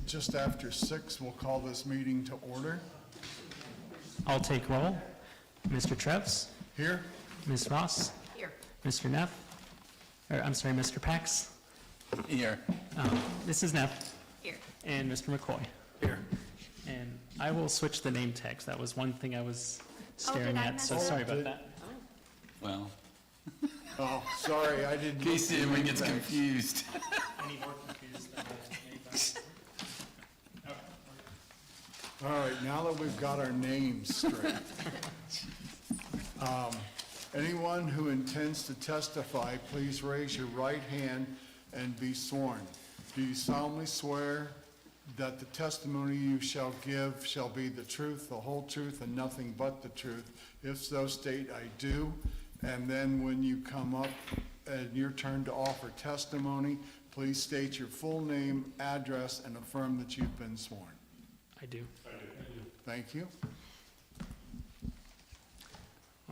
just after 6. We'll call this meeting to order. I'll take roll. Mr. Treves? Here. Ms. Ross? Here. Mr. Neff? I'm sorry, Mr. Pax? Here. Mrs. Neff? Here. And Mr. McCoy? Here. And I will switch the name tags. That was one thing I was staring did I at, mess so up? sorry about that. Well, Oh, sorry, I didn't. in case anyone gets confused. Any more confused than All right, now that we've got our names straight. Anyone who intends to testify, please raise your right hand and be sworn. Do you solemnly swear that the testimony you shall give shall be the truth, the whole truth, and nothing but the truth? If so, state I do. And then when you come up and your turn to offer testimony, please state your full name, address, and affirm that you've been sworn. I do. Thank you.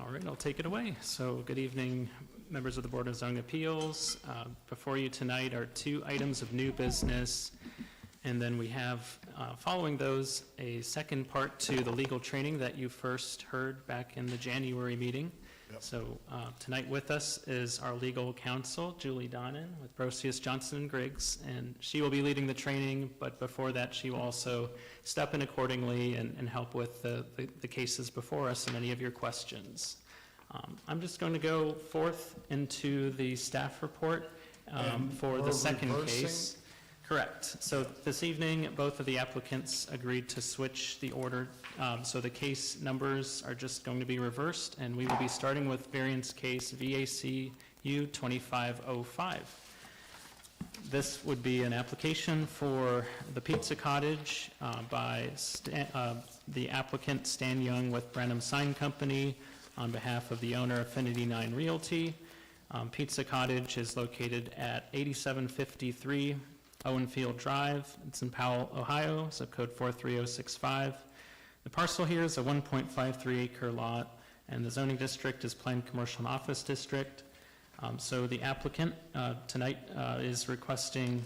All right, I'll take it away. So good evening, members of the Board of Zoning Appeals. Before you tonight are 2 items of new business, and then we have, following those, a second part to the legal training that you first heard back in the January meeting. Yep. So tonight with us is our legal counsel, Julie Donnan, with Brosius Johnson & Griggs, and she will be leading the training, but before that she will also step in accordingly and help with the cases before us and any of your questions. I'm just going to go forth into the staff report for the second case. Correct. So this evening, both of the applicants agreed to switch the order, so the case numbers are just going to be reversed, and we will be starting with variance case VACU 2505. This would be an application for the Pizza Cottage by the applicant Stan Young with Brenham Sign Company on behalf of the owner Affinity 9 Realty. Pizza Cottage is located at 8753 Owenfield Drive. It's in Powell, Ohio, zip code 43065. The parcel here is a 1.53 acre lot, and the zoning district is planned commercial and office district. So the applicant tonight is requesting,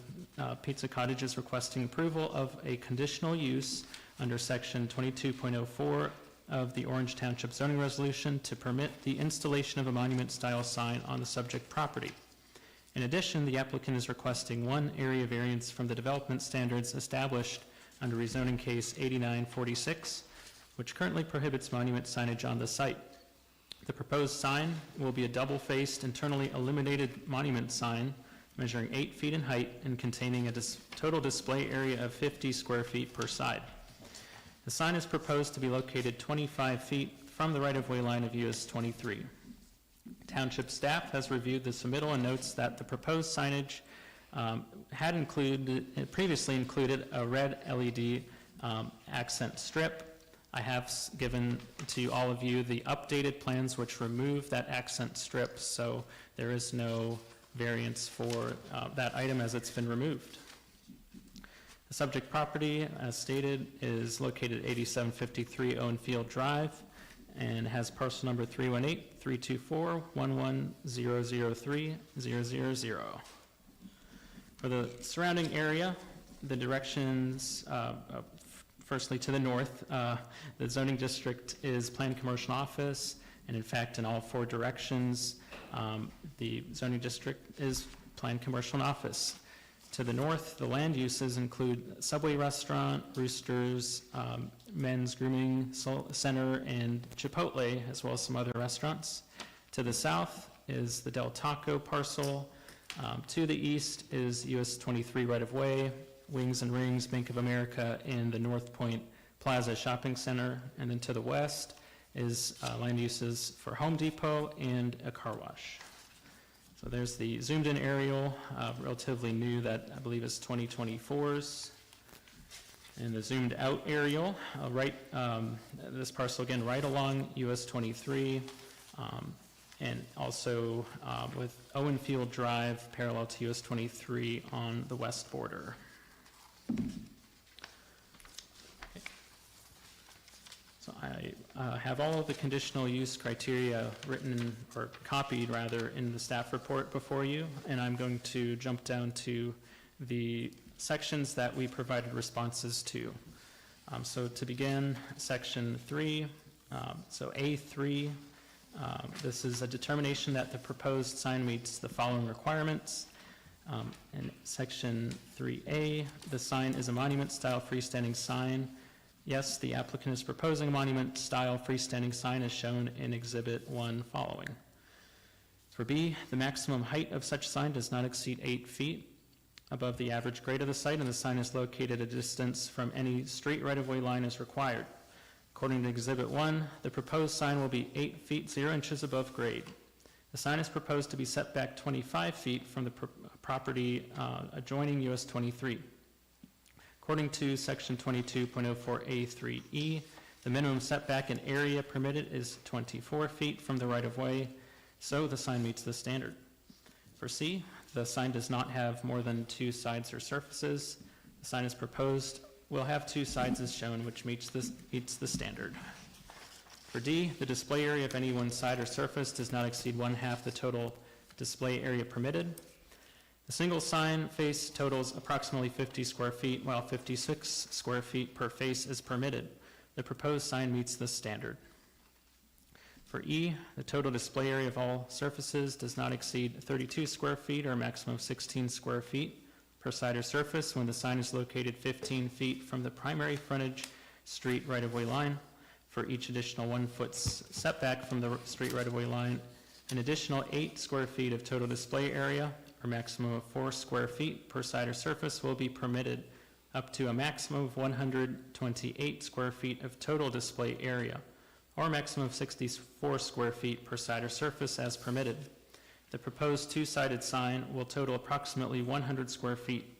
Pizza Cottage is requesting approval of a conditional use under section 22.04 of the Orange Township zoning resolution to permit the installation of a monument style sign on the subject property. In addition, the applicant is requesting 1 area variance from the development standards established under rezoning case 8946, which currently prohibits monument signage on the site. The proposed sign will be a double-faced, internally illuminated monument sign measuring 8 feet in height and containing a total display area of 50 square feet per side. The sign is proposed to be located 25 feet from the right-of-way line of US 23. Township staff has reviewed the submittal and notes that the proposed signage previously included a red LED accent strip. I have given to all of you the updated plans which remove that accent strip, so there is no variance for that item as it's been removed. The subject property, as stated, is located at 8753 Owenfield Drive and has parcel number 318-324-11003-000. For the surrounding area, the directions, firstly to the north, the zoning district is planned commercial office, and in fact in all 4 directions, the zoning district is planned commercial and office. To the north, the land uses include Subway restaurant, Roosters, men's grooming center, and Chipotle, as well as some other restaurants. To the south is the Del Taco parcel. To the east is US 23 right-of-way, Wings and Rings, Bank of America, and the North Point Plaza Shopping Center. And then to the west is land uses for Home Depot and a car wash. So there's the zoomed-in aerial, relatively new, that I believe is 2024's. And the zoomed-out aerial, this parcel again right along US 23, and also with Owenfield Drive parallel to US 23 on the west border. So I have all of the conditional use criteria written, or copied rather, in the staff report before you, and I'm going to jump down to the sections that we provided responses to. So to begin, section 3, so A3, this is a determination that the proposed sign meets the following requirements. In section 3A, the sign is a monument-style freestanding sign. Yes, the applicant is proposing a monument-style freestanding sign as shown in Exhibit 1 following. For B, the maximum height of such sign does not exceed 8 feet above the average grade of the site, and the sign is located at a distance from any street right-of-way line as required. According to Exhibit 1, the proposed sign will be 8 feet 0 inches above grade. The sign is proposed to be set back 25 feet from the property adjoining US 23. According to Section 22.04A3E, the minimum setback in area permitted is 24 feet from the right-of-way, so the sign meets the standard. For C, the sign does not have more than 2 sides or surfaces. The sign is proposed will have 2 sides as shown, which meets the standard. For D, the display area of any one side or surface does not exceed 1/2 the total display area permitted. The single sign face totals approximately 50 square feet, while 56 square feet per face is permitted. The proposed sign meets this standard. For E, the total display area of all surfaces does not exceed 32 square feet or a maximum of 16 square feet per side or surface when the sign is located 15 feet from the primary frontage street right-of-way line. For each additional 1 foot setback from the street right-of-way line, an additional 8 square feet of total display area or maximum of 4 square feet per side or surface will be permitted, up to a maximum of 128 square feet of total display area, or a maximum of 64 square feet per side or surface as permitted. The proposed 2-sided sign will total approximately 100 square feet.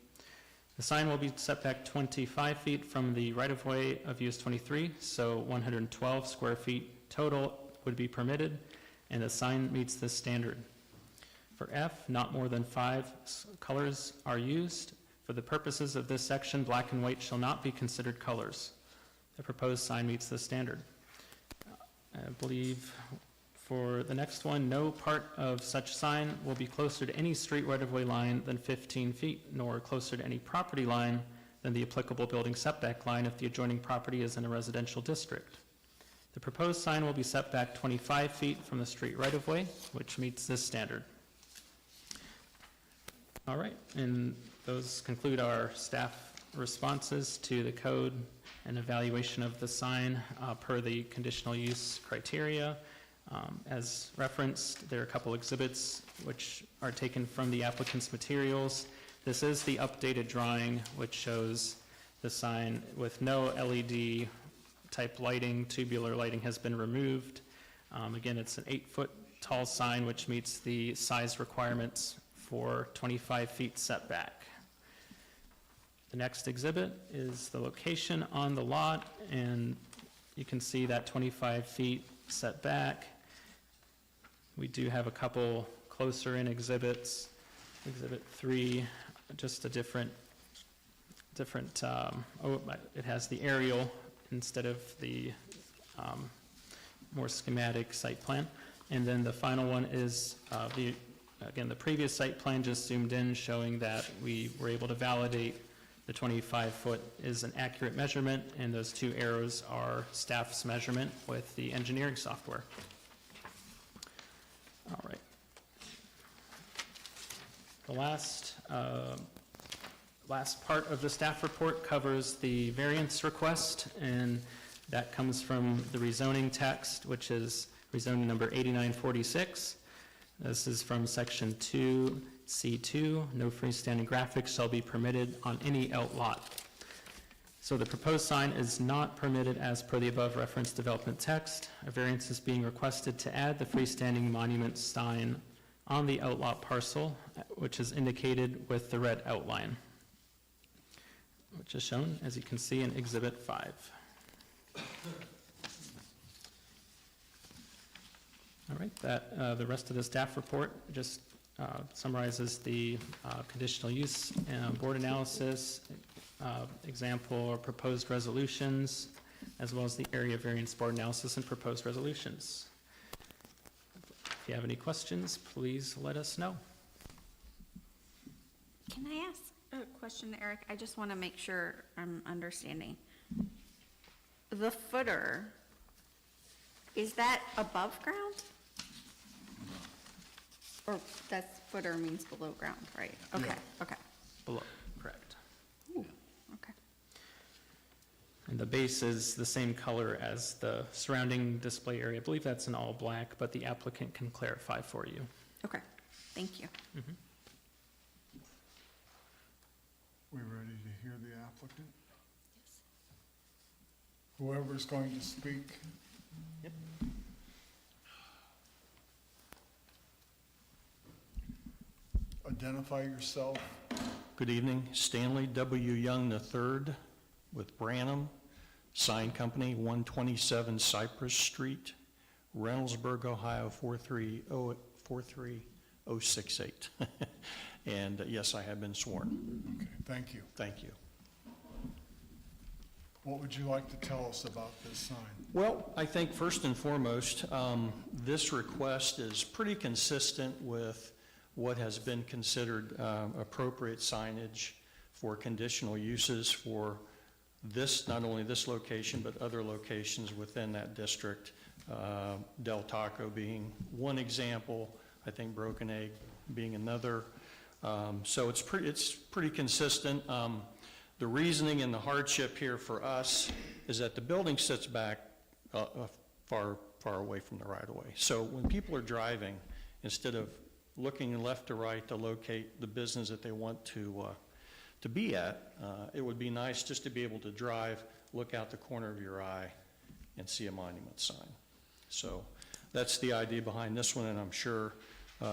The sign will be set back 25 feet from the right-of-way of US 23, so 112 square feet total would be permitted, and the sign meets this standard. For F, not more than 5 colors are used. For the purposes of this section, black and white shall not be considered colors. The proposed sign meets this standard. I believe for the next one, no part of such sign will be closer to any street right-of-way line than 15 feet, nor closer to any property line than the applicable building setback line if the adjoining property is in a residential district. The proposed sign will be set back 25 feet from the street right-of-way, which meets this standard. All right, and those conclude our staff responses to the code and evaluation of the sign per the conditional use criteria. As referenced, there are a couple exhibits which are taken from the applicant's materials. This is the updated drawing, which shows the sign with no LED type lighting. Tubular lighting has been removed. Again, it's an 8-foot tall sign, which meets the size requirements for 25 feet setback. The next exhibit is the location on the lot, and you can see that 25 feet setback. We do have a couple closer in exhibits. Exhibit 3, just a different, it has the aerial instead of the more schematic site plan. And then the final one is again, the previous site plan just zoomed in, showing that we were able to validate the 25-foot is an accurate measurement, and those 2 arrows are staff's measurement with the engineering software. All right. The last part of the staff report covers the variance request, and that comes from the rezoning text, which is rezoning number 8946. This is from section 2C2, no freestanding graphics shall be permitted on any outlot. So the proposed sign is not permitted as per the above referenced development text. A variance is being requested to add the freestanding monument sign on the outlot parcel, which is indicated with the red outline, which is shown, as you can see, in Exhibit 5. All right, the rest of the staff report just summarizes the conditional use board analysis, example or proposed resolutions, as well as the area variance board analysis and proposed resolutions. If you have any questions, please let us know. Can I ask a question? question, Eric. I just want to make sure I'm understanding. The footer, is that above ground? Or that's footer means below ground, right? Okay, Yeah. okay. Below, correct. Ooh, okay. And the base is the same color as the surrounding display area. I believe that's in all black, but the applicant can clarify for you. Okay, thank you. We ready to hear the applicant? Whoever's going to speak. Yep. Identify yourself. Good evening, Stanley W. Young III with Branham Sign Company, 127 Cypress Street, Reynoldsburg, Ohio, 43068. And yes, I have been sworn. Okay, thank you. Thank you. What would you like to tell us about this sign? Well, I think first and foremost, this request is pretty consistent with what has been considered appropriate signage for conditional uses for this, not only this location, but other locations within that district. Del Taco being one example, I think Broken Egg being another. So it's pretty consistent. The reasoning and the hardship here for us is that the building sits back far away from the right-of-way. So when people are driving, instead of looking left to right to locate the business that they want to be at, it would be nice just to be able to drive, look out the corner of your eye, and see a monument sign. So that's the idea behind this one, and I'm sure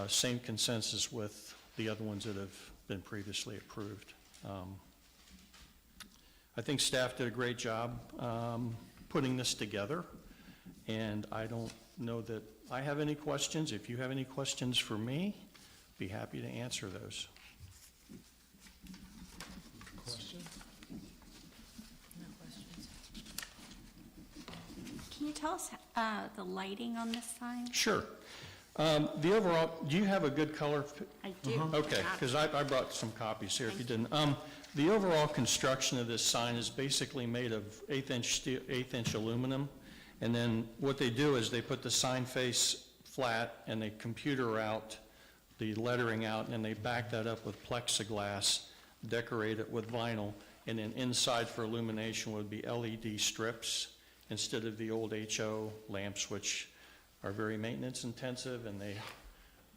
same consensus with the other ones that have been previously approved. I think staff did a great job putting this together, and I don't know that I have any questions. If you have any questions for me, be happy to answer those. Question? Can you tell us the lighting on this sign? Sure. The overall, do you have a good color? I do. Okay, because I brought some copies here if you didn't. The overall construction of this sign is basically made of eighth-inch aluminum, and then what they do is they put the sign face flat and they computer out the lettering out, and they back that up with plexiglass, decorate it with vinyl, and then inside for illumination would be LED strips instead of the old HO lamps, which are very maintenance intensive and they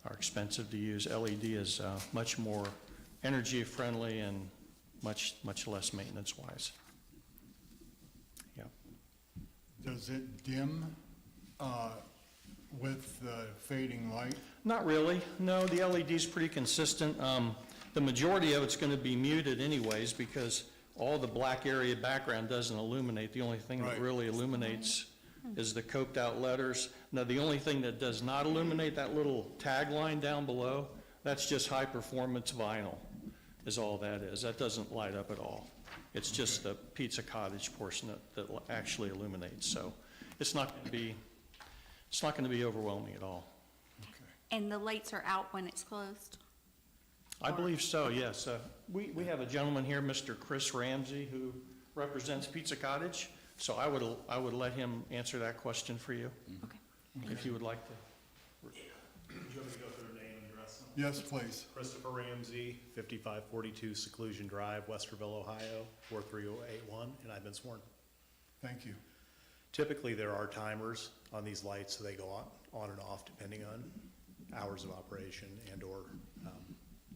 are expensive to use. LED is much more energy friendly and much less maintenance wise. Yeah. Does it dim with the fading light? Not really. No, the LED is pretty consistent. The majority of it's going to be muted anyways because all the black area background doesn't illuminate. The only thing that Right. really illuminates is the coped out letters. Now, the only thing that does not illuminate, that little tagline down below, that's just high performance vinyl is all that is. That doesn't light up at all. It's just the Pizza Cottage portion that actually illuminates. So it's not going to be overwhelming at all. Okay. And the lights are out when it's closed? I believe so, yes. We have a gentleman here, Mr. Chris Ramsey, who represents Pizza Cottage. So I would let him answer that question for you, Okay. if you would like to. Would you want me to go through their name and address them? Yes, please. Christopher Ramsey, 5542 Seclusion Drive, Westerville, Ohio, 43081, and I've been sworn. Thank you. Typically, there are timers on these lights, so they go on and off depending on hours of operation and/or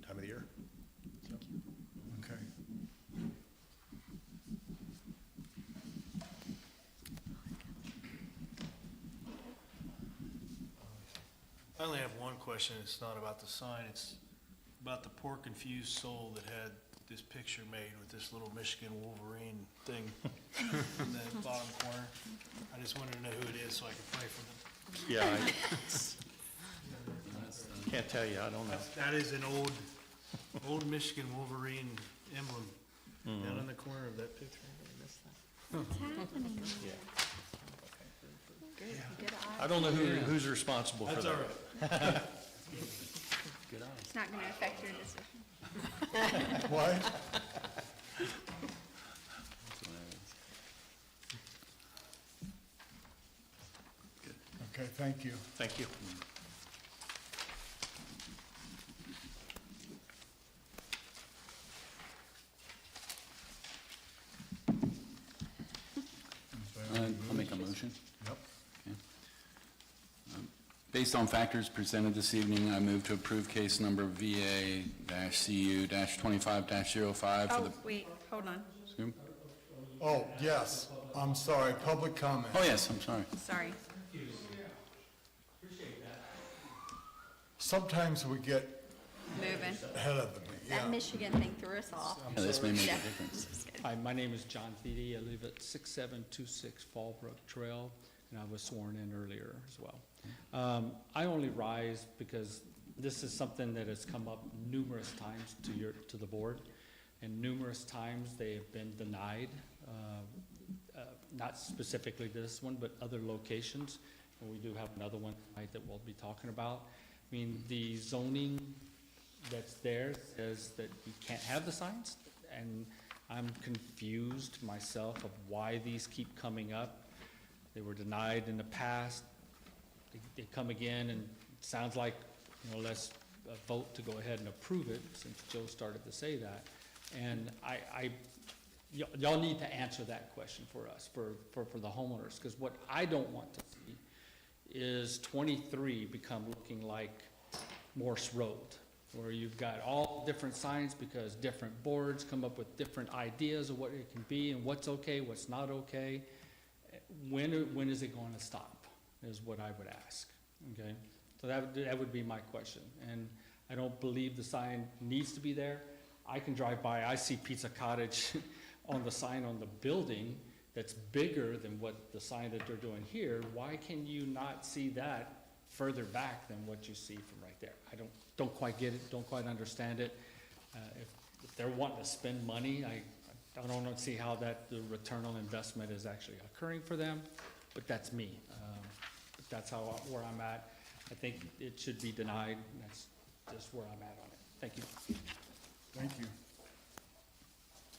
time of the year. So, Okay. I only have one question. It's not about the sign. It's about the poor confused soul that had this picture made with this little Michigan Wolverine thing in the bottom corner. I just wanted to know who it is so I could pray for them. Yeah, I can't tell you, I don't know. That is an old Michigan Wolverine emblem down in the corner of that picture. What's happening? I don't know who's responsible for That's that. all right. It's not going to affect your decision. What? Okay, thank you. Thank you. I'll make a motion. Yep. Based on factors presented this evening, I move to approve case number VA-CU-25-05 for Oh, the... wait, hold on, Excuse me? Oh, yes, I'm sorry, public comment. Oh, yes, I'm sorry. sorry. Sometimes we get Moving. ahead of the meeting, yeah. That Michigan thing threw us off. Yeah, this may make a Yeah. difference. Just kidding. Hi, my name is John Feedy. I live at 6726 Fallbrook Trail, and I was sworn in earlier as well. I only rise because this is something that has come up numerous times to the board, and numerous times they have been denied, not specifically this one, but other locations. And we do have another one tonight that we'll be talking about. I mean, the zoning that's there says that you can't have the signs, and I'm confused myself of why these keep coming up. They were denied in the past. They come again, and it sounds like, let's vote to go ahead and approve it, since Joe started to say that. And y'all need to answer that question for us, for the homeowners, because what I don't want to see is 23 become looking like Morse Road, where you've got all different signs because different boards come up with different ideas of what it can be and what's okay, what's not okay. When is it going to stop, is what I would ask, okay? So that would be my question. And I don't believe the sign needs to be there. I can drive by, I see Pizza Cottage on the sign on the building that's bigger than what the sign that they're doing here. Why can you not see that further back than what you see from right there? I don't quite get it, don't quite understand it. If they're wanting to spend money, I don't see how the return on investment is actually occurring for them, but that's me. But that's where I'm at. I think it should be denied, and that's just where I'm at on it. Thank you. Thank you.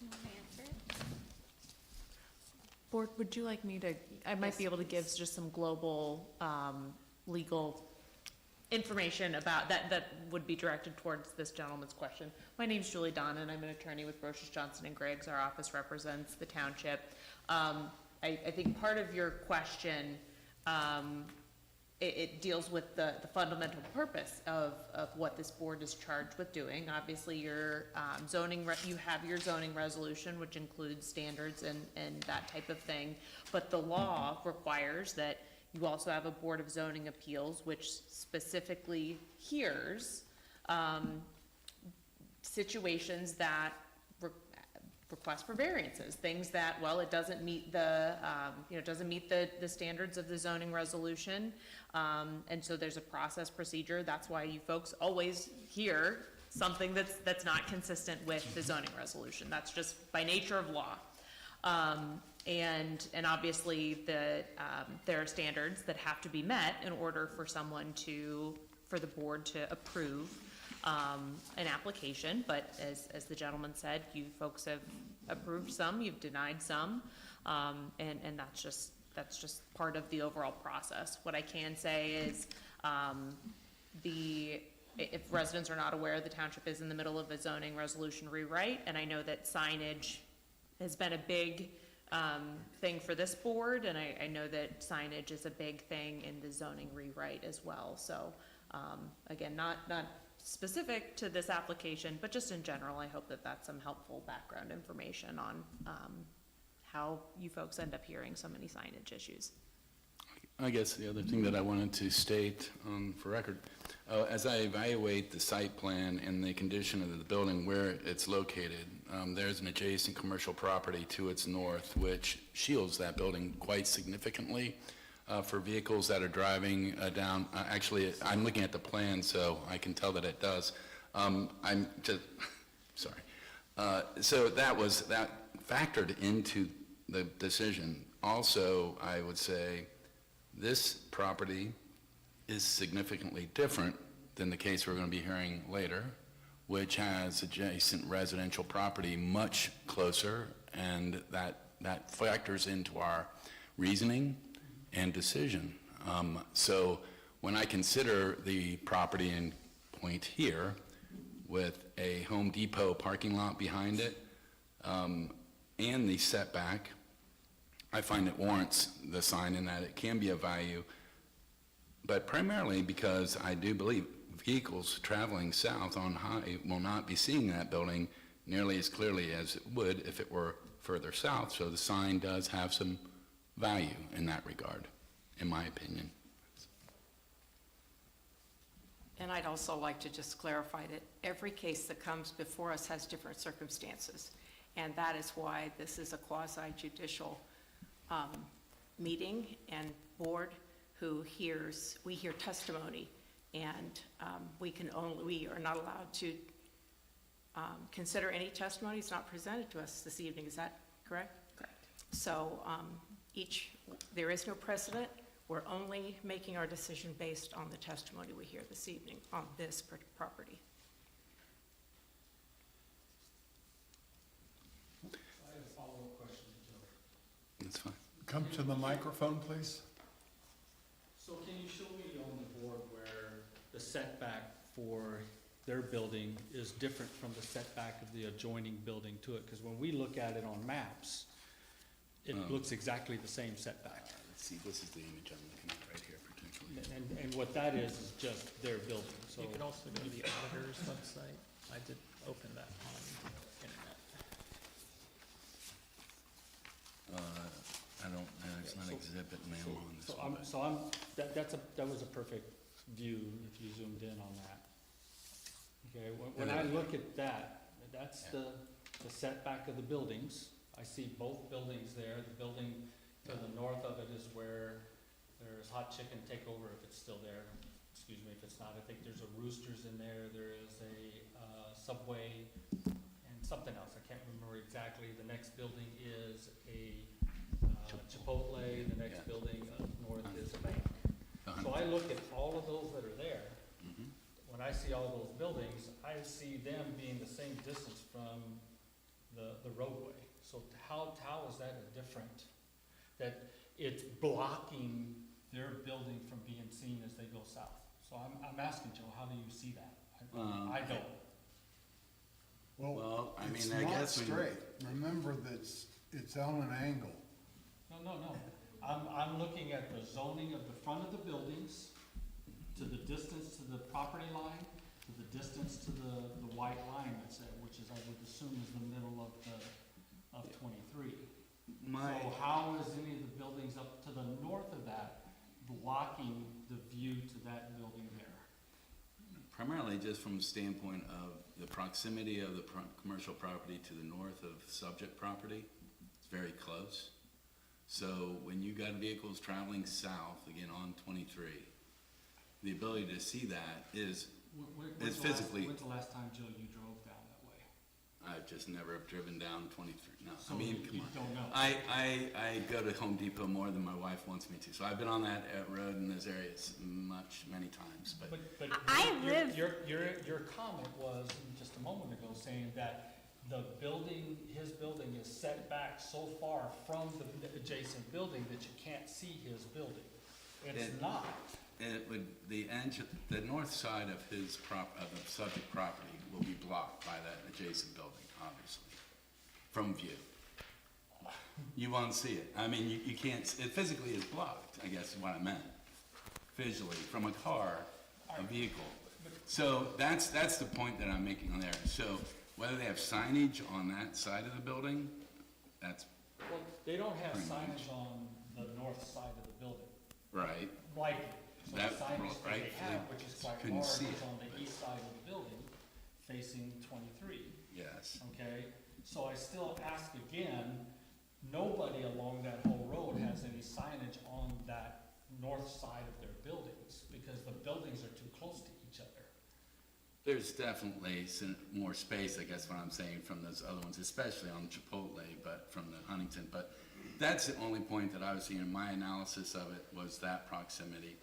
You want to answer it? Board, would you like me to, I might be able to give just some global legal information about that would be directed towards this gentleman's question. My name's Julie Donna, and I'm an attorney with Brochus Johnson and Griggs. Our office represents the township. I think part of your question, it deals with the fundamental purpose of what this board is charged with doing. Obviously, your you have your zoning resolution, which includes standards and that type of thing. But the law requires that you also have a Board of Zoning Appeals, which specifically hears situations that request for variances, things that, well, it doesn't meet the, doesn't meet the standards of the zoning resolution. And so there's a procedure. That's why you folks always hear something that's not consistent with the zoning resolution. That's just by nature of law. And obviously there are standards that have to be met in order for for the board to approve an application. But as the gentleman said, you folks have approved some, you've denied some, and that's just part of the overall process. What I can say is, if residents are not aware, the township is in the middle of a zoning resolution rewrite, and I know that signage has been a big thing for this board, and I know that signage is a big thing in the zoning rewrite as well. So again, not specific to this application, but just in general, I hope that that's some helpful background information on how you folks end up hearing so many signage issues. I guess the other thing that I wanted to state for record, as I evaluate the site plan and the condition of the building where it's located, there's an adjacent commercial property to its north which shields that building quite significantly for vehicles that are driving down. Actually, I'm looking at the plan, so I can tell that it does. I'm just, sorry. So that factored into the decision. Also, I would say this property is significantly different than the case we're going to be hearing later, which has adjacent residential property much closer, and that factors into our reasoning and decision. So when I consider the property in point here with a Home Depot parking lot behind it, and the setback, I find it warrants the sign in that it can be of value, but primarily because I do believe vehicles traveling south on high will not be seeing that building nearly as clearly as it would if it were further south, so the sign does have some value in that regard, in my opinion. And I'd also like to just clarify that every case that comes before us has different circumstances. And that is why this is a quasi-judicial meeting and board we hear testimony. And we are not allowed to consider any testimony. It's not presented to us this evening. Is that correct? Correct. So there is no precedent. We're only making our decision based on the testimony we hear this evening on this property. I have a follow-up question, Joe. That's fine. Come to the microphone, please. So can you show me on the board where the setback for their building is different from the setback of the adjoining building to it? Because when we look at it on maps, it looks exactly the same setback. Let's see, this is the image I'm looking at right here particularly. And what that is just their building, so. You could also go to the auditor's website. I did open that on internet. I don't, it's not exhibit mail on this So one. that was a perfect view if you zoomed in on that. Okay, when I look at that, that's the setback of the buildings. I see both buildings there. The building to the north of it is where there's Hot Chicken Takeover, if it's still there. Excuse me if it's not. I think there's a Roosters in there. There is a Subway and something else. I can't remember exactly. The next building is a Chipotle. The next Yeah. building up north is a bank. So I look at all of those that are there. Mhm. When I see all those buildings, I see them being the same distance from the roadway. So how is that a different, that it's blocking their building from being seen as they go south? So I'm asking Joe, how do you see that? I don't. Well, I It's mean, I not guess when- straight. Remember that it's on an angle. No. I'm looking at the zoning of the front of the buildings, to the distance to the property line, to the distance to the white line that's there, which is, I would assume, is the middle of 23. So how is any of the buildings up to the north of that blocking the view to that building there? Primarily just from the standpoint of the proximity of the commercial property to the north of subject property. It's very close. So when you got vehicles traveling south, again on 23, the ability to see that is When's physically. the last time, Joe, you drove down that way? I've just never driven down 23, no, So I mean, you come on. don't know. I go to Home Depot more than my wife wants me to, so I've been on that road in those areas many times, but But I your- live- Your comment was just a moment ago saying that his building is set back so far from the adjacent building that you can't see his building. It's not. it would, the north side of of the subject property will be blocked by that adjacent building, obviously, from view. You won't see it. I mean, you can't, it physically is blocked, I guess is what I meant, visually, from a car, a vehicle. So that's the point that I'm making on there. So whether they have signage on that side of the building, that's Well, they don't have Pretty much. signage on the north side of the building, right. likely. So the That signage that they rightfully have, which is quite couldn't large, see is it, on the but- east side of the building, facing 23. Yes. Okay, so I still ask again, nobody along that whole road has any signage on that north side of their buildings, because the buildings are too close to each other. There's definitely more space, I guess what I'm saying, from those other ones, especially on Chipotle, but from the Huntington. But that's the only point that I was seeing in my analysis of it, was that proximity.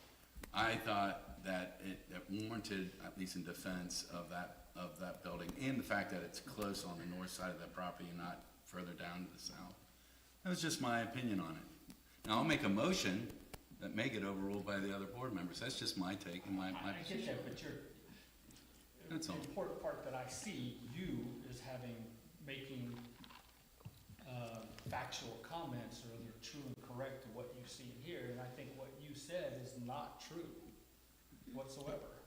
I thought that it warranted, at least in defense of that building, and the fact that it's close on the north side of that property and not further down to the south. That was just my opinion on it. Now, I'll make a motion that may get overruled by the other board members. That's just my take and my I get position. that, but That's all. the important part that I see you is making factual comments, or they're true and correct to what you see here, and I think what you said is not true whatsoever.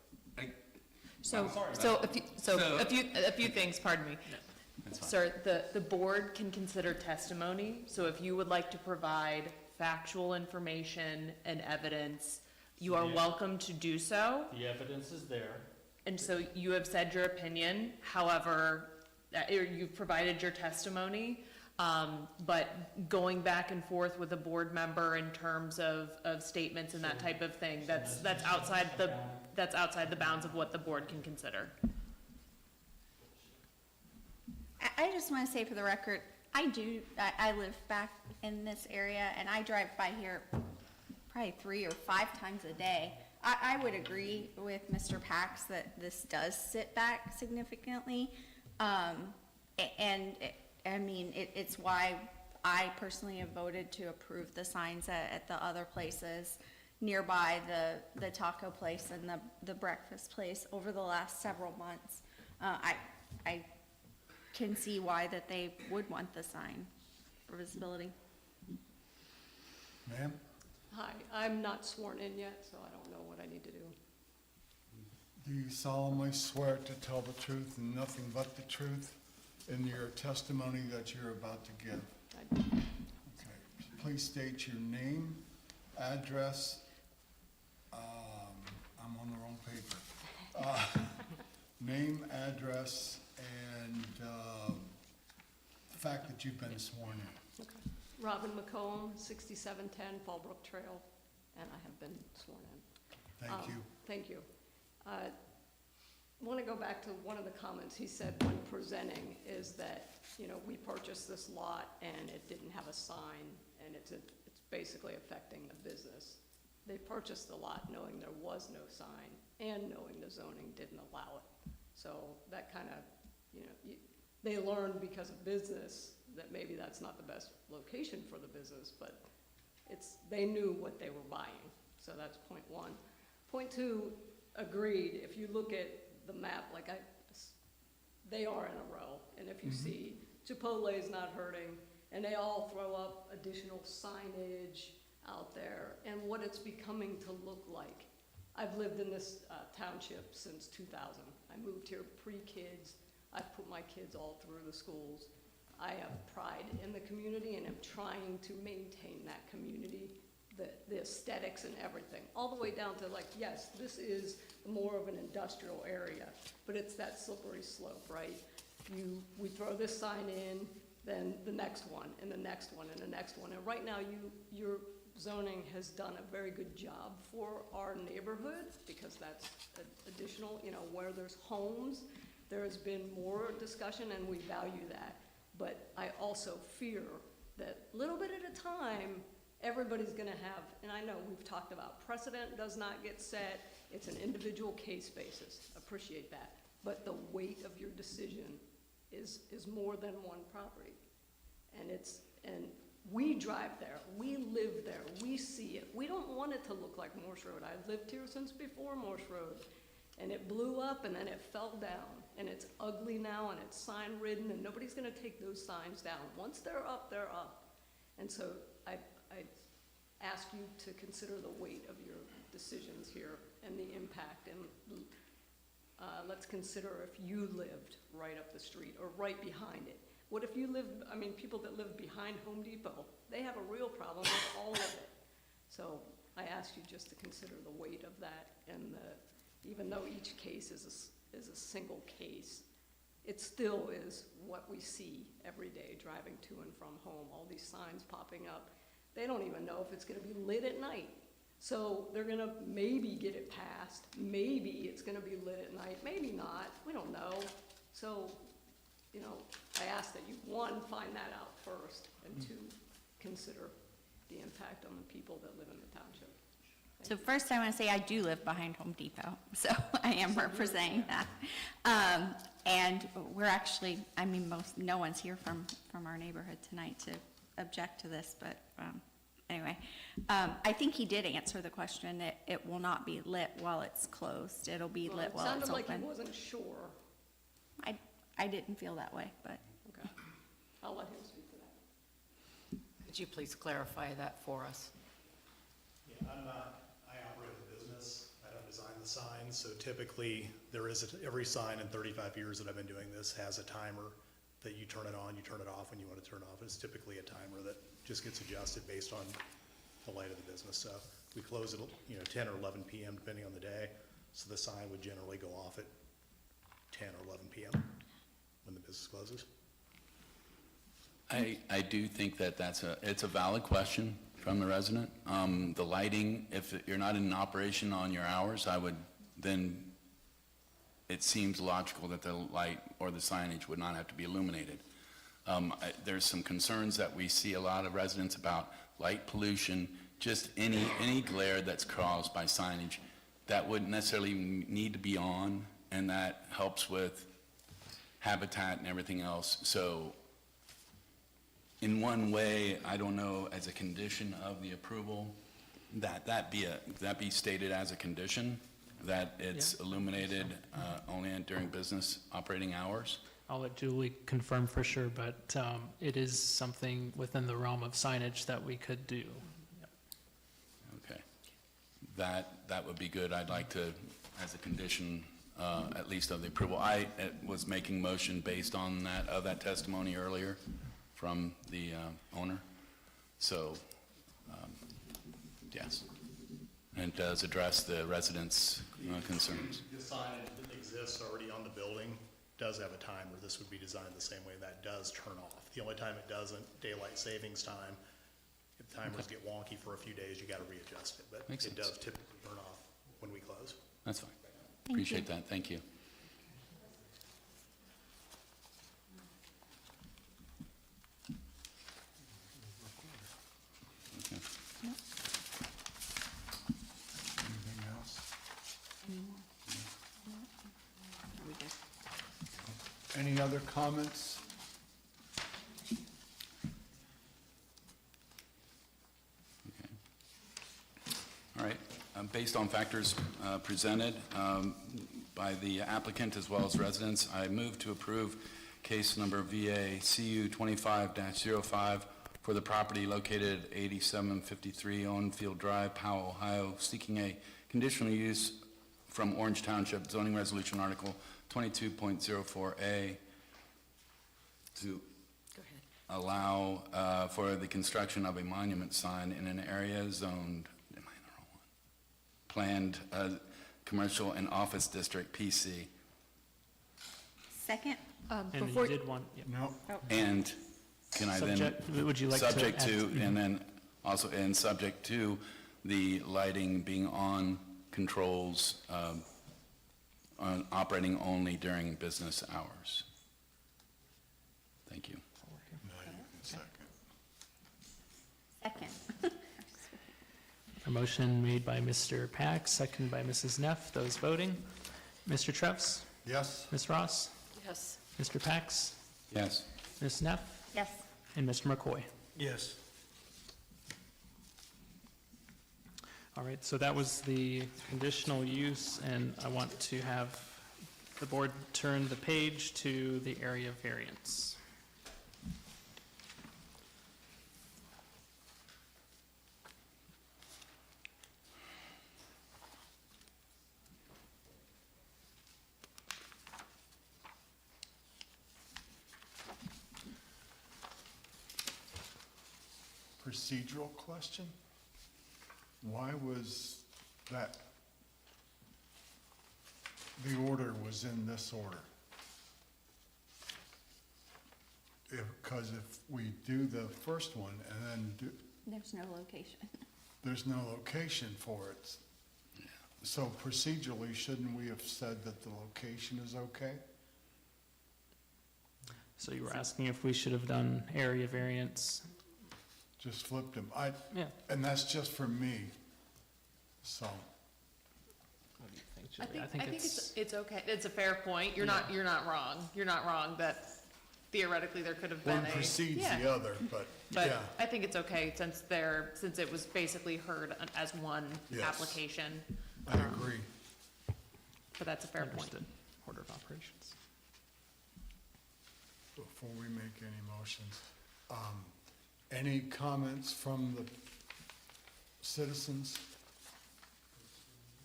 So, I'm sorry. a few things, pardon me. That's fine. Sir, the board can consider testimony, so if you would like to provide factual information and evidence, you are Yeah. welcome to do so. The evidence is there. And so you have said your opinion, however, you've provided your testimony, but going back and forth with a board member in terms of statements and that type of thing, that's outside the bounds of what the board can consider. I just want to say for the record, I live back in this area, and I drive by here probably 3 or 5 times a day. I would agree with Mr. Pax that this does sit back significantly. It's why I personally have voted to approve the signs at the other places nearby, the taco place and the breakfast place over the last several months. I can see why that they would want the sign for visibility. Ma'am? Hi, I'm not sworn in yet, so I don't know what I need to do. Do you solemnly swear to tell the truth and nothing but the truth in your testimony that you're about to give? I do. Okay. Please state your name, address, I'm on the wrong paper. Name, address, and the fact that you've been sworn in. Okay. Robin McComb, 6710 Fallbrook Trail, and I have been sworn in. Thank you. Thank you. I want to go back to one of the comments he said when presenting, is that, we purchased this lot and it didn't have a sign, and it's basically affecting the business. They purchased the lot knowing there was no sign and knowing the zoning didn't allow it. So that kind of, they learned because of business that maybe that's not the best location for the business, but they knew what they were buying. So that's point one. Point two, agreed. If you look at the map, they are in a row. And if you see Chipotle is not hurting, and they all throw up additional signage out there, and what it's becoming to look like. I've lived in this township since 2000. I moved here pre-kids. I've put my kids all through the schools. I have pride in the community, and I'm trying to maintain that community, the aesthetics and everything, all the way down to yes, this is more of an industrial area, but it's that slippery slope, right? We throw this sign in, then the next one, and the next one, and the next one. And right now, your zoning has done a very good job for our neighborhood, because that's additional, where there's homes, there has been more discussion, and we value that. But I also fear that little bit at a time, everybody's gonna have, and I know we've talked about precedent does not get set, it's an individual case basis, appreciate that. But the weight of your decision is more than one property. And we drive there, we live there, we see it. We don't want it to look like Morse Road. I've lived here since before Morse Road. And it blew up and then it fell down. And it's ugly now and it's sign ridden, and nobody's gonna take those signs down. Once they're up, they're up. And so I ask you to consider the weight of your decisions here and the impact. And let's consider if you lived right up the street or right behind it. What if you live, people that live behind Home Depot, they have a real problem with all of it. So I ask you just to consider the weight of that, and even though each case is a single case, it still is what we see every day driving to and from home, all these signs popping up. They don't even know if it's gonna be lit at night. So they're gonna maybe get it passed, maybe it's gonna be lit at night, maybe not, we don't know. So, I ask that you, one, find that out first, and two, consider the impact on the people that live in the township. So first, I want to say I do live behind Home Depot, so I am representing that. And we're actually, no one's here from our neighborhood tonight to object to this, but anyway, I think he did answer the question. It will not be lit while it's closed. It'll be Well, lit it while it's sounded like he open. wasn't sure. I didn't feel that way, but. Okay. I'll let him speak to that. Could you please clarify that for us? Yeah, I operate the business, I don't design the signs, so typically, every sign in 35 years that I've been doing this has a timer that you turn it on, you turn it off when you want to turn it off. It's typically a timer that just gets adjusted based on the light of the business. So we close at, 10 or 11 PM, depending on the day, so the sign would generally go off at 10 or 11 PM when the business closes. I do think that it's a valid question from the resident. The lighting, if you're not in operation on your hours, it seems logical that the light or the signage would not have to be illuminated. There's some concerns that we see a lot of residents about light pollution, just any glare that's caused by signage that wouldn't necessarily need to be on, and that helps with habitat and everything else. So in one way, I don't know, as a condition of the approval, that be stated as a condition, that it's illuminated only during business operating hours. I'll let Julie confirm for sure, but it is something within the realm of signage that we could do. Okay. That would be good. I'd like to, as a condition, at least of the approval. I was making motion based on that testimony earlier from the owner. So, yes. And it does address the residents' concerns. The sign that exists already on the building does have a timer. This would be designed the same way. That does turn off. The only time it doesn't, daylight savings time. If timers get wonky for a few days, you gotta readjust it, but Makes it sense. does typically turn off when we close. That's fine. Thank you. Appreciate that. Thank you. Okay. Anything else? Any other comments? All right, based on factors presented by the applicant as well as residents, I move to approve case number VA CU 25-05 for the property located at 8753 Owenfield Drive, Powell, Ohio, seeking a conditional use from Orange Township zoning resolution article 22.04A to allow for the construction of a monument sign in an area zoned, am I in the wrong one? Planned commercial and office district, PC. Second? And you did one, yeah. No. And can I then? Subject- would you like to Subject add- to, and then also, and subject to the lighting being on controls, on operating only during business hours. Thank you. Second. Second. A motion made by Mr. Pack, seconded by Mrs. Neff. Those voting. Mr. Trevs? Yes? Ms. Ross? Yes. Mr. Pax? Yes. Ms. Neff? Yes. And Mr. McCoy. Yes. All right, so that was the conditional use, and I want to have the board turn the page to the area variance. Procedural question? Why was that, the order was in this order? Because if we do the first one and then There's no location. there's no location for it. So procedurally, shouldn't we have said that the location is okay? So you were asking if we should have done area variance? Just flipped them. Yeah. And that's just for me. So, What do you think, I Julie? think it's okay. It's a fair point. You're not wrong. You're not wrong that theoretically, there could have been One a. precedes Yeah. the other, but, But yeah. I think it's okay since it was basically heard as one Yes. application, I agree. but that's a fair point. Understood. Order of operations. Before we make any motions, any comments from the citizens?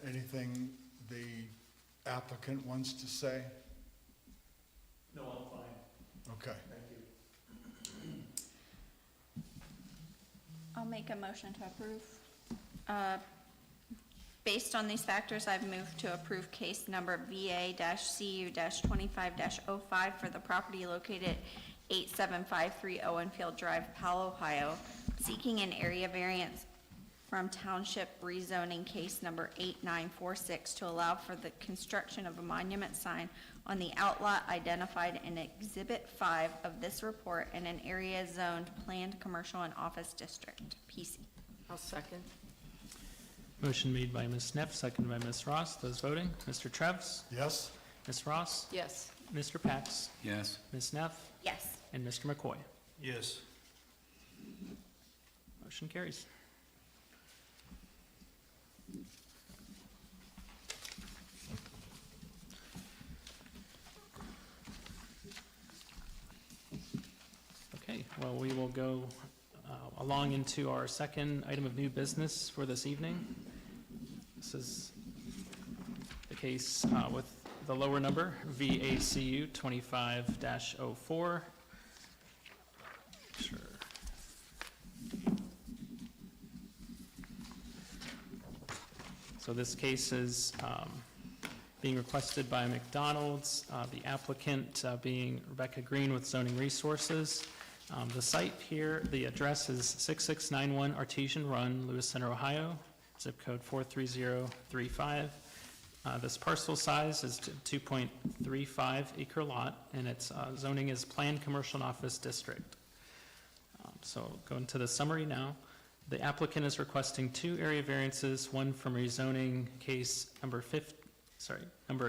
Anything the applicant wants to say? No, I'm fine. Okay. Thank you. I'll make a motion to approve. Based on these factors, I've moved to approve case number VA-CU-25-05 for the property located 8753 Owenfield Drive, Powell, Ohio, seeking an area variance from Township rezoning case number 8946 to allow for the construction of a monument sign on the outlot identified in Exhibit 5 of this report in an area zoned planned commercial and office district, PC. I'll second. Motion made by Ms. Neff, seconded by Ms. Ross. Those voting, Mr. Trevs, Yes? Ms. Ross, Yes. Mr. Pax, Yes. Ms. Neff, Yes. and Mr. McCoy. Yes. Motion carries. Okay, well, we will go along into our second item of new business for this evening. This is the case with the lower number, VACU 25-04. Sure. So this case is being requested by McDonald's, the applicant being Rebecca Green with Zoning Resources. The site here, the address is 6691 Artesian Run, Lewis Center, Ohio, zip code 43035. This parcel size is 2.35 acre lot, and its zoning is planned commercial and office district. So going to the summary now. The applicant is requesting two area variances, one from rezoning case number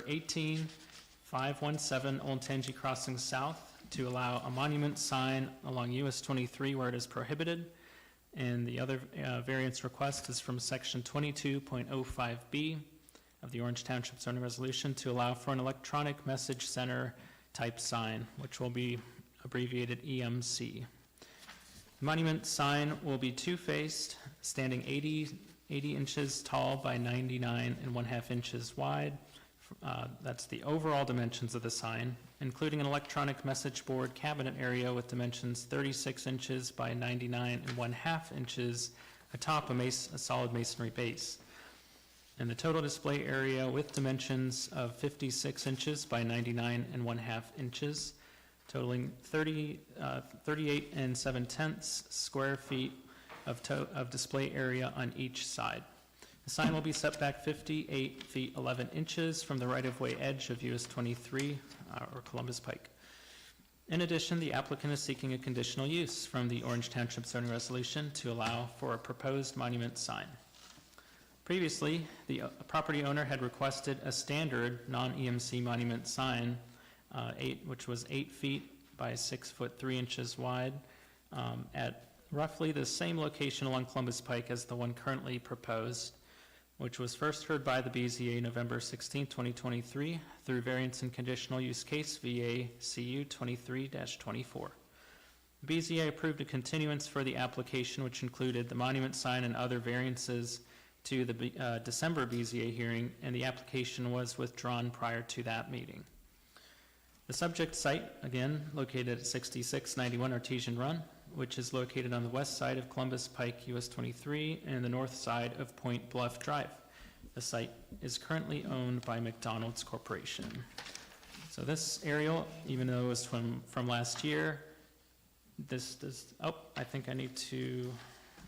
18517 Old Tangi Crossing South to allow a monument sign along US 23 where it is prohibited. And the other variance request is from section 22.05B of the Orange Township zoning resolution to allow for an electronic message center type sign, which will be abbreviated EMC. The monument sign will be two-faced, standing 80 inches tall by 99.5 inches wide. That's the overall dimensions of the sign, including an electronic message board cabinet area with dimensions 36 inches by 99.5 inches atop a solid masonry base. And the total display area with dimensions of 56 inches by 99.5 inches, totaling 38 7/10 square feet of display area on each side. The sign will be set back 58 feet 11 inches from the right-of-way edge of US 23 or Columbus Pike. In addition, the applicant is seeking a conditional use from the Orange Township zoning resolution to allow for a proposed monument sign. Previously, the property owner had requested a standard non-EMC monument sign, which was 8 feet by 6 foot 3 inches wide, at roughly the same location along Columbus Pike as the one currently proposed, which was first heard by the BZA November 16, 2023, through variance and conditional use case VA-CU 23-24. The BZA approved a continuance for the application, which included the monument sign and other variances to the December BZA hearing, and the application was withdrawn prior to that meeting. The subject site, again, located at 6691 Artesian Run, which is located on the west side of Columbus Pike, US 23, and the north side of Point Bluff Drive. The site is currently owned by McDonald's Corporation. So this aerial, even though it was from last year, this does, I think I need to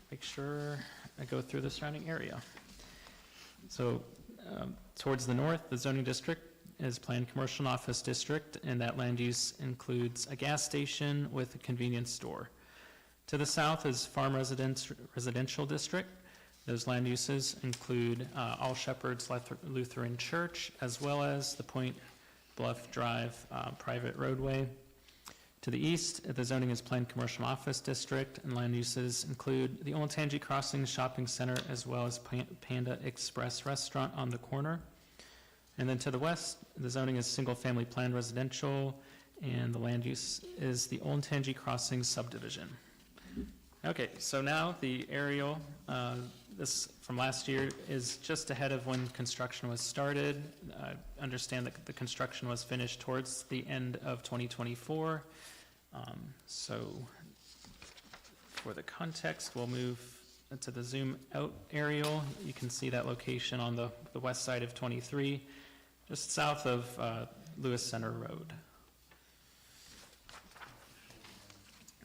make sure I go through the surrounding area. So towards the north, the zoning district is planned commercial and office district, and that land use includes a gas station with a convenience store. To the south is farm residential district. Those land uses include All Shepherds Lutheran Church, as well as the Point Bluff Drive private roadway. To the east, the zoning is planned commercial office district, and land uses include the Olentangy Crossings Shopping Center as well as Panda Express Restaurant on the corner. And then to the west, the zoning is single-family planned residential, and the land use is the Olentangy Crossings subdivision. Okay, so now the aerial, this from last year is just ahead of when construction was started. I understand that the construction was finished towards the end of 2024. So for the context, we'll move to the zoom out aerial. You can see that location on the west side of 23, just south of Lewis Center Road.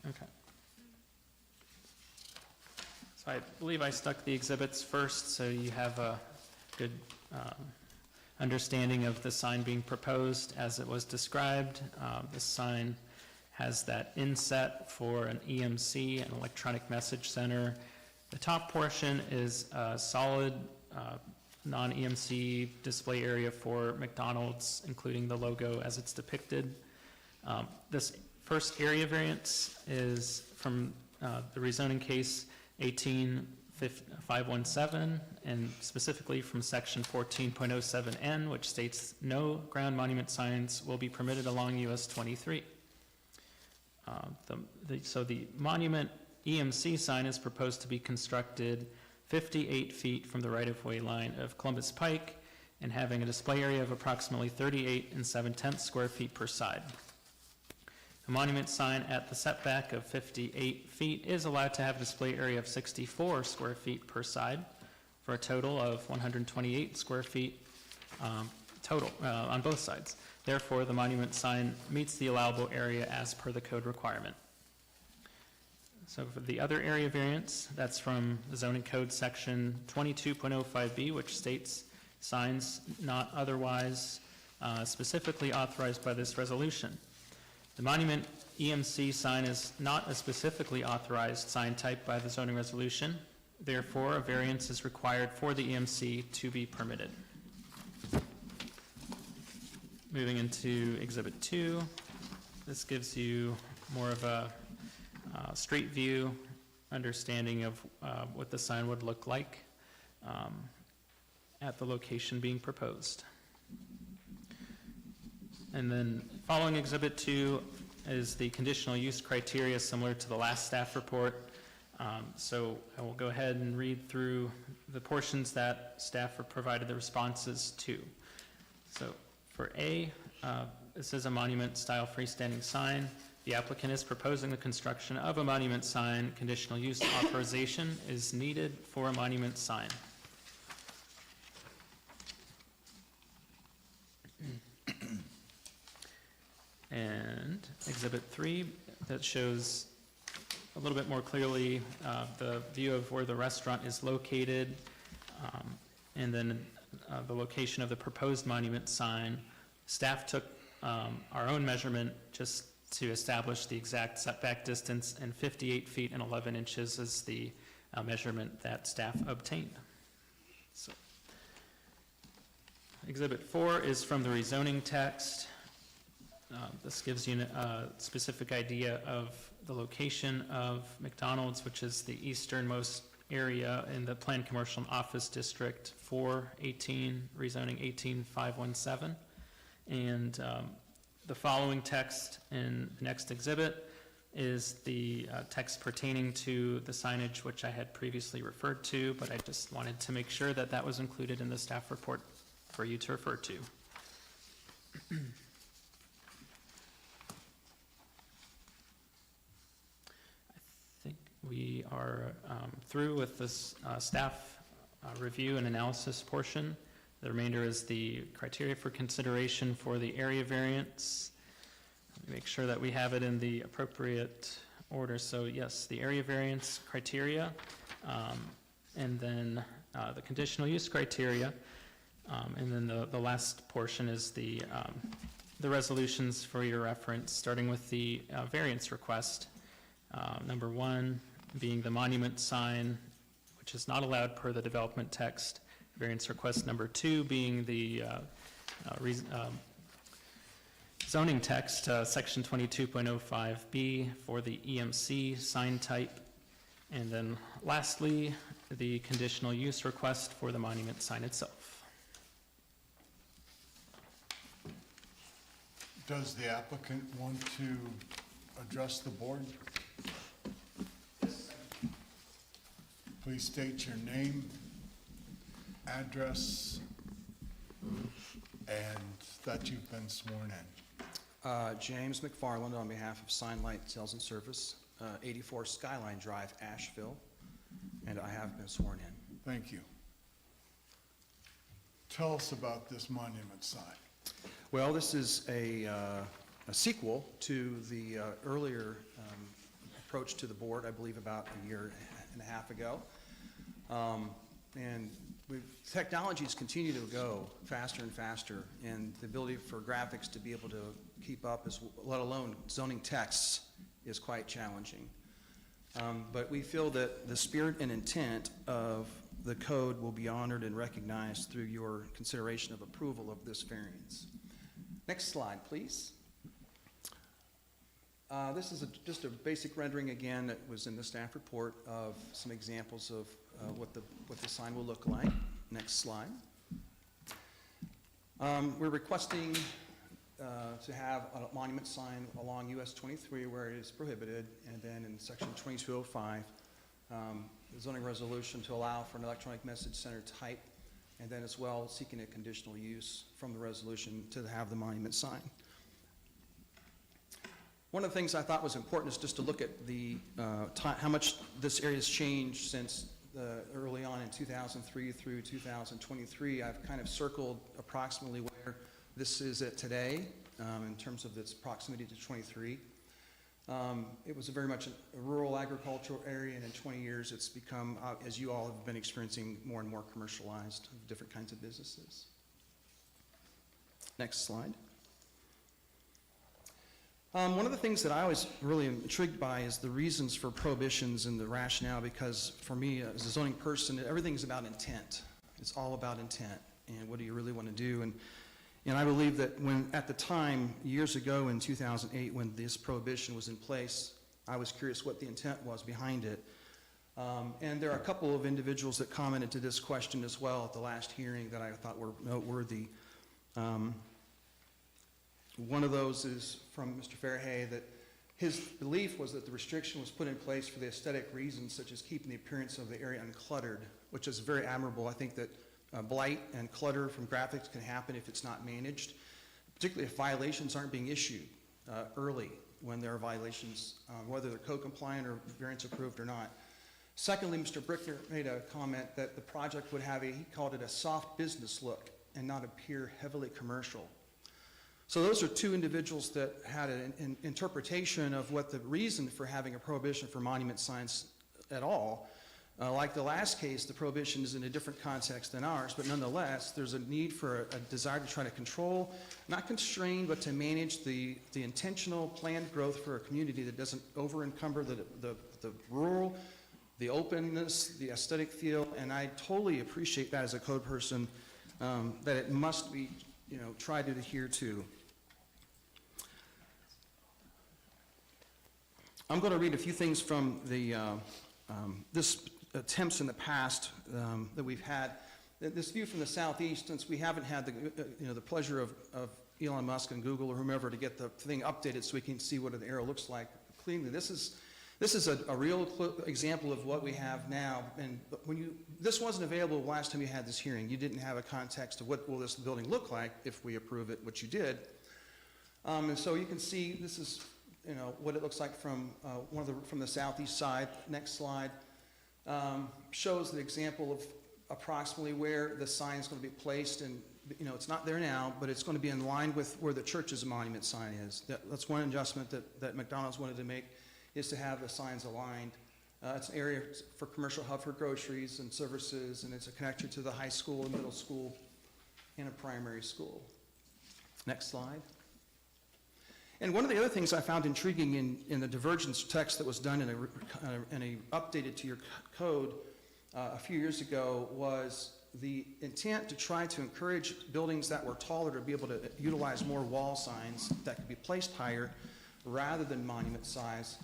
Okay. So I believe I stuck the exhibits first, so you have a good understanding of the sign being proposed as it was described. The sign has that inset for an EMC, an electronic message center. The top portion is a solid non-EMC display area for McDonald's, including the logo as it's depicted. This first area variance is from the rezoning case 18517, and specifically from section 14.07N, which states no ground monument signs will be permitted along US 23. So the monument EMC sign is proposed to be constructed 58 feet from the right-of-way line of Columbus Pike and having a display area of approximately 38 7/10 square feet per side. A monument sign at the setback of 58 feet is allowed to have a display area of 64 square feet per side for a total of 128 square feet total on both sides. Therefore, the monument sign meets the allowable area as per the code requirement. So for the other area variance, that's from the zoning code section 22.05B, which states signs not otherwise specifically authorized by this resolution. The monument EMC sign is not a specifically authorized sign type by the zoning resolution. Therefore, a variance is required for the EMC to be permitted. Moving into Exhibit 2, this gives you more of a street view understanding of what the sign would look like at the location being proposed. And then following Exhibit 2 is the conditional use criteria similar to the last staff report. So I will go ahead and read through the portions that staff have provided the responses to. So for A, this is a monument-style freestanding sign. The applicant is proposing the construction of a monument sign. Conditional use authorization is needed for a monument sign. And Exhibit 3, that shows a little bit more clearly the view of where the restaurant is located, and then the location of the proposed monument sign. Staff took our own measurement just to establish the exact setback distance, and 58 feet and 11 inches is the measurement that staff obtained. So, Exhibit 4 is from the rezoning text. This gives you a specific idea of the location of McDonald's, which is the easternmost area in the planned commercial and office district for rezoning 18517. And the following text in the next exhibit is the text pertaining to the signage which I had previously referred to, but I just wanted to make sure that that was included in the staff report for you to refer to. We are through with this staff review and analysis portion. The remainder is the criteria for consideration for the area variance. Let me make sure that we have it in the appropriate order. So yes, the area variance criteria, and then the conditional use criteria, and then the last portion is the resolutions for your reference, starting with the variance request. Number 1 being the monument sign, which is not allowed per the development text. Variance request number 2 being the zoning zoning text, section 22.05B for the EMC sign type. And then lastly, the conditional use request for the monument sign itself. Does the applicant want to address the board? Please state your name, address, and that you've been sworn in. James McFarland on behalf of Sign Light Sales and Service, 84 Skyline Drive, Asheville, and I have been sworn in. Thank you. Tell us about this monument sign. Well, this is a sequel to the earlier approach to the board, I believe about a year and a half ago. And technologies continue to go faster and faster, and the ability for graphics to be able to keep up, let alone zoning texts, is quite challenging. But we feel that the spirit and intent of the code will be honored and recognized through your consideration of approval of this variance. Next slide, please. This is just a basic rendering, again, that was in the staff report of some examples of what the sign will look like. Next slide. We're requesting to have a monument sign along US 23 where it is prohibited, and then in section 2205, the zoning resolution to allow for an electronic message center type, and then as well seeking a conditional use from the resolution to have the monument sign. One of the things I thought was important is just to look at the how much this area has changed since early on in 2003 through 2023. I've kind of circled approximately where this is at today in terms of its proximity to 23. It was very much a rural agricultural area, and in 20 years it's become, as you all have been experiencing, more and more commercialized, different kinds of businesses. Next slide. One of the things that I was really intrigued by is the reasons for prohibitions and the rationale, because for me as a zoning person, everything's about intent. It's all about intent and what do you really want to do. And I believe that when, at the time, years ago in 2008, when this prohibition was in place, I was curious what the intent was behind it. And there are a couple of individuals that commented to this question as well at the last hearing that I thought were noteworthy. One of those is from Mr. Fairhay, that his belief was that the restriction was put in place for the aesthetic reasons, such as keeping the appearance of the area uncluttered, which is very admirable. I think that blight and clutter from graphics can happen if it's not managed, particularly if violations aren't being issued early when there are violations, whether they're code compliant or variance approved or not. Secondly, Mr. Brickner made a comment that the project would have he called it a soft business look and not appear heavily commercial. So those are two individuals that had an interpretation of what the reason for having a prohibition for monument signs at all. Like the last case, the prohibition is in a different context than ours, but nonetheless, there's a need for a desire to try to control, not constrain, but to manage the intentional planned growth for a community that doesn't over-encumber the rural, the openness, the aesthetic feel, and I totally appreciate that as a code person, that it must be, tried to adhere to. I'm going to read a few things from the this attempts in the past that we've had. This view from the southeast, since we haven't had the pleasure of Elon Musk and Google or whomever to get the thing updated so we can see what the arrow looks like cleanly. This is a real example of what we have now. And this wasn't available last time you had this hearing. You didn't have a context of what will this building look like if we approve it, which you did. And so you can see this is what it looks like from from the southeast side. Next slide shows the example of approximately where the sign is going to be placed, and it's not there now, but it's going to be in line with where the church's monument sign is. That's one adjustment that McDonald's wanted to make, is to have the signs aligned. It's an area for commercial hub for groceries and services, and it's a connector to the high school, and middle school, and a primary school. Next slide. And one of the other things I found intriguing in the divergence text that was done in a updated to your code a few years ago was the intent to try to encourage buildings that were taller to be able to utilize more wall signs that could be placed higher rather than monument size.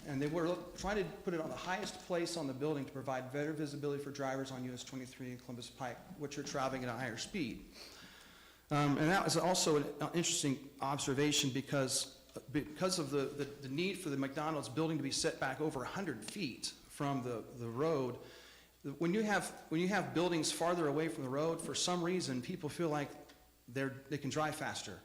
And they were trying to put it on the highest place on the building to provide better visibility for drivers on US 23 and Columbus Pike, which are traveling at a higher speed. And that was also an interesting observation because of the need for the McDonald's building to be set back over 100 feet from the road. When you have buildings farther away from the road, for some reason, people feel like they can drive faster.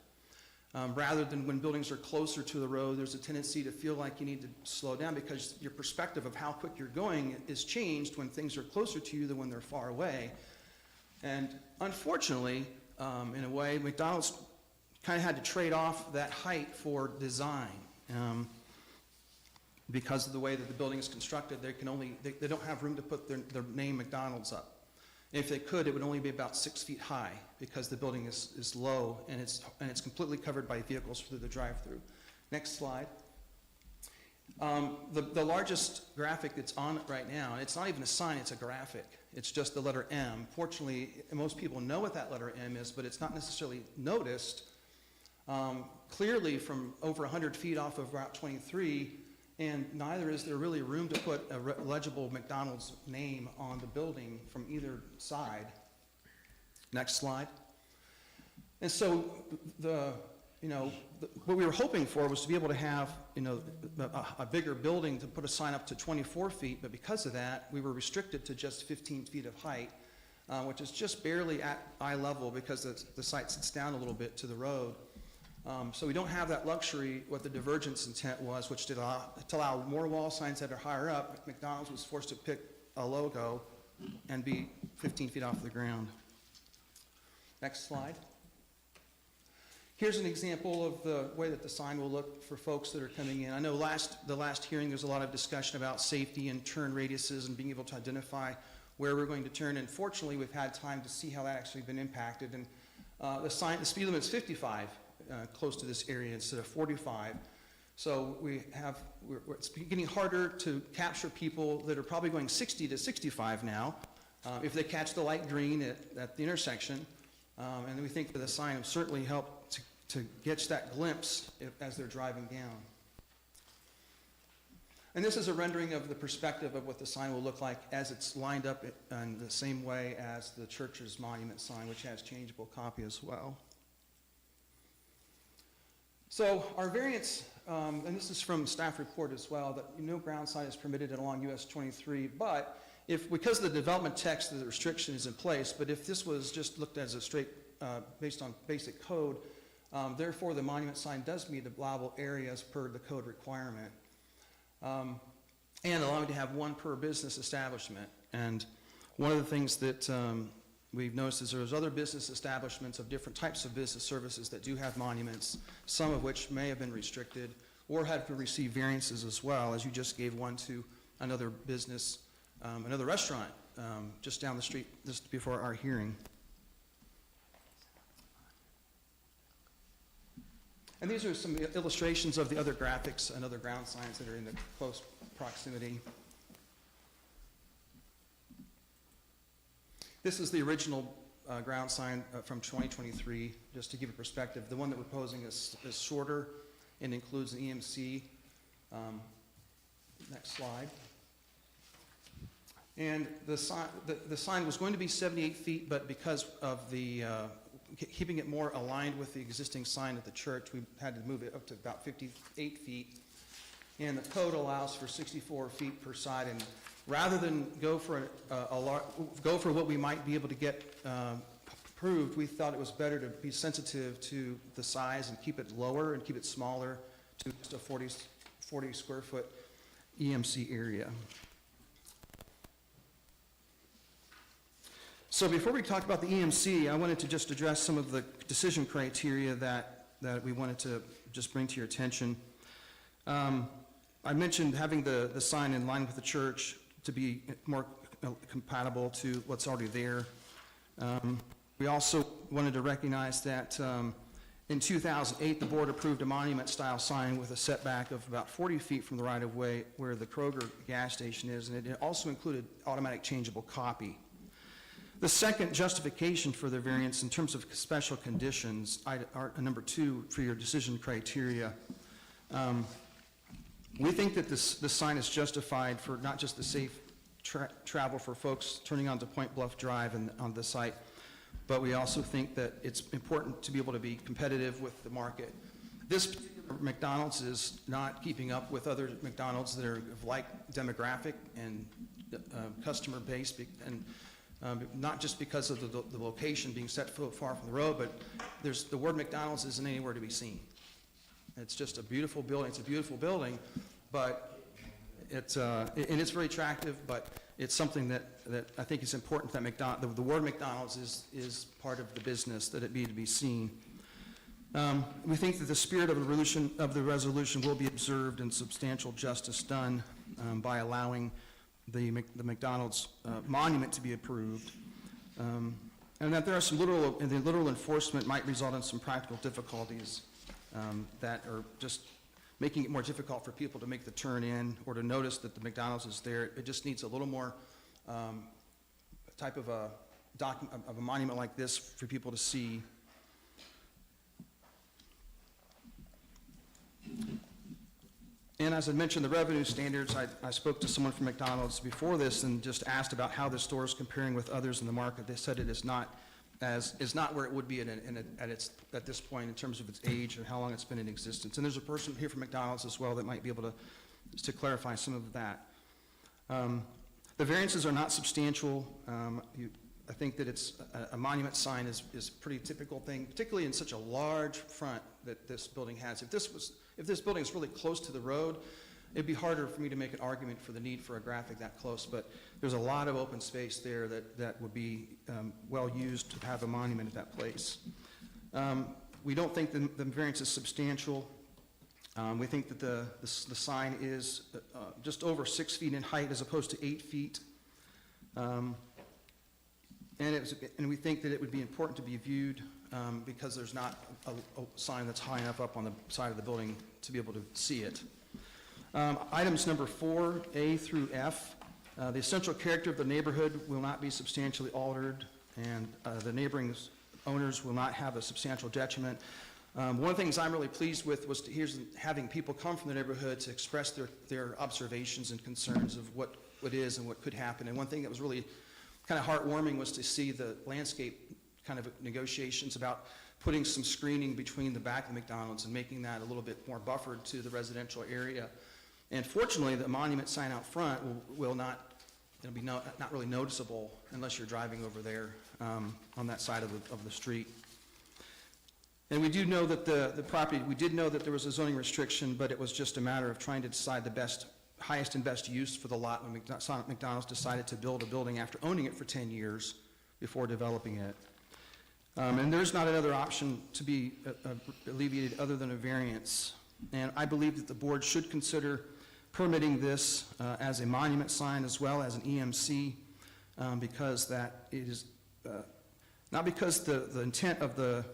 Rather than when buildings are closer to the road, there's a tendency to feel like you need to slow down because your perspective of how quick you're going is changed when things are closer to you than when they're far away. And unfortunately, in a way, McDonald's kind of had to trade off that height for design. Because of the way that the building is constructed, they don't have room to put their name McDonald's up. If they could, it would only be about 6 feet high because the building is low and it's completely covered by vehicles through the drive-through. Next slide. The largest graphic that's on it right now, it's not even a sign, it's a graphic. It's just the letter M. Fortunately, most people know what that letter M is, but it's not necessarily noticed clearly from over 100 feet off of Route 23, and neither is there really room to put a legible McDonald's name on the building from either side. Next slide. And so what we were hoping for was to be able to have a bigger building to put a sign up to 24 feet, but because of that, we were restricted to just 15 feet of height, which is just barely at eye level because the site sits down a little bit to the road. So we don't have that luxury, what the divergence intent was, which to allow more wall signs that are higher up. McDonald's was forced to pick a logo and be 15 feet off the ground. Next slide. Here's an example of the way that the sign will look for folks that are coming in. I know the last hearing there's a lot of discussion about safety and turn radiuses and being able to identify where we're going to turn. And fortunately, we've had time to see how that actually been impacted. And the speed limit is 55. Close to this area instead of 45. So it's getting harder to capture people that are probably going 60 to 65 now if they catch the light green at the intersection. And we think that the sign will certainly help to get that glimpse as they're driving down. And this is a rendering of the perspective of what the sign will look like as it's lined up in the same way as the church's monument sign, which has changeable copy as well. So our variance, and this is from staff report as well, that no ground sign is permitted along US 23, but because of the development text, the restriction is in place, but if this was just looked at as a straight, based on basic code, therefore the monument sign does meet the allowable areas per the code requirement, and allowing to have one per business establishment. And one of the things that we've noticed is there's other business establishments of different types of business services that do have monuments, some of which may have been restricted or had to receive variances as well, as you just gave one to another business, another restaurant just down the street just before our hearing. And these are some illustrations of the other graphics and other ground signs that are in the close proximity. This is the original ground sign from 2023, just to give a perspective. The one that we're proposing is shorter and includes an EMC. Next slide. And the sign was going to be 78 feet, but because of the keeping it more aligned with the existing sign at the church, we had to move it up to about 58 feet. And the code allows for 64 feet per side. And rather than go for what we might be able to get approved, we thought it was better to be sensitive to the size and keep it lower and keep it smaller to just a 40 square foot EMC area. So before we talk about the EMC, I wanted to just address some of the decision criteria that we wanted to just bring to your attention. I mentioned having the sign in line with the church to be more compatible to what's already there. We also wanted to recognize that in 2008, the board approved a monument-style sign with a setback of about 40 feet from the right-of-way where the Kroger gas station is, and it also included automatic changeable copy. The second justification for the variance in terms of special conditions, number 2 for your decision criteria, we think that this sign is justified for not just the safe travel for folks turning onto Point Bluff Drive and on the site, but we also think that it's important to be able to be competitive with the market. This particular McDonald's is not keeping up with other McDonald's that are of like demographic and customer base, and not just because of the location being set so far from the road, but the word McDonald's isn't anywhere to be seen. It's just a beautiful building. It's a beautiful building, but it's very attractive, but it's something that I think is important that the word McDonald's is part of the business, that it need to be seen. We think that the spirit of the resolution will be observed and substantial justice done by allowing the McDonald's monument to be approved, and that there are some literal enforcement might result in some practical difficulties that are just making it more difficult for people to make the turn in or to notice that the McDonald's is there. It just needs a little more type of a monument like this for people to see. And as I mentioned, the revenue standards, I spoke to someone from McDonald's before this and just asked about how the store is comparing with others in the market. They said it is not where it would be at this point in terms of its age and how long it's been in existence. And there's a person here from McDonald's as well that might be able to clarify some of that. The variances are not substantial. I think that it's a monument sign is a pretty typical thing, particularly in such a large front that this building has. If this building is really close to the road, it'd be harder for me to make an argument for the need for a graphic that close, but there's a lot of open space there that would be well used to have a monument at that place. We don't think the variance is substantial. We think that the sign is just over 6 feet in height as opposed to 8 feet. And we think that it would be important to be viewed because there's not a sign that's high enough up on the side of the building to be able to see it. Items number 4, A through F. The essential character of the neighborhood will not be substantially altered, and the neighboring owners will not have a substantial detriment. One of the things I'm really pleased with was having people come from the neighborhood to express their observations and concerns of what is and what could happen. And one thing that was really kind of heartwarming was to see the landscape kind of negotiations about putting some screening between the back of McDonald's and making that a little bit more buffered to the residential area. And fortunately, the monument sign out front will not, it'll be not really noticeable unless you're driving over there on that side of the street. And we do know that the property, we did know that there was a zoning restriction, but it was just a matter of trying to decide the highest and best use for the lot when McDonald's decided to build a building after owning it for 10 years before developing it. And there's not another option to be alleviated other than a variance. And I believe that the board should consider permitting this as a monument sign as well as an EMC because that it is, not because the intent of the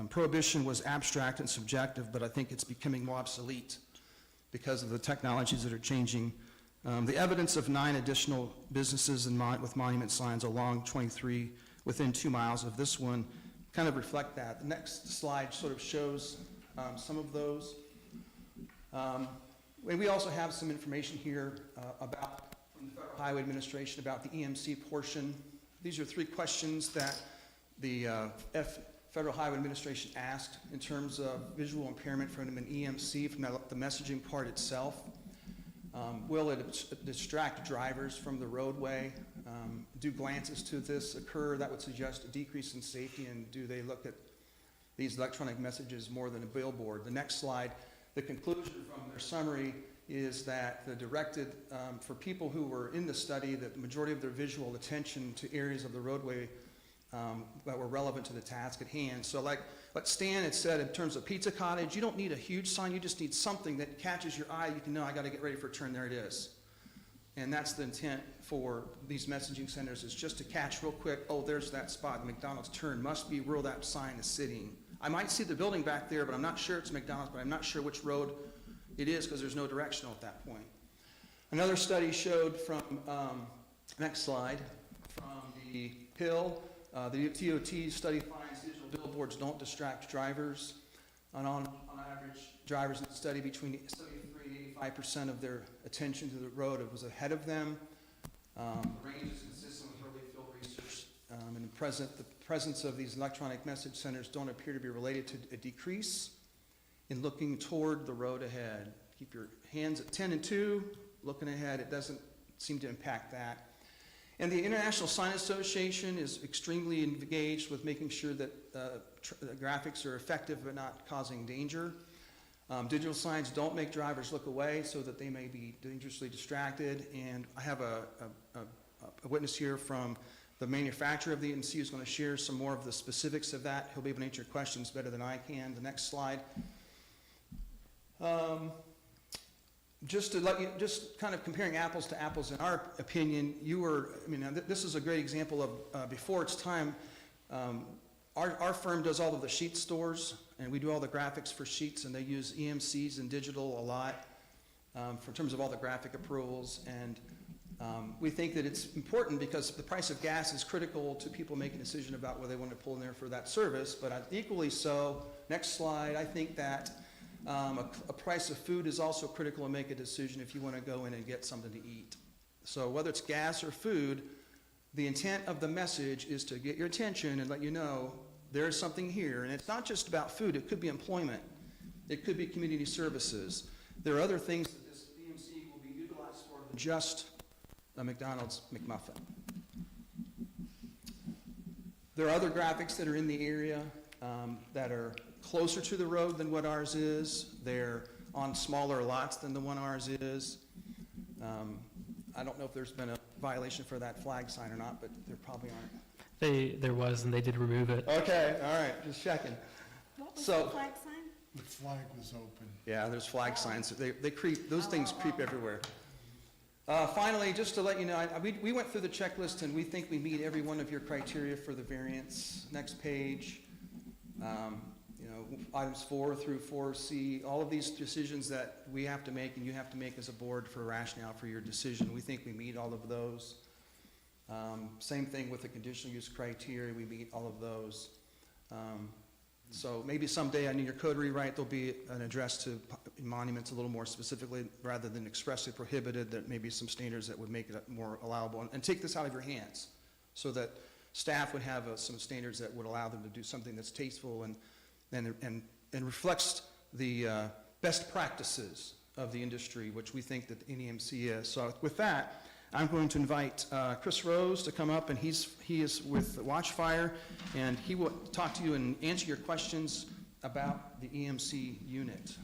prohibition was abstract and subjective, but I think it's becoming more obsolete because of the technologies that are changing. The evidence of 9 additional businesses with monument signs along 23 within 2 miles of this one kind of reflect that. The next slide sort of shows some of those. And we also have some information here from the Federal Highway Administration about the EMC portion. These are 3 questions that the Federal Highway Administration asked in terms of visual impairment from an EMC, from the messaging part itself. Will it distract drivers from the roadway? Do glances to this occur that would suggest a decrease in safety? And do they look at these electronic messages more than a billboard? The next slide, the conclusion from their summary is that the directed, for people who were in the study, that the majority of their visual attention to areas of the roadway that were relevant to the task at hand. So like what Stan had said in terms of Pizza Cottage, you don't need a huge sign, you just need something that catches your eye. You can know, I got to get ready for a turn, there it is. And that's the intent for these messaging centers, is just to catch real quick, oh, there's that spot, McDonald's turn, must be where that sign is sitting. I might see the building back there, but I'm not sure it's McDonald's, but I'm not sure which road it is because there's no directional at that point. Another study showed from, next slide, from the the hill. The TOT study finds digital billboards don't distract drivers. On average, drivers in the study between 73 and 85% of their attention to the road was ahead of them. The range is consistent with early field research, and the presence of these electronic message centers don't appear to be related to a decrease in looking toward the road ahead. Keep your hands at 10 and 2, looking ahead. It doesn't seem to impact that. And the International Sign Association is extremely engaged with making sure that the graphics are effective but not causing danger. Digital signs don't make drivers look away so that they may be dangerously distracted. And I have a witness here from the manufacturer of the EMC who's going to share some more of the specifics of that. He'll be able to answer your questions better than I can. The next slide. Just to let you, just kind of comparing apples to apples, in our opinion, this is a great example of before its time. Our firm does all of the sheet stores, and we do all the graphics for sheets, and they use EMCs and digital a lot in terms of all the graphic approvals. And we think that it's important because the price of gas is critical to people making a decision about whether they want to pull in there for that service. But equally so, next slide, I think that a price of food is also critical to make a decision if you want to go in and get something to eat. So whether it's gas or food, the intent of the message is to get your attention and let you know there's something here. And it's not just about food. It could be employment. It could be community services. There are other things that this EMC will be utilized for than just a McDonald's McMuffin. There are other graphics that are in the area that are closer to the road than what ours is. They're on smaller lots than the one ours is. I don't know if there's been a violation for that flag sign or not, but there probably aren't. There was, and they did remove it. Okay, all right, just checking. What was So- the flag sign? The flag was open. Yeah, there's flag signs. They creep, those things creep everywhere. Finally, just to let you know, we went through the checklist and we think we meet every one of your criteria for the variance. Next page. Items 4 through 4C, all of these decisions that we have to make and you have to make as a board for a rationale for your decision, we think we meet all of those. Same thing with the conditional use criteria, we meet all of those. So maybe someday on your code rewrite, there'll be an address to monuments a little more specifically, rather than expressly prohibited, that maybe some standards that would make it more allowable. And take this out of your hands, so that staff would have some standards that would allow them to do something that's tasteful and reflects the best practices of the industry, which we think that NEMC is. So with that, I'm going to invite Chris Rose to come up, and he is with Watchfire, and he will talk to you and answer your questions about the EMC unit.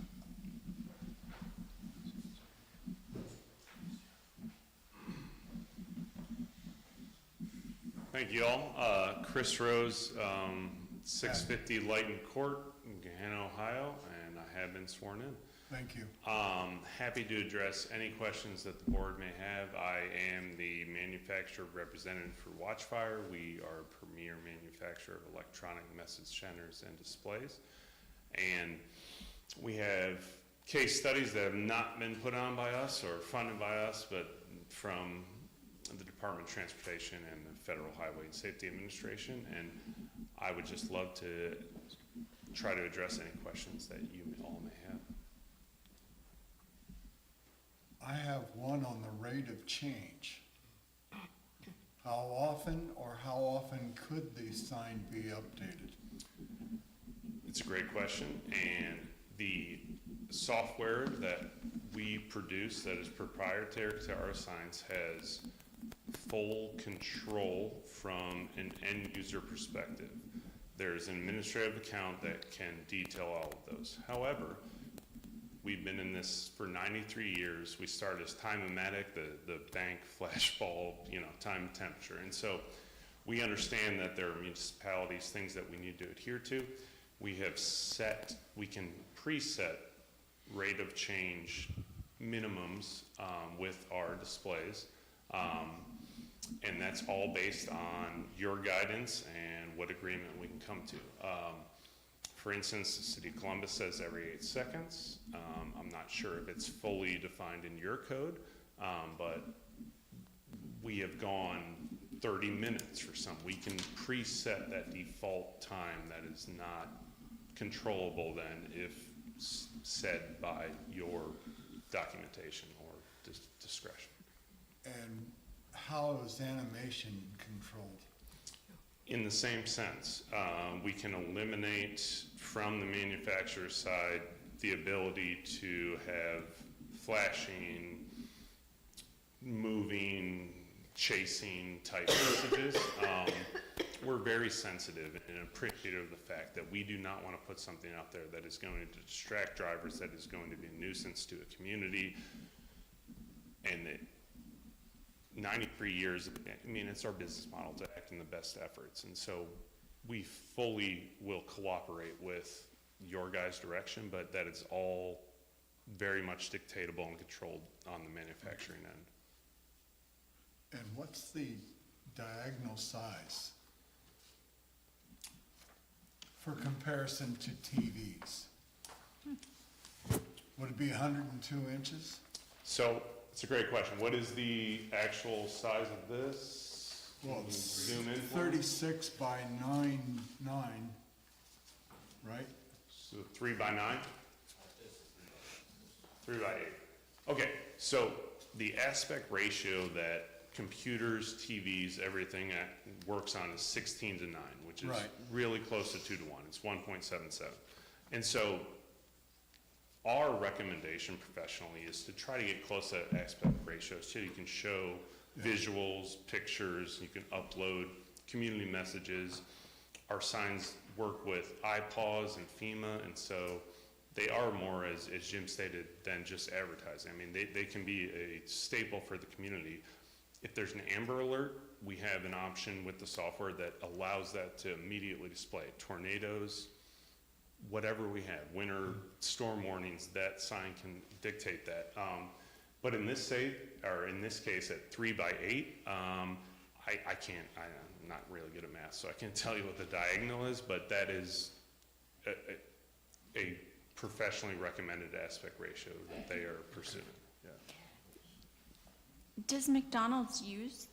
Thank you all. Chris Rose, 650 Lighton Court in Gahanna, Ohio, and I have been sworn in. Thank you. Happy to address any questions that the board may have. I am the manufacturer representative for Watchfire. We are a premier manufacturer of electronic message centers and displays. And we have case studies that have not been put on by us or funded by us, but from the Department of Transportation and the Federal Highway and Safety Administration. And I would just love to try to address any questions that you all may have. I have one on the rate of change. How often could the sign be updated? It's a great question, and the software that we produce that is proprietary to our signs has full control from an end user perspective. There's an administrative account that can detail all of those. However, we've been in this for 93 years. We started as time-o-matic, the bank flashbulb, time and temperature. And so we understand that there are municipalities, things that we need to adhere to. We can preset rate of change minimums with our displays. And that's all based on your guidance and what agreement we can come to. For instance, the City of Columbus says every 8 seconds. I'm not sure if it's fully defined in your code, but we have gone 30 minutes for some. We can preset that default time that is not controllable then if said by your documentation or discretion. And how is animation controlled? In the same sense, we can eliminate from the manufacturer's side the ability to have flashing, moving, chasing type messages. We're very sensitive and appreciative of the fact that we do not want to put something out there that is going to distract drivers, that is going to be a nuisance to a community. And that 93 years, I mean, it's our business model to act in the best efforts. And so we fully will cooperate with your guys' direction, but that is all very much dictatable and controlled on the manufacturing end. And what's the diagonal size for comparison to TVs? Would it be 102 inches? So it's a great question. What is the actual size of this? Well, Can you it's zoom in for me? 36 by 9, right? So 3 by 9? 3 by 8. Okay, so the aspect ratio that computers, TVs, everything that works on is 16 to 9, which is Right. really close to 2 to 1. It's 1.77. And so our recommendation professionally is to try to get close to that aspect ratio so you can show visuals, pictures, you can upload community messages. Our signs work with iPaws and FEMA, and so they are more, as Jim stated, than just advertising. I mean, they can be a staple for the community. If there's an Amber Alert, we have an option with the software that allows that to immediately display. Tornadoes, whatever we have, winter storm warnings, that sign can dictate that. But in this case at 3 by 8, I'm not really good at math, so I can't tell you what the diagonal is, but that is a professionally recommended aspect ratio that they are pursuing. Yeah. Does McDonald's use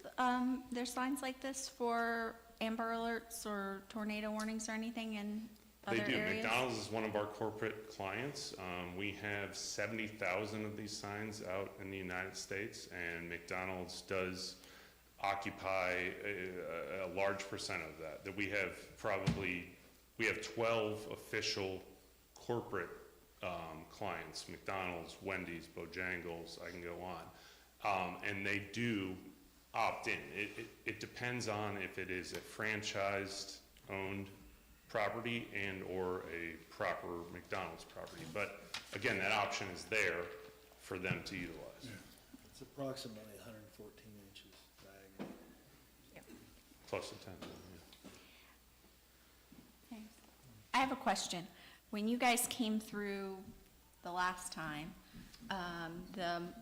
their signs like this for Amber Alerts or tornado warnings or anything in other They do. areas? McDonald's is one of our corporate clients. We have 70,000 of these signs out in the United States, and McDonald's does occupy a large percent of that. That we have 12 official corporate clients, McDonald's, Wendy's, Bojangles, I can go on. And they do opt in. It depends on if it is a franchised owned property and or a proper McDonald's property. But again, that option is there for them to utilize. Yeah. It's approximately 114 inches diagonal. Close to 10. Yeah. Okay. I have a question. When you guys came through the last time,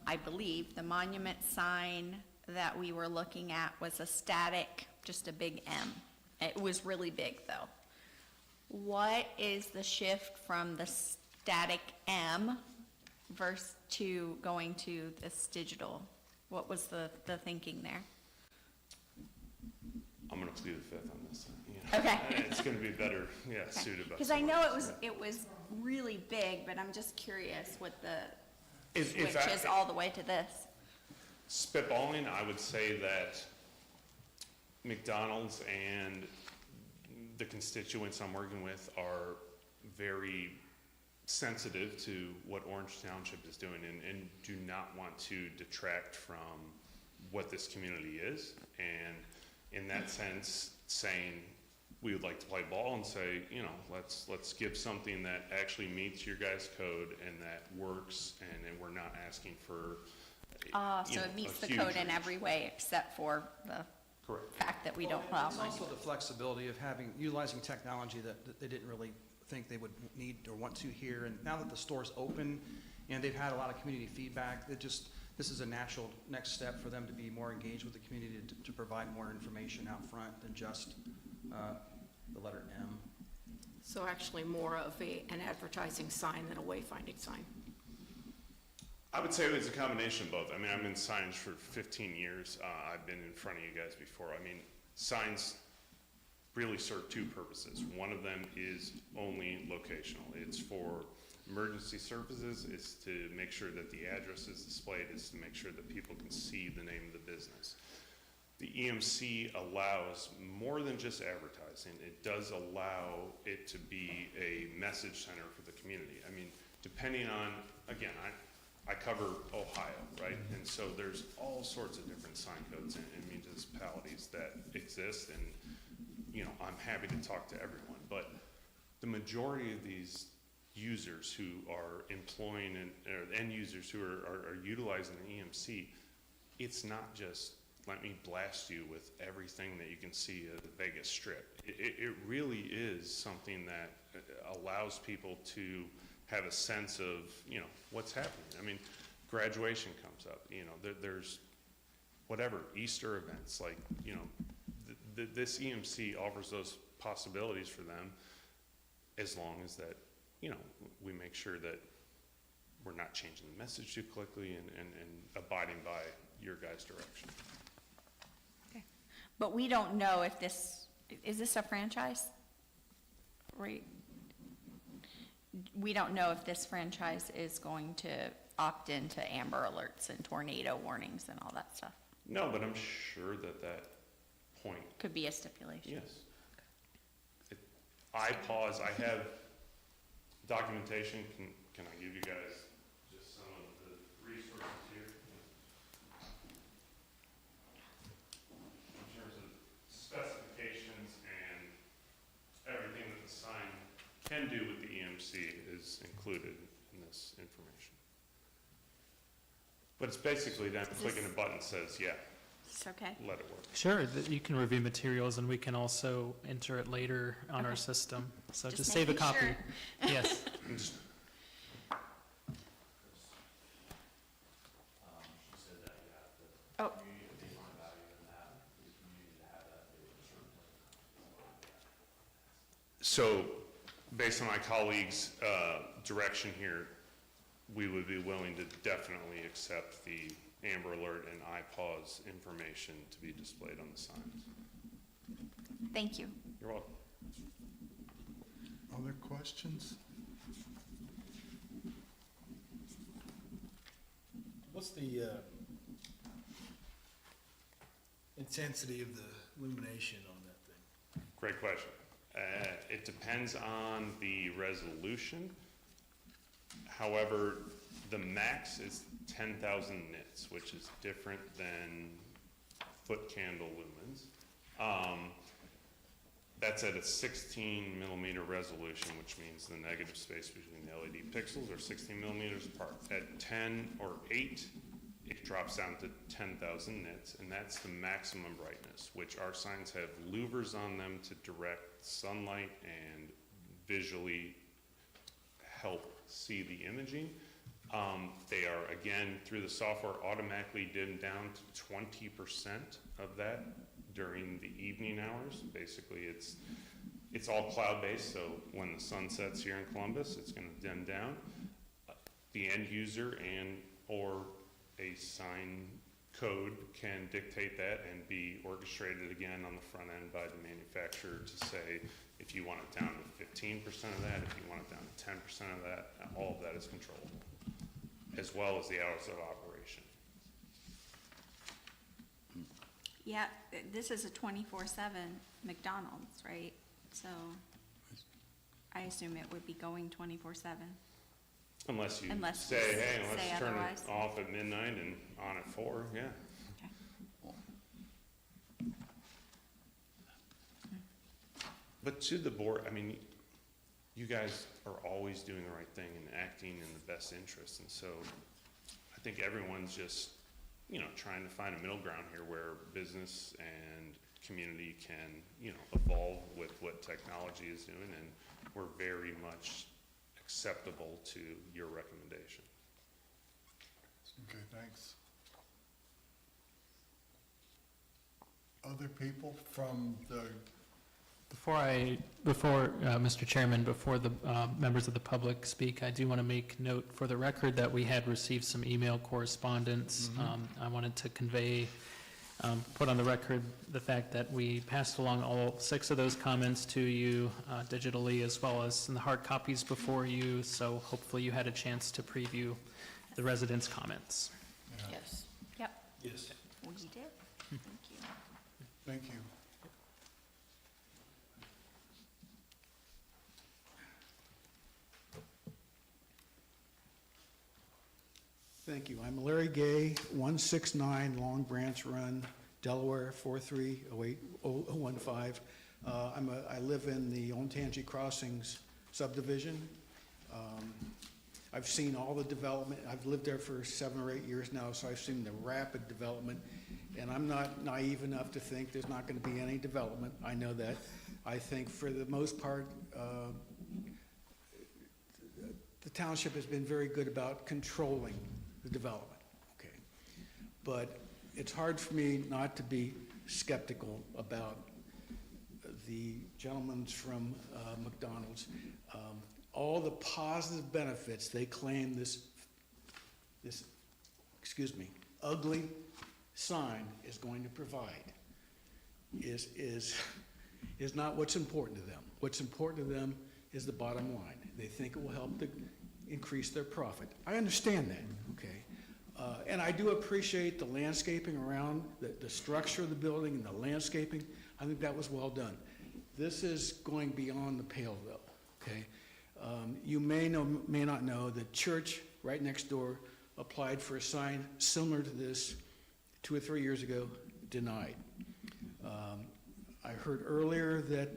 I believe the monument sign that we were looking at was a static, just a big M. It was really big though. What is the shift from the static M versus to going to this digital? What was the thinking there? I'm going to plead the fifth on this. Okay. It's going to be better, suited by. Because I know it was really big, but I'm just curious what the switch is all the way to this. Spitballing, I would say that McDonald's and the constituents I'm working with are very sensitive to what Orange Township is doing and do not want to detract from what this community is. And in that sense, saying we would like to play ball and say, let's give something that actually meets your guys' code and that works, and we're not asking for So it meets the code in every way except for the Correct. fact that we don't allow It's also money. the flexibility of utilizing technology that they didn't really think they would need or want to here. And now that the store's open and they've had a lot of community feedback, this is a natural next step for them to be more engaged with the community, to provide more information out front than just the letter M. So actually more of an advertising sign than a wayfinding sign. I would say it's a combination of both. I mean, I'm in signage for 15 years. I've been in front of you guys before. I mean, signs really serve two purposes. One of them is only locational. It's for emergency services. It's to make sure that the address is displayed. It's to make sure that people can see the name of the business. The EMC allows more than just advertising. It does allow it to be a message center for the community. I mean, depending on, again, I cover Ohio, right? And so there's all sorts of different sign codes in municipalities that exist, and, you know, I'm happy to talk to everyone. But the majority of these users who are employing or end users who are utilizing the EMC, it's not just, let me blast you with everything that you can see at the Vegas Strip. It really is something that allows people to have a sense of, you know, what's happening. I mean, graduation comes up, you know, there's whatever, Easter events, like, you know, this EMC offers those possibilities for them, as long as that, you know, we make sure that we're not changing the message too quickly and abiding by your guys' direction. Okay. But we don't know if is this a franchise? Right? We don't know if this franchise is going to opt into Amber Alerts and tornado warnings and all that stuff. No, but I'm sure that point, Could be a stipulation. yes. I pause, I have documentation, can I give you guys just some of the resources here? In terms of specifications and everything that the sign can do with the EMC is included in this information. But it's basically them clicking a button says, yeah, It's okay. let it work. Sure, you can review materials, and we can also enter it later on our Okay. system. So Just just save a making copy. sure. Yes. Oh, So, based on my colleague's direction here, we would be willing to definitely accept the Amber Alert and iPause information to be displayed on the signs. thank you. You're welcome. Other questions? What's the intensity of the illumination on that thing? Great question. It depends on the resolution. However, the max is 10,000 nits, which is different than foot candle lumens. That's at a 16 millimeter resolution, which means the negative space between the LED pixels are 16 millimeters apart. At 10 or 8, it drops down to 10,000 nits, and that's the maximum brightness, which our signs have louvers on them to direct sunlight and visually help see the imaging. They are, again, through the software, automatically dimmed down to 20% of that during the evening hours. Basically, it's all cloud-based, so when the sun sets here in Columbus, it's going to dim down. The end user or a sign code can dictate that and be orchestrated again on the front end by the manufacturer to say, if you want it down to 15% of that, if you want it down to 10% of that, all of that is controllable, as well as the hours of operation. Yeah, this is a 24/7 McDonald's, right? So I assume it would be going 24/7. Unless you Unless say, you hey, say let's turn otherwise. it off at midnight and on at 4, yeah. Okay. But to the board, I mean, you guys are always doing the right thing and acting in the best interest. And so I think everyone's just, you know, trying to find a middle ground here where business and community can, you know, evolve with what technology is doing. And we're very much acceptable to your recommendation. Okay, thanks. Other people from the Before, Mr. Chairman, before the members of the public speak, I do want to make note for the record that we had received some email correspondence. I wanted to convey, put on the record the fact that we passed along all 6 of those comments to you digitally, as well as in the hard copies before you, so hopefully you had a chance to preview the residents' comments. Yes. Yep, Yes. we did. Thank you. Thank you. Thank you. I'm Larry Gay, 169 Long Branch Run, Delaware, 4308015. I live in the Olentangy Crossings subdivision. I've seen all the development. I've lived there for 7 or 8 years now, so I've seen the rapid development. And I'm not naive enough to think there's not going to be any development. I know that. I think for the most part, the township has been very good about controlling the development, okay? But it's hard for me not to be skeptical about the gentlemen from McDonald's. All the positive benefits they claim this ugly sign is going to provide is not what's important to them. What's important to them is the bottom line. They think it will help to increase their profit. I understand that, okay? And I do appreciate the landscaping around, the structure of the building and the landscaping. I think that was well done. This is going beyond the pale, though, okay? You may not know the church right next door applied for a sign similar to this 2 or 3 years ago, denied. I heard earlier that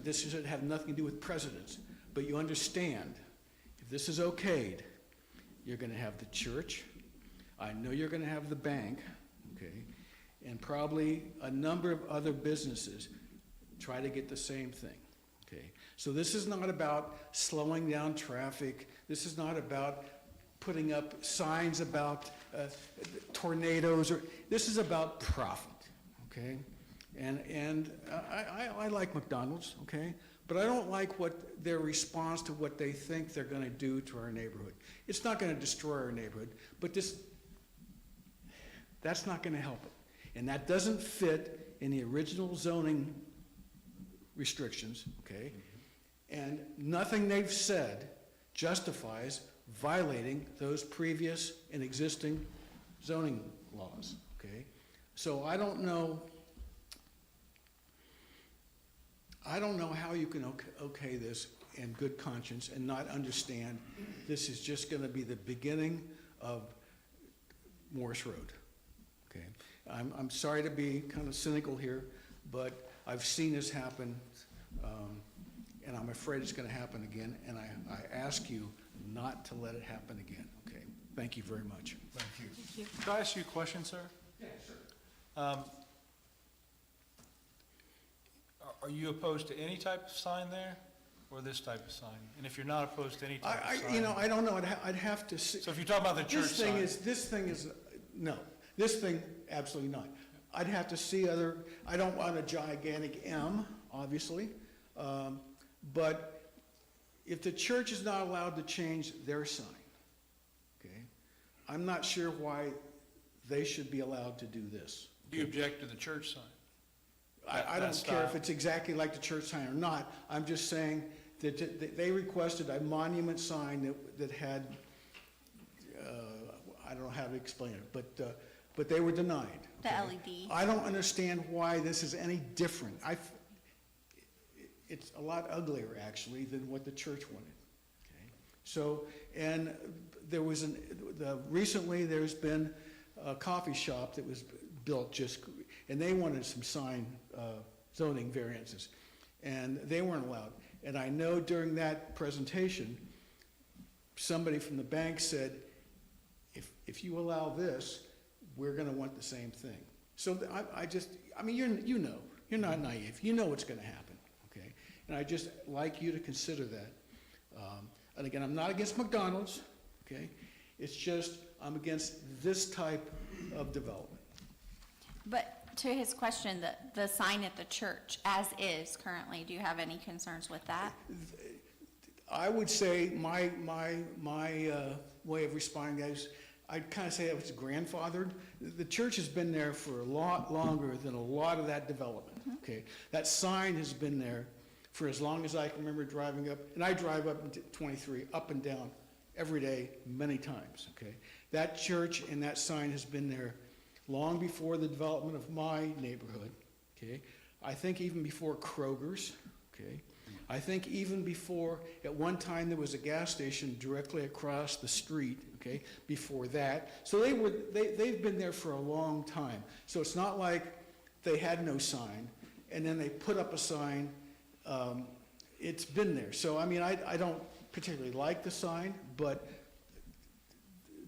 this should have nothing to do with presidents, but you understand, if this is okayed, you're going to have the church, I know you're going to have the bank, okay, and probably a number of other businesses try to get the same thing, okay? So this is not about slowing down traffic. This is not about putting up signs about tornadoes, or this is about profit, okay? And I like McDonald's, okay? But I don't like what their response to what they think they're going to do to our neighborhood. It's not going to destroy our neighborhood, but that's not going to help it. And that doesn't fit in the original zoning restrictions, okay? And nothing they've said justifies violating those previous and existing zoning laws, okay? So I don't know how you can okay this in good conscience and not understand this is just going to be the beginning of Morris Road, okay? I'm sorry to be kind of cynical here, but I've seen this happen, and I'm afraid it's going to happen again, and I ask you not to let it happen again, okay? Thank you very much. Thank you. Thank you. Could I ask you a question, sir? Yeah, sure. Are you opposed to any type of sign there, or this type of sign? And if you're not opposed to any type of sign? I don't know. I'd have to see. So if you're talking about the church sign? No. This thing, absolutely not. I'd have to see I don't want a gigantic M, obviously. But if the church is not allowed to change their sign, okay, I'm not sure why they should be allowed to do this. Do you object to the church sign? I don't care if it's exactly like the church sign or not. I'm just saying that they requested a monument sign that had, I don't know how to explain it, but they were denied. The okay? LED. I don't understand why this is any different. It's a lot uglier, actually, than what the church wanted. Okay? So, and there was recently there's been a coffee shop that was built and they wanted some sign zoning variances, and they weren't allowed. And I know during that presentation, somebody from the bank said, if you allow this, we're going to want the same thing. So you're not naive. You know what's going to happen, okay? And I just like you to consider that. And again, I'm not against McDonald's, okay? It's just I'm against this type of development. But to his question, the sign at the church as is currently, do you have any concerns with that? I would say my way of responding to that is, I'd kind of say it was grandfathered. The church has been there for a lot longer than a lot of that development, okay? That sign has been there for as long as I can remember driving up, and I drive up into 23, up and down every day, many times, okay? That church and that sign has been there long before the development of my neighborhood, okay? I think even before Kroger's, okay? I think even before, at one time, there was a gas station directly across the street, okay, before that. So they've been there for a long time. So it's not like they had no sign, and then they put up a sign. It's been there. So, I mean, I don't particularly like the sign, but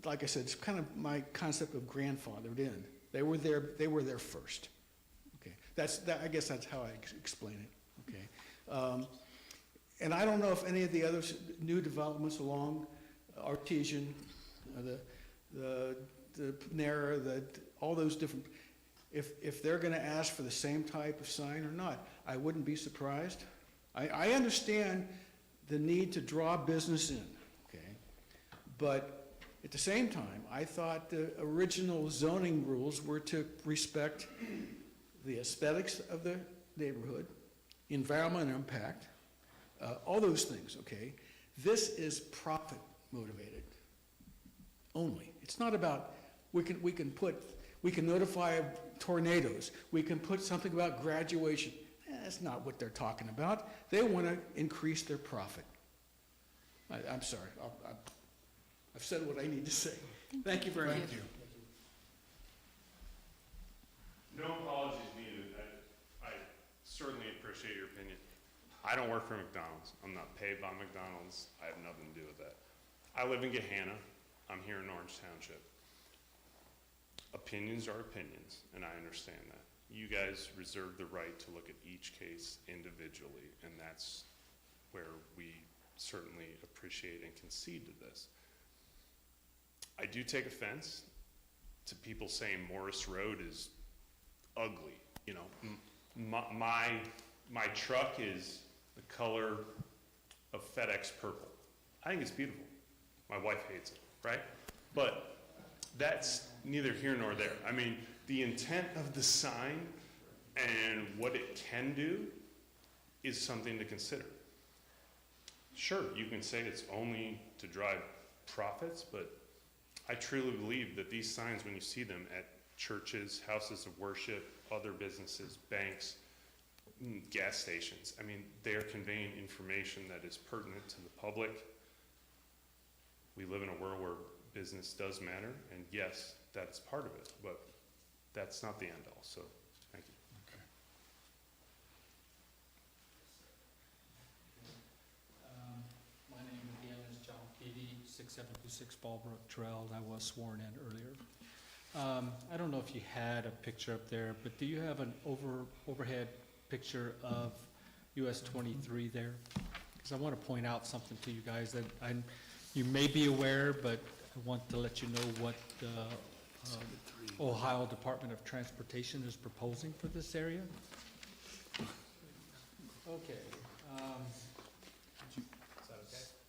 like I said, it's kind of my concept of grandfathered in. They were there first. Okay, I guess that's how I explain it, okay? And I don't know if any of the other new developments along Artesian, the Panera, all those different, if they're gonna ask for the same type of sign or not, I wouldn't be surprised. I understand the need to draw business in, okay? But at the same time, I thought the original zoning rules were to respect the aesthetics of the neighborhood, environmental impact, all those things, okay? This is profit motivated only. It's not about, we can notify tornadoes, we can put something about graduation. That's not what they're talking about. They want to increase their profit. I'm sorry, I've said what I need to say. Thank you very much. Thank you. No apologies needed. I certainly appreciate your opinion. I don't work for McDonald's. I'm not paid by McDonald's. I have nothing to do with that. I live in Gahanna. I'm here in Orange Township. Opinions are opinions, and I understand that. You guys reserve the right to look at each case individually, and that's where we certainly appreciate and concede to this. I do take offense to people saying Morris Road is ugly. You know, my truck is the color of FedEx purple. I think it's beautiful. My wife hates it, right? But that's neither here nor there. I mean, the intent of the sign and what it can do is something to consider. Sure, you can say it's only to drive profits, but I truly believe that these signs, when you see them at churches, houses of worship, other businesses, banks, gas stations, I mean, they're conveying information that is pertinent to the public. We live in a world where business does matter, and yes, that's part of it, but that's not the end all, so thank you. My name again is John Peavy, 6726 Ballbrook Trail. I was sworn in earlier. I don't know if you had a picture up there, but do you have an overhead picture of US 23 there? Because I want to point out something to you guys that you may be aware, but I want to let you know what the Ohio Department of Transportation is proposing for this area. Okay. Is that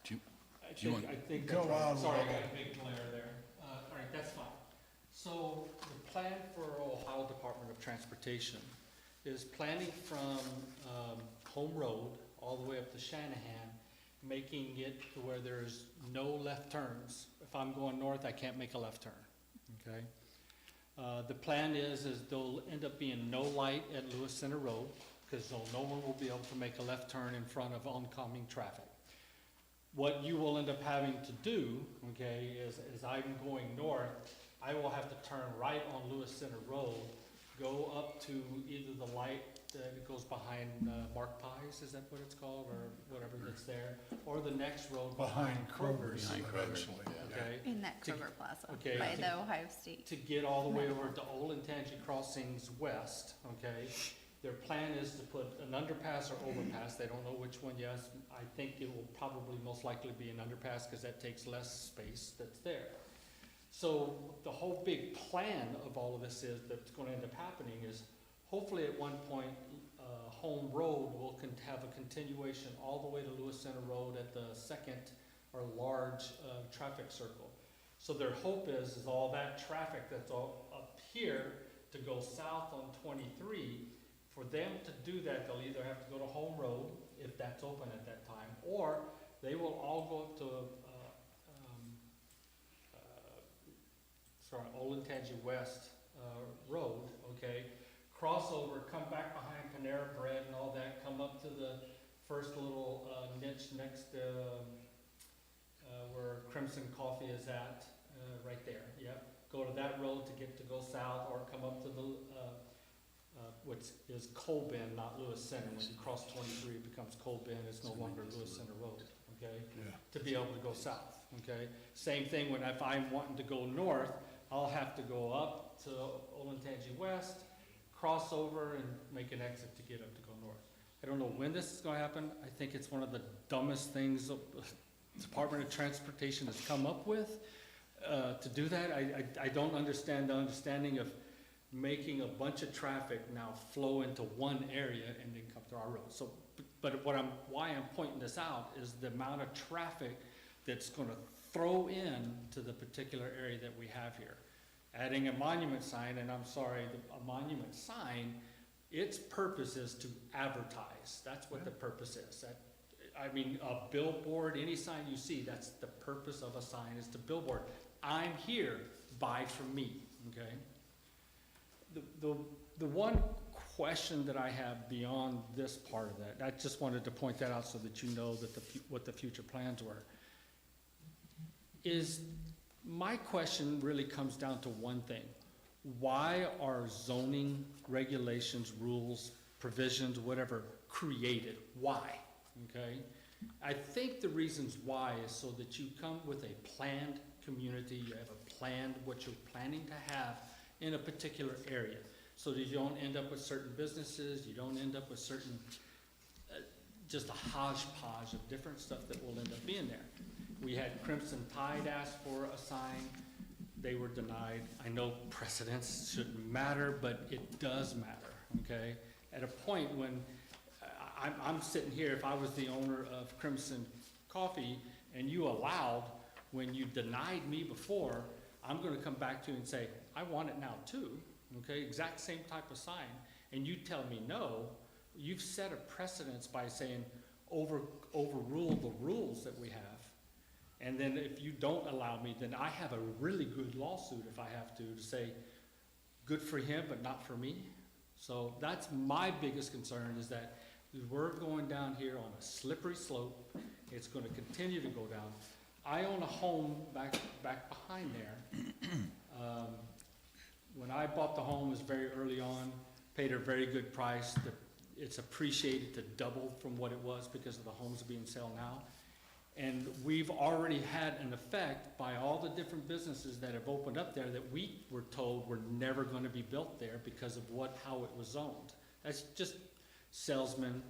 okay? I think Go on. sorry, I got a big glare there. All right, that's fine. So the plan for Ohio Department of Transportation is planning from Home Road all the way up to Shanahan, making it to where there's no left turns. If I'm going north, I can't make a left turn, okay? The plan is there'll end up being no light at Lewis Center Road, because no one will be able to make a left turn in front of oncoming traffic. What you will end up having to do, okay, is I'm going north, I will have to turn right on Lewis Center Road, go up to either the light that goes behind Mark Pies, is that what it's called, or whatever that's there, or the next road behind Kroger's. eventually. Okay? In that Kroger Plaza, okay, by the Ohio State. To get all the way over to Olentangy Crossings West, okay? Their plan is to put an underpass or overpass, they don't know which one yet. I think it will probably most likely be an underpass because that takes less space that's there. So the whole big plan of all of this is, that's gonna end up happening is, hopefully at one point, Home Road will have a continuation all the way to Lewis Center Road at the second or large, traffic circle. So their hope is all that traffic that's all up here to go south on 23, for them to do that, they'll either have to go to Home Road, if that's open at that time, or they will all go up to, Olentangy West, Road, okay? Cross over, come back behind Panera Bread and all that, come up to the first little, niche next to, where Crimson Coffee is at, right there, yep. Go to that road to go south, or come up to the, which is Coal Bend, not Lewis Center. When you cross 23, it becomes Coal Bend, it's no longer Lewis Center Road, okay? Yeah. To be able to go south, okay? Same thing when if I'm wanting to go north, I'll have to go up to Olentangy West, cross over and make an exit to get up to go north. I don't know when this is gonna happen. I think it's one of the dumbest things the Department of Transportation has come up with, to do that. I don't understand the understanding of making a bunch of traffic now flow into one area and then come to our road. So, but why I'm pointing this out is the amount of traffic that's gonna throw in to the particular area that we have here. Adding a monument sign, and I'm sorry, a monument sign, its purpose is to advertise. That's what the purpose is. I mean, a billboard, any sign you see, that's the purpose of a sign, is to billboard. I'm here, buy from me, okay? The one question that I have beyond this part of that, I just wanted to point that out so that you know that what the future plans were, is my question really comes down to one thing. Why are zoning regulations, rules, provisions, whatever, created? Why? Okay? I think the reasons why is so that you come with a planned community, you have a planned what you're planning to have in a particular area, so that you don't end up with certain businesses, you don't end up with certain, just a hodgepodge of different stuff that will end up being there. We had Crimson Tide ask for a sign, they were denied. I know precedents shouldn't matter, but it does matter, okay? At a point when I'm sitting here, if I was the owner of Crimson Coffee and you allowed, when you denied me before, I'm gonna come back to you and say, I want it now too, okay? Exact same type of sign, and you tell me no, you've set a precedence by saying overrule the rules that we have. And then if you don't allow me, then I have a really good lawsuit if I have to say, good for him, but not for me. So that's my biggest concern, is that we're going down here on a slippery slope. It's gonna continue to go down. I own a home back behind there. When I bought the home, it was very early on, paid a very good price. It's appreciated to double from what it was because of the homes being sold now. And we've already had an effect by all the different businesses that have opened up there that we were told were never gonna be built there because of how it was zoned. That's just salesman,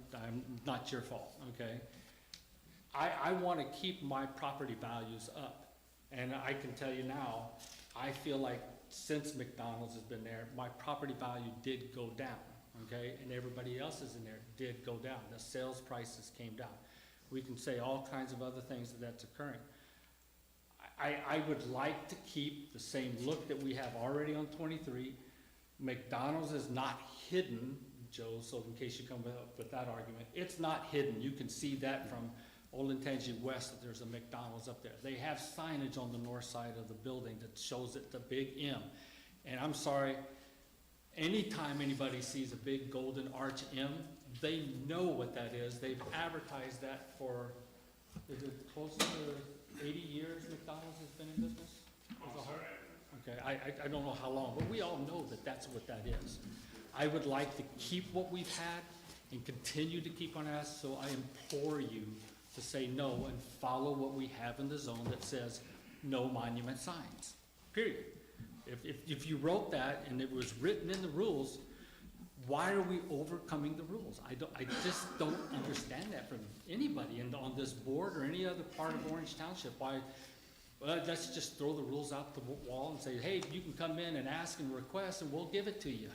not your fault, okay? I wanna keep my property values up. And I can tell you now, I feel like since McDonald's has been there, my property value did go down, okay? And everybody else's in there did go down. The sales prices came down. We can say all kinds of other things that's occurring. I would like to keep the same look that we have already on 23. McDonald's is not hidden, Joe, so in case you come up with that argument, it's not hidden. You can see that from Olentangy West, that there's a McDonald's up there. They have signage on the north side of the building that shows it, the big M. And I'm sorry, anytime anybody sees a big golden arch M, they know what that is. They've advertised that for, is it close to 80 years McDonald's has been in business? as a whole? Okay, I don't know how long, but we all know that that's what that is. I would like to keep what we've had and continue to keep on us, so I implore you to say no and follow what we have in the zone that says no monument signs, period. If you wrote that and it was written in the rules, why are we overcoming the rules? I just don't understand that from anybody on this board or any other part of Orange Township, why well, let's just throw the rules out the wall and say, hey, you can come in and ask and request and we'll give it to you.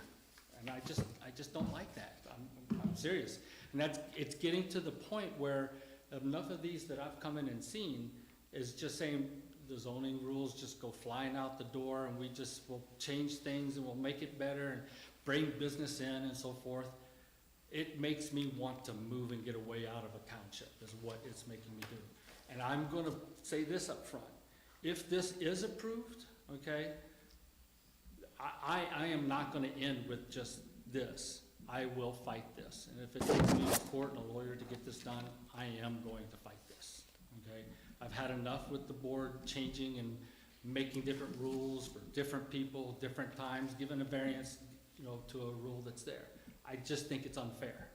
And I just don't like that. I'm serious. And it's getting to the point where enough of these that I've come in and seen is just saying the zoning rules just go flying out the door and we just will change things and we'll make it better and bring business in and so forth. It makes me want to move and get away out of a township is what it's making me do. And I'm gonna say this up front. If this is approved, okay, I am not gonna end with just this. I will fight this. And if it takes me to court and a lawyer to get this done, I am going to fight this, okay? I've had enough with the board changing and making different rules for different people, different times, giving a variance, to a rule that's there. I just think it's unfair.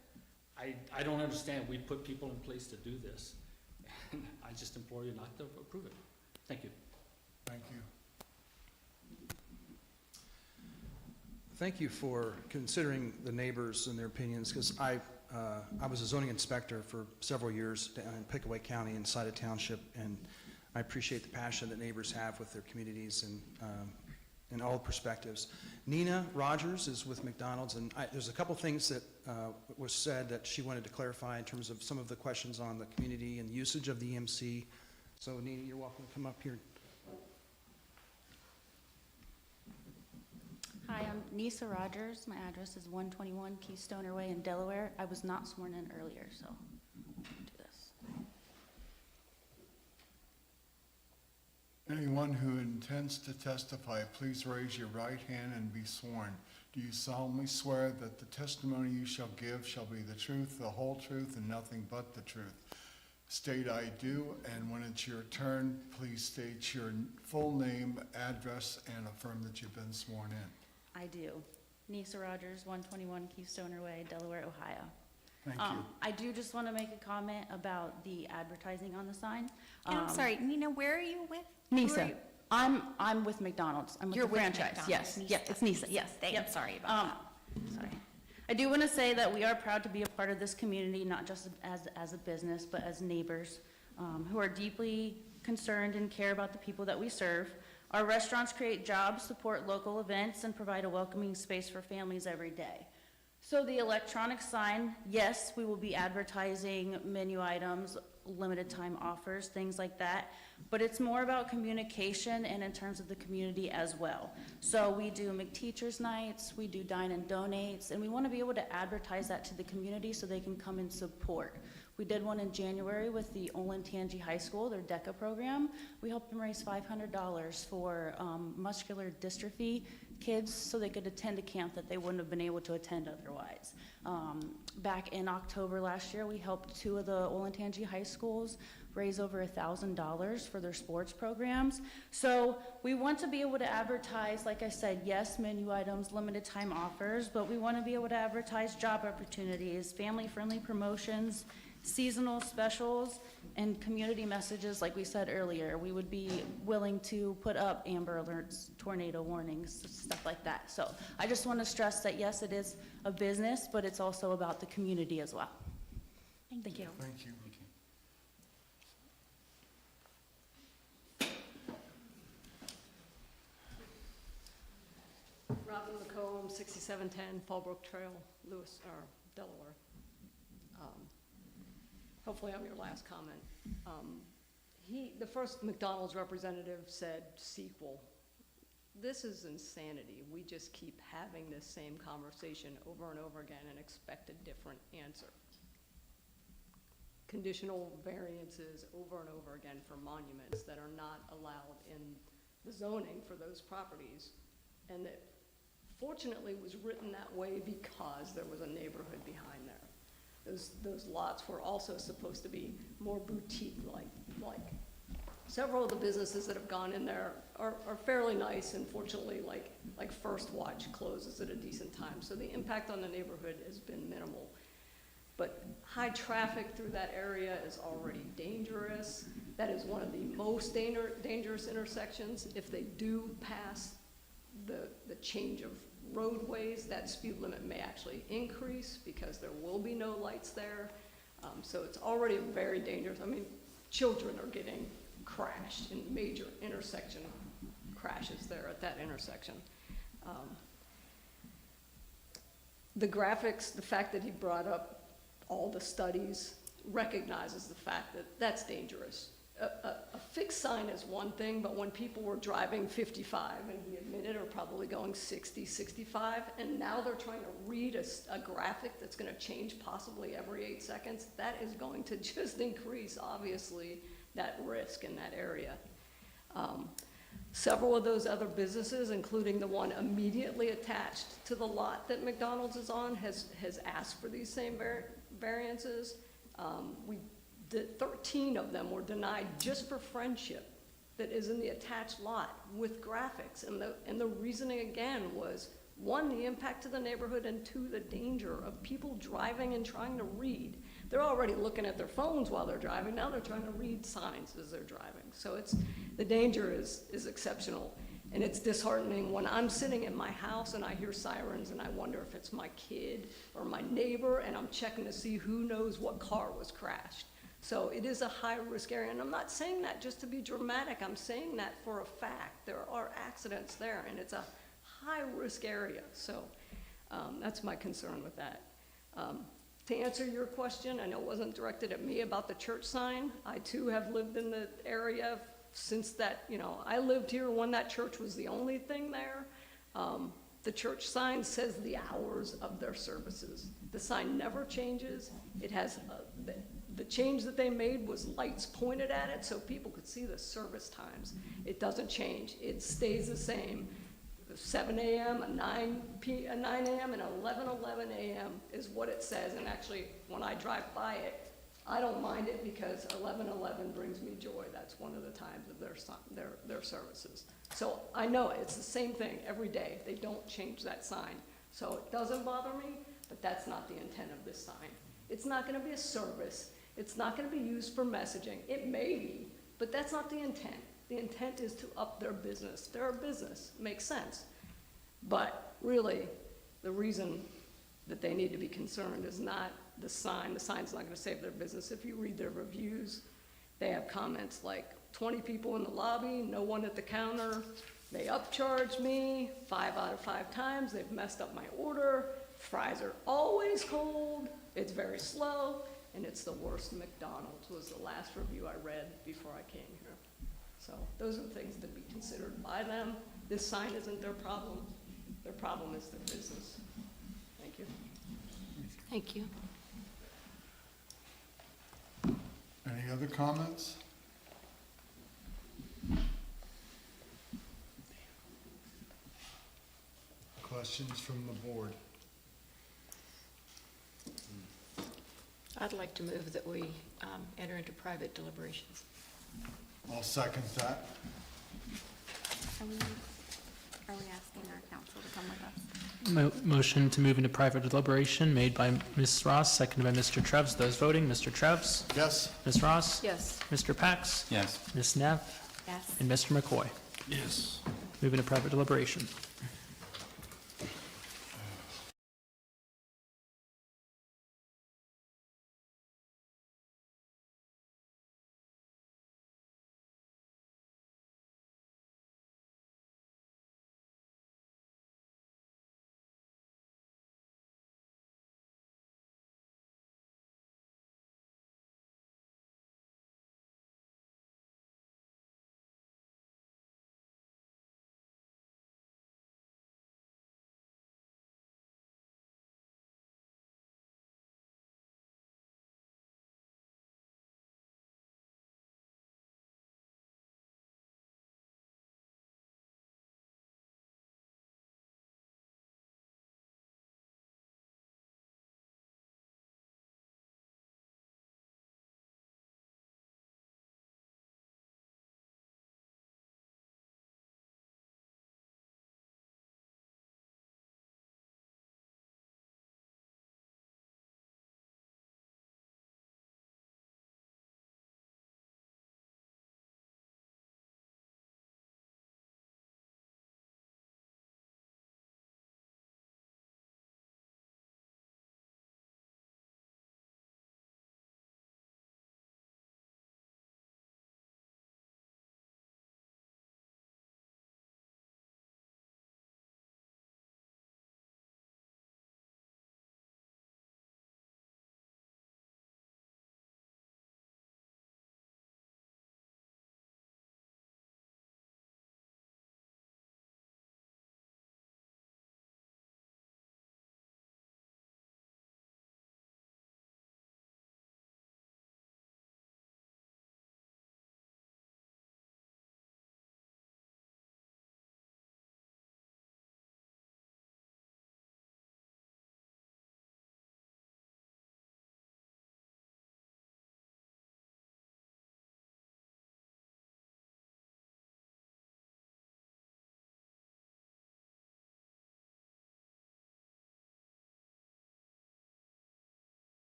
I don't understand. We put people in place to do this. And I just implore you not to approve it. Thank you. Thank you. Thank you for considering the neighbors and their opinions, because I was a zoning inspector for several years down in Pickaway County inside a township, and I appreciate the passion that neighbors have with their communities and all perspectives. Nina Rogers is with McDonald's, and there's a couple things that was said that she wanted to clarify in terms of some of the questions on the community and usage of the EMC. So Nina, you're welcome to come up here. Hi, I'm Nisa Rogers. My address is 121 Keystoner Way in Delaware. I was not sworn in earlier, so I'll do this. Anyone who intends to testify, please raise your right hand and be sworn. Do you solemnly swear that the testimony you shall give shall be the truth, the whole truth, and nothing but the truth? State I do, and when it's your turn, please state your full name, address, and affirm that you've been sworn in. I do. Nisa Rogers, 121 Keystoner Way, Delaware, Ohio. Thank you. I do just want to make a comment about the advertising on the sign. And I'm sorry, Nina, where are you with? Nisa. Who are you? I'm with McDonald's. I'm with You're the with franchise. McDonald's. Yes, yes, it's Nisa, yes. I'm Yep. sorry about that. Sorry. I do want to say that we are proud to be a part of this community, not just as a business, but as neighbors who are deeply concerned and care about the people that we serve. Our restaurants create jobs, support local events, and provide a welcoming space for families every day. So the electronic sign, yes, we will be advertising menu items, limited time offers, things like that, but it's more about communication and in terms of the community as well. So we do McTeachers Nights, we do Dine and Donates, and we want to be able to advertise that to the community so they can come and support. We did one in January with the Olentangy High School, their DECA program. We helped them raise $500 for muscular dystrophy kids so they could attend a camp that they wouldn't have been able to attend otherwise. Back in October last year, we helped 2 of the Olentangy High Schools raise over $1,000 for their sports programs. So we want to be able to advertise, like I said, yes, menu items, limited time offers, but we want to be able to advertise job opportunities, family-friendly promotions, seasonal specials, and community messages. Like we said earlier, we would be willing to put up amber alerts, tornado warnings, stuff like that. So I just want to stress that yes, it is a business, but it's also about the community as well. Thank you. Thank you. Robin McComb, 6710 Fallbrook Trail, Delaware. Hopefully I'm your last comment. The first McDonald's representative said sequel. This is insanity. We just keep having this same conversation over and over again and expect a different answer. Conditional variances over and over again for monuments that are not allowed in the zoning for those properties, and that fortunately was written that way because there was a neighborhood behind there. Those lots were also supposed to be more boutique-like. Several of the businesses that have gone in there are fairly nice, and fortunately, like First Watch closes at a decent time. So the impact on the neighborhood has been minimal. But high traffic through that area is already dangerous. That is one of the most dangerous intersections. If they do pass the change of roadways, that speed limit may actually increase because there will be no lights there. So it's already very dangerous. I mean, children are getting crashed in major intersection crashes there at that intersection. The graphics, the fact that he brought up all the studies recognizes the fact that that's dangerous. A fixed sign is one thing, but when people were driving 55, and we admit it, are probably going 60, 65, and now they're trying to read a graphic that's gonna change possibly every 8 seconds, that is going to just increase, obviously, that risk in that area. Several of those other businesses, including the one immediately attached to the lot that McDonald's is on, has asked for these same variances. 13 of them were denied just for Friendship that is in the attached lot with graphics. And the reasoning again was, one, the impact to the neighborhood, and two, the danger of people driving and trying to read. They're already looking at their phones while they're driving, now they're trying to read signs as they're driving. So the danger is exceptional. And it's disheartening when I'm sitting in my house and I hear sirens and I wonder if it's my kid or my neighbor, and I'm checking to see who knows what car was crashed. So it is a high-risk area, and I'm not saying that just to be dramatic. I'm saying that for a fact. There are accidents there, and it's a high-risk area. So that's my concern with that. To answer your question, I know it wasn't directed at me about the church sign. I too have lived in the area since that, I lived here when that church was the only thing there. The church sign says the hours of their services. The sign never changes. It has, the change that they made was lights pointed at it so people could see the service times. It doesn't change. It stays the same. 7 a.m., a 9 a.m., and 11:11 a.m. is what it says. And actually, when I drive by it, I don't mind it because 11:11 brings me joy. That's one of the times of their services. So I know it's the same thing every day. They don't change that sign. So it doesn't bother me, but that's not the intent of this sign. It's not going to be a service. It's not going to be used for messaging. It may be, but that's not the intent. The intent is to up their business. They're a business. Makes sense. But really, the reason that they need to be concerned is not the sign. The sign's not going to save their business. If you read their reviews, they have comments like 20 people in the lobby, no one at the counter. They upcharged me 5 out of 5 times. They've messed up my order. Fries are always cold. It's very slow. And it's the worst McDonald's was the last review I read before I came here. So those are things to be considered by them. This sign isn't their problem. Their problem is their business. Thank you. Thank you. Any other comments? Questions from the board? I'd like to move that we enter into private deliberations. I'll second that. Are we asking our council to come with us? Motion to move into private deliberation made by Ms. Ross, seconded by Mr. Trevs. Those voting, Mr. Trevs? Yes? Ms. Ross? Yes. Mr. Pax? Yes. Ms. Neff? Yes. And Mr. McCoy? Yes. Move into private deliberation.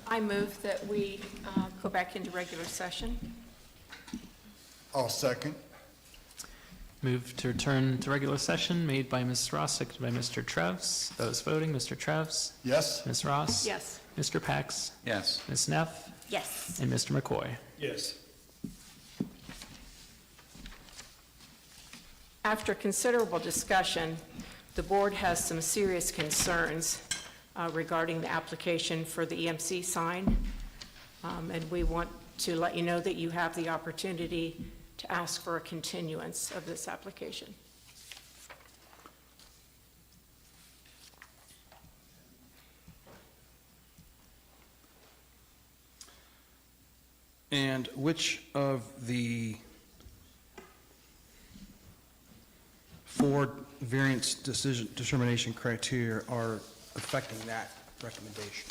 I move that we go back into regular session. I'll second. Move to return to regular session made by Ms. Ross, seconded by Mr. Trevs. Those voting, Mr. Trevs, Yes? Ms. Ross. Yes. Mr. Pax, Yes. Ms. Neff, Yes. and Mr. McCoy. Yes. After considerable discussion, the board has some serious concerns regarding the application for the EMC sign. And we want to let you know that you have the opportunity to ask for a continuance of this application. And which of the 4 variance determination criteria are affecting that recommendation?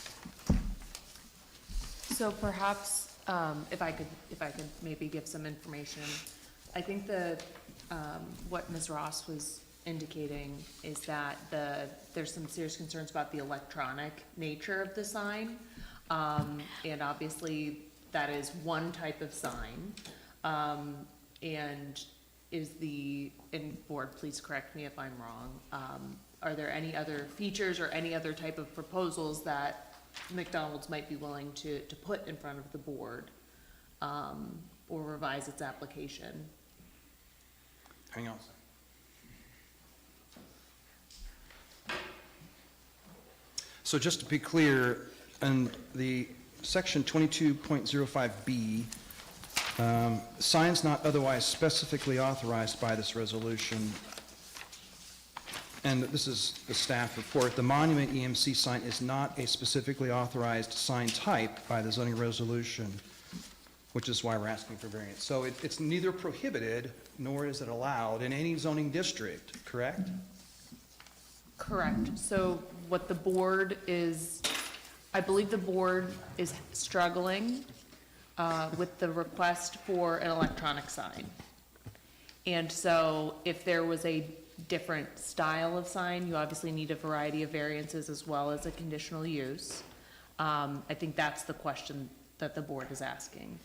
So perhaps, if I could maybe give some information. I think what Ms. Ross was indicating is that there's some serious concerns about the electronic nature of the sign. And obviously, that is one type of sign. And board, please correct me if I'm wrong, are there any other features or any other type of proposals that McDonald's might be willing to put in front of the board, or revise its application? Hang on. So just to be clear, in the section 22.05B, signs not otherwise specifically authorized by this resolution, and this is the staff report, the monument EMC sign is not a specifically authorized sign type by the zoning resolution, which is why we're asking for variance. So it's neither prohibited nor is it allowed in any zoning district, correct? Correct. So what the board is, I believe the board is struggling with the request for an electronic sign. And so if there was a different style of sign, you obviously need a variety of variances as well as a conditional use. I think that's the question that the board is asking.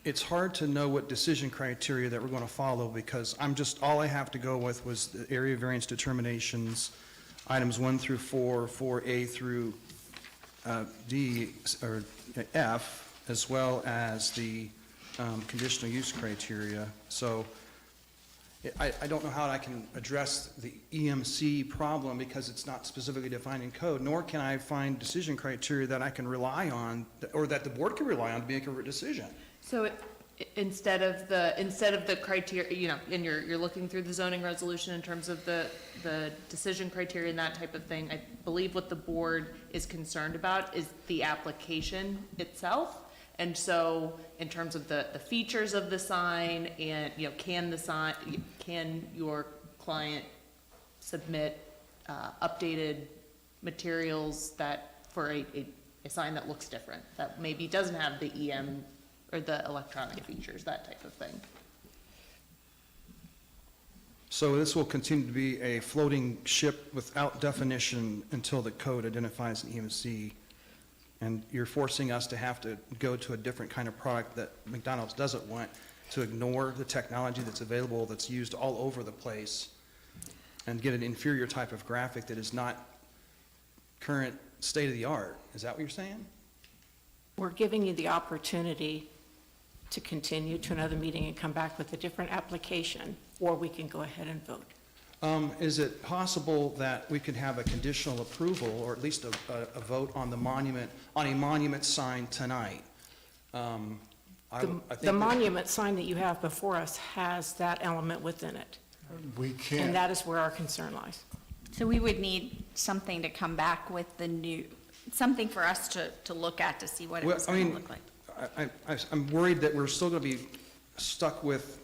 It's hard to know what decision criteria that we're going to follow because all I have to go with was the area variance determinations, items 1 through 4, 4A through D or F, as well as the conditional use criteria. So I don't know how I can address the EMC problem because it's not specifically defined in code, nor can I find decision criteria that I can rely on, or that the board can rely on to make a decision. So instead of the criteria, and you're looking through the zoning resolution in terms of the decision criteria and that type of thing, I believe what the board is concerned about is the application itself. And so in terms of the features of the sign and, can your client submit updated materials for a sign that looks different, that maybe doesn't have the EM or the electronic features, that type of thing. So this will continue to be a floating ship without definition until the code identifies an EMC. And you're forcing us to have to go to a different kind of product that McDonald's doesn't want, to ignore the technology that's available, that's used all over the place, and get an inferior type of graphic that is not current state of the art. Is that what you're saying? We're giving you the opportunity to continue to another meeting and come back with a different application, or we can go ahead and vote. Is it possible that we could have a conditional approval, or at least a vote on the monument, on a monument sign tonight? I think The monument sign that you have before us has that element within it, We and can't, that is where our concern lies. So we would need something to come back with something for us to look at to see what it was going to look like. I'm worried that we're still going to be stuck with,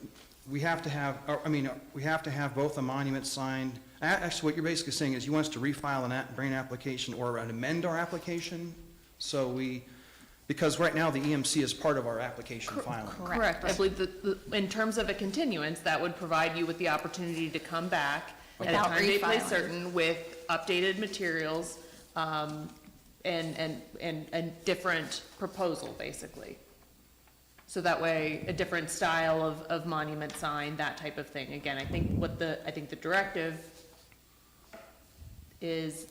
we have to have both a monument sign. Actually, what you're basically saying is you want us to refile an application or amend our application? Because right now the EMC is part of our application filing. Correct. I believe that in terms of a continuance, that would provide you with the opportunity to come back at a Without time, date, place refiling. certain with updated materials, and different proposal, basically. So that way, a different style of monument sign, that type of thing. Again, I think the directive is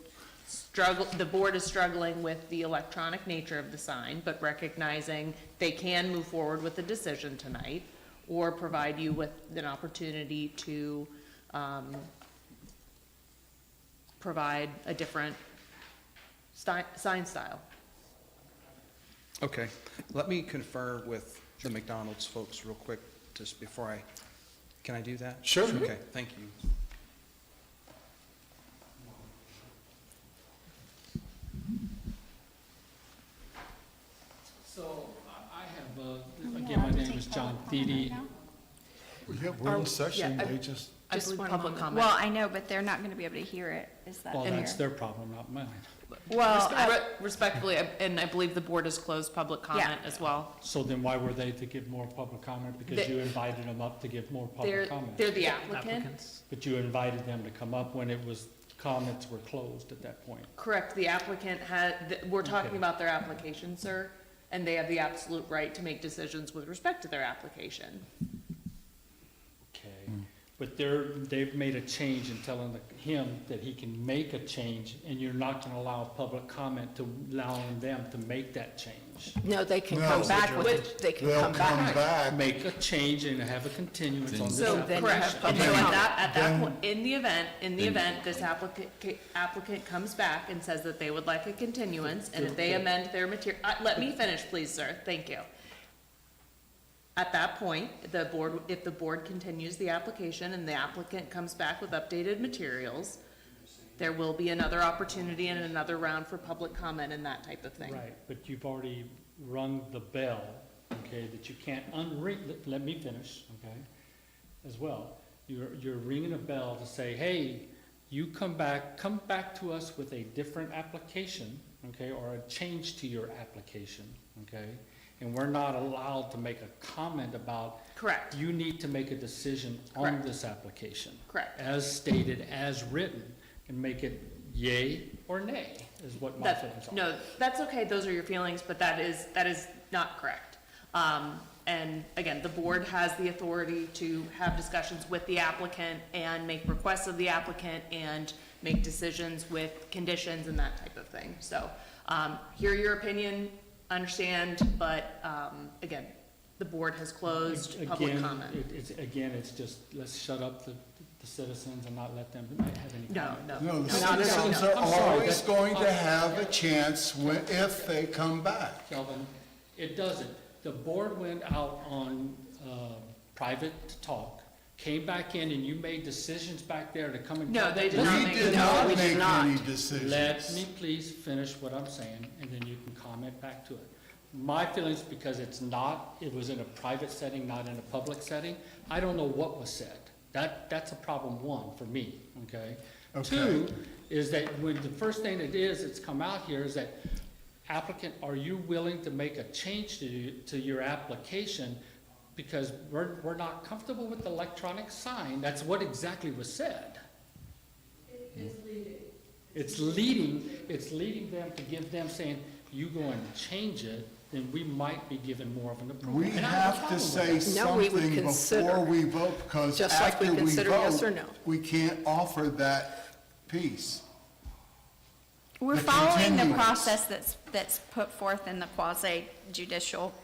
the board is struggling with the electronic nature of the sign, but recognizing they can move forward with the decision tonight, or provide you with an opportunity to, provide a different sign style. Okay, let me confer with the McDonald's folks real quick, just before can I do that? Sure. Okay, thank you. So I have, again, my name is John Thiede. Yeah, we're in session, yeah, they just, I believe public comment. Well, I know, but they're not gonna be able to hear it, is that Well, fair? that's their problem, not mine. Well, Respectfully, and I believe the board has closed public comment as well. So then why were they to give more public comment? Because you invited them up to give more public comment. They're the applicant. Applicants. But you invited them to come up when comments were closed at that point. Correct, the applicant we're talking Okay. about their application, sir, and they have the absolute right to make decisions with respect to their application. Okay, but they've made a change in telling him that he can make a change, and you're not gonna allow public comment to allowing them to make that change. No, they can No. come back with it, they can they'll come come back. back. Make a change and have a continuance on this So, then you correct, have and public so comment. at that Then- point, in the event this applicant comes back and says that they would like a continuance, and if they amend their material, let me finish, please, sir, thank you. At that point, if the board continues the application and the applicant comes back with updated materials, there will be another opportunity and another round for public comment and that type of thing. Right, but you've already rung the bell, okay, that you can't unring, let me finish, okay, as well. You're ringing a bell to say, hey, you come back to us with a different application, okay, or a change to your application, okay? And we're not allowed to make a comment about. Correct. You need to make a decision on Correct. this application. Correct. As stated, as written, and make it yay or nay, is what my feelings are. No, that's okay, those are your feelings, but that is not correct. And again, the board has the authority to have discussions with the applicant and make requests of the applicant and make decisions with conditions and that type of thing. So, hear your opinion, understand, but, again, the board has closed public Again, comment. it's just, let's shut up the citizens and not let them have any No, comment. no. No, the Not at all. citizens are I'm sorry, always that- going to have a chance if they come back. Kelvin, it doesn't. The board went out on private to talk, came back in, and you made decisions back there to come and. No, tell they them- did not We make did it. not we did make not. any decisions. Let me please finish what I'm saying, and then you can comment back to it. My feelings, because it was in a private setting, not in a public setting, I don't know what was said. That's a problem one for me, okay? Okay. Two, is that when the first thing it's come out here is that applicant, are you willing to make a change to your application? Because we're not comfortable with the electronic sign. That's what exactly was said. It's leading them to give them saying, you go and change it, then we might be given more of an approval. We And I have a to problem say with that. No, we would something consider, before we vote, because just like we after we consider yes or vote, no. we can't offer that piece. We're the following the continuance. process that's put forth in the quasi judicial.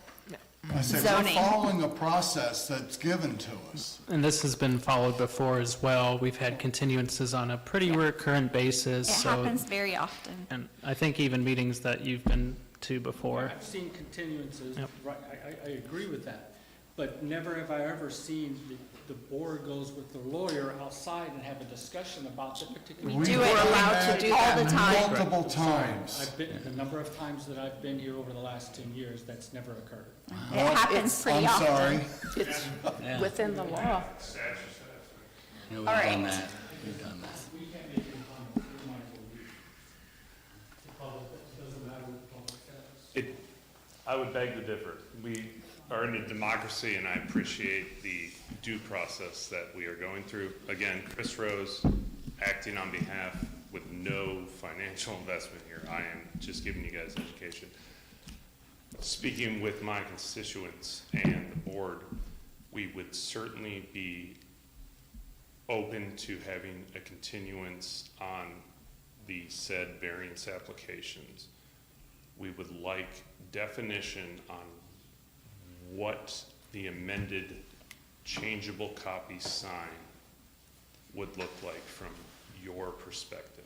I said, Zoning. we're following a process that's given to us. And this has been followed before as well. We've had continuances on a pretty recurrent basis, It so. happens very often. And I think even meetings that you've been to before. I've seen continuances, Yep. right, I agree with that, but never have I ever seen the board goes with the lawyer outside and have a discussion about the particular. We do it We've done allowed that to do all the time. Multiple times. I've been, the number of times that I've been here over the last 10 years, that's never occurred. It happens pretty I'm often. sorry. it's within the law. You know, All we've right. done that, we've done that. We can't make any comments, we might as well leave. The public, it doesn't matter what the public says. I would beg to differ. We are in a democracy, and I appreciate the due process that we are going through. Again, Chris Rose acting on behalf with no financial investment here. I am just giving you guys education. Speaking with my constituents and the board, we would certainly be open to having a continuance on the said variance applications. We would like definition on what the amended changeable copy sign would look like from your perspective.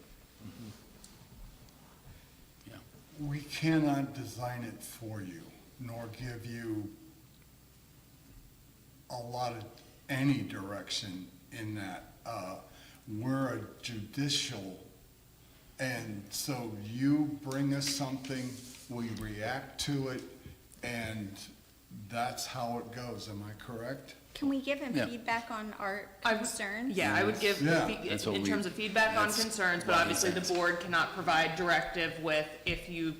We cannot design it for you, nor give you a lot of any direction in that. We're a judicial, and so you bring us something, we react to it, and that's how it goes. Am I correct? Can we give him Yeah. feedback on our concerns? Yeah, I would give, Yeah. That's what in we- terms of feedback on that's concerns, but what obviously the he's board cannot provide directive with, if you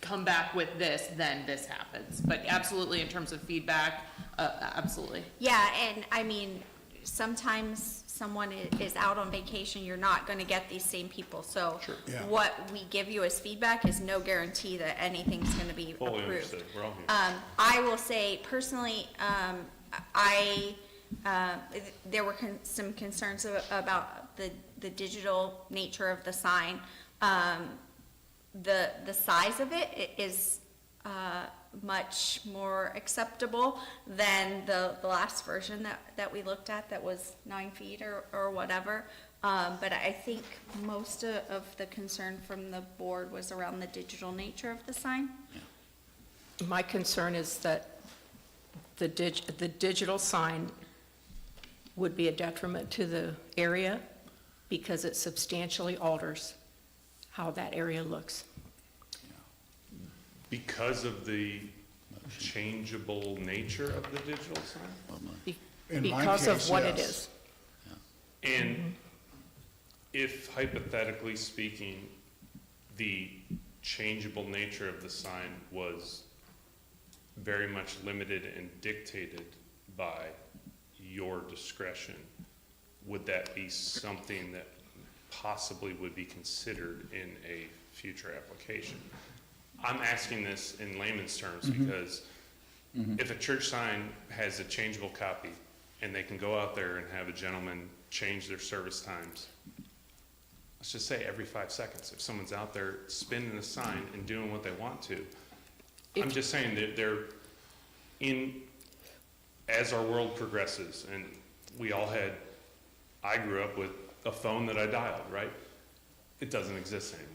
come back with this, then this happens. But absolutely, in terms of feedback, absolutely. Yeah, and I mean, sometimes someone is out on vacation, you're not gonna get these same people. So Yeah. what we give you as feedback is no guarantee that anything's gonna be Fully approved. understood, we're all here. I will say personally, there were some concerns about the digital nature of the sign. The size of it is much more acceptable than the last version that we looked at that was 9 feet or whatever. But I think most of the concern from the board was around the digital nature of the sign. My concern is that the digital sign would be a detriment to the area because it substantially alters how that area looks. Because of the changeable nature of the digital sign? In my Because of case, what it yes. is. And if hypothetically speaking, the changeable nature of the sign was very much limited and dictated by your discretion, would that be something that possibly would be considered in a future application? I'm asking this in layman's terms because if a church sign has a changeable copy and they can go out there and have a gentleman change their service times, let's just say every 5 seconds, if someone's out there spinning a sign and doing what they want to, I'm just saying that they're as our world progresses, and I grew up with a phone that I dialed, right? It doesn't exist anymore.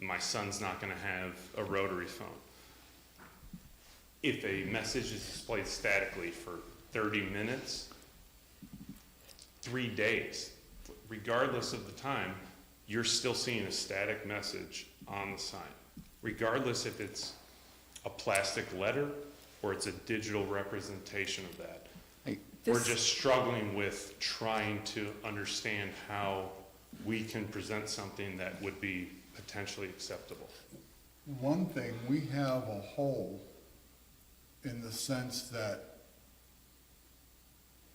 My son's not gonna have a rotary phone. If a message is displayed statically for 30 minutes, 3 days, regardless of the time, you're still seeing a static message on the sign, regardless if it's a plastic letter or it's a digital representation of that. We're just struggling with trying to understand how we can present something that would be potentially acceptable. One thing, we have a hole in the sense that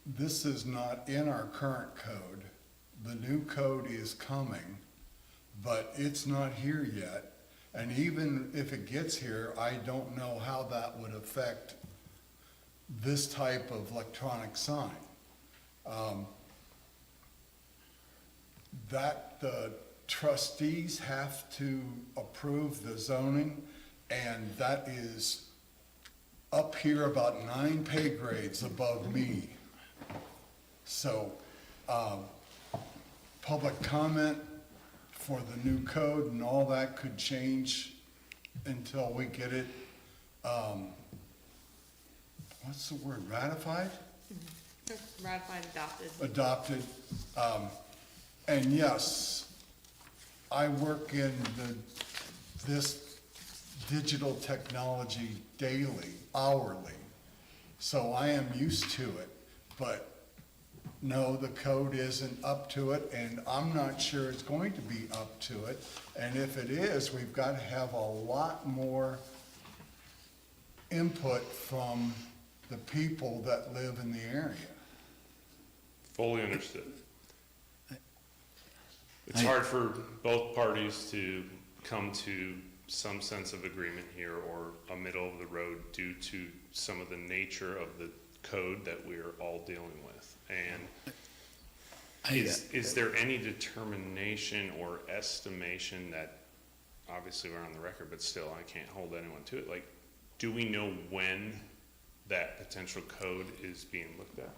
this is not in our current code. The new code is coming, but it's not here yet. And even if it gets here, I don't know how that would affect this type of electronic sign. That the trustees have to approve the zoning, and that is up here about 9 pay grades above me. So, public comment for the new code and all that could change until we get it, what's the word, ratified? Ratified, adopted. Adopted. And yes, I work in this digital technology daily, hourly, so I am used to it. But no, the code isn't up to it, and I'm not sure it's going to be up to it. And if it is, we've got to have a lot more input from the people that live in the area. Fully understood. It's hard for both parties to come to some sense of agreement here or a middle of the road due to some of the nature of the code that we're all dealing with. And is there any determination or estimation that, obviously we're on the record, but still I can't hold anyone to it, like, do we know when that potential code is being looked at?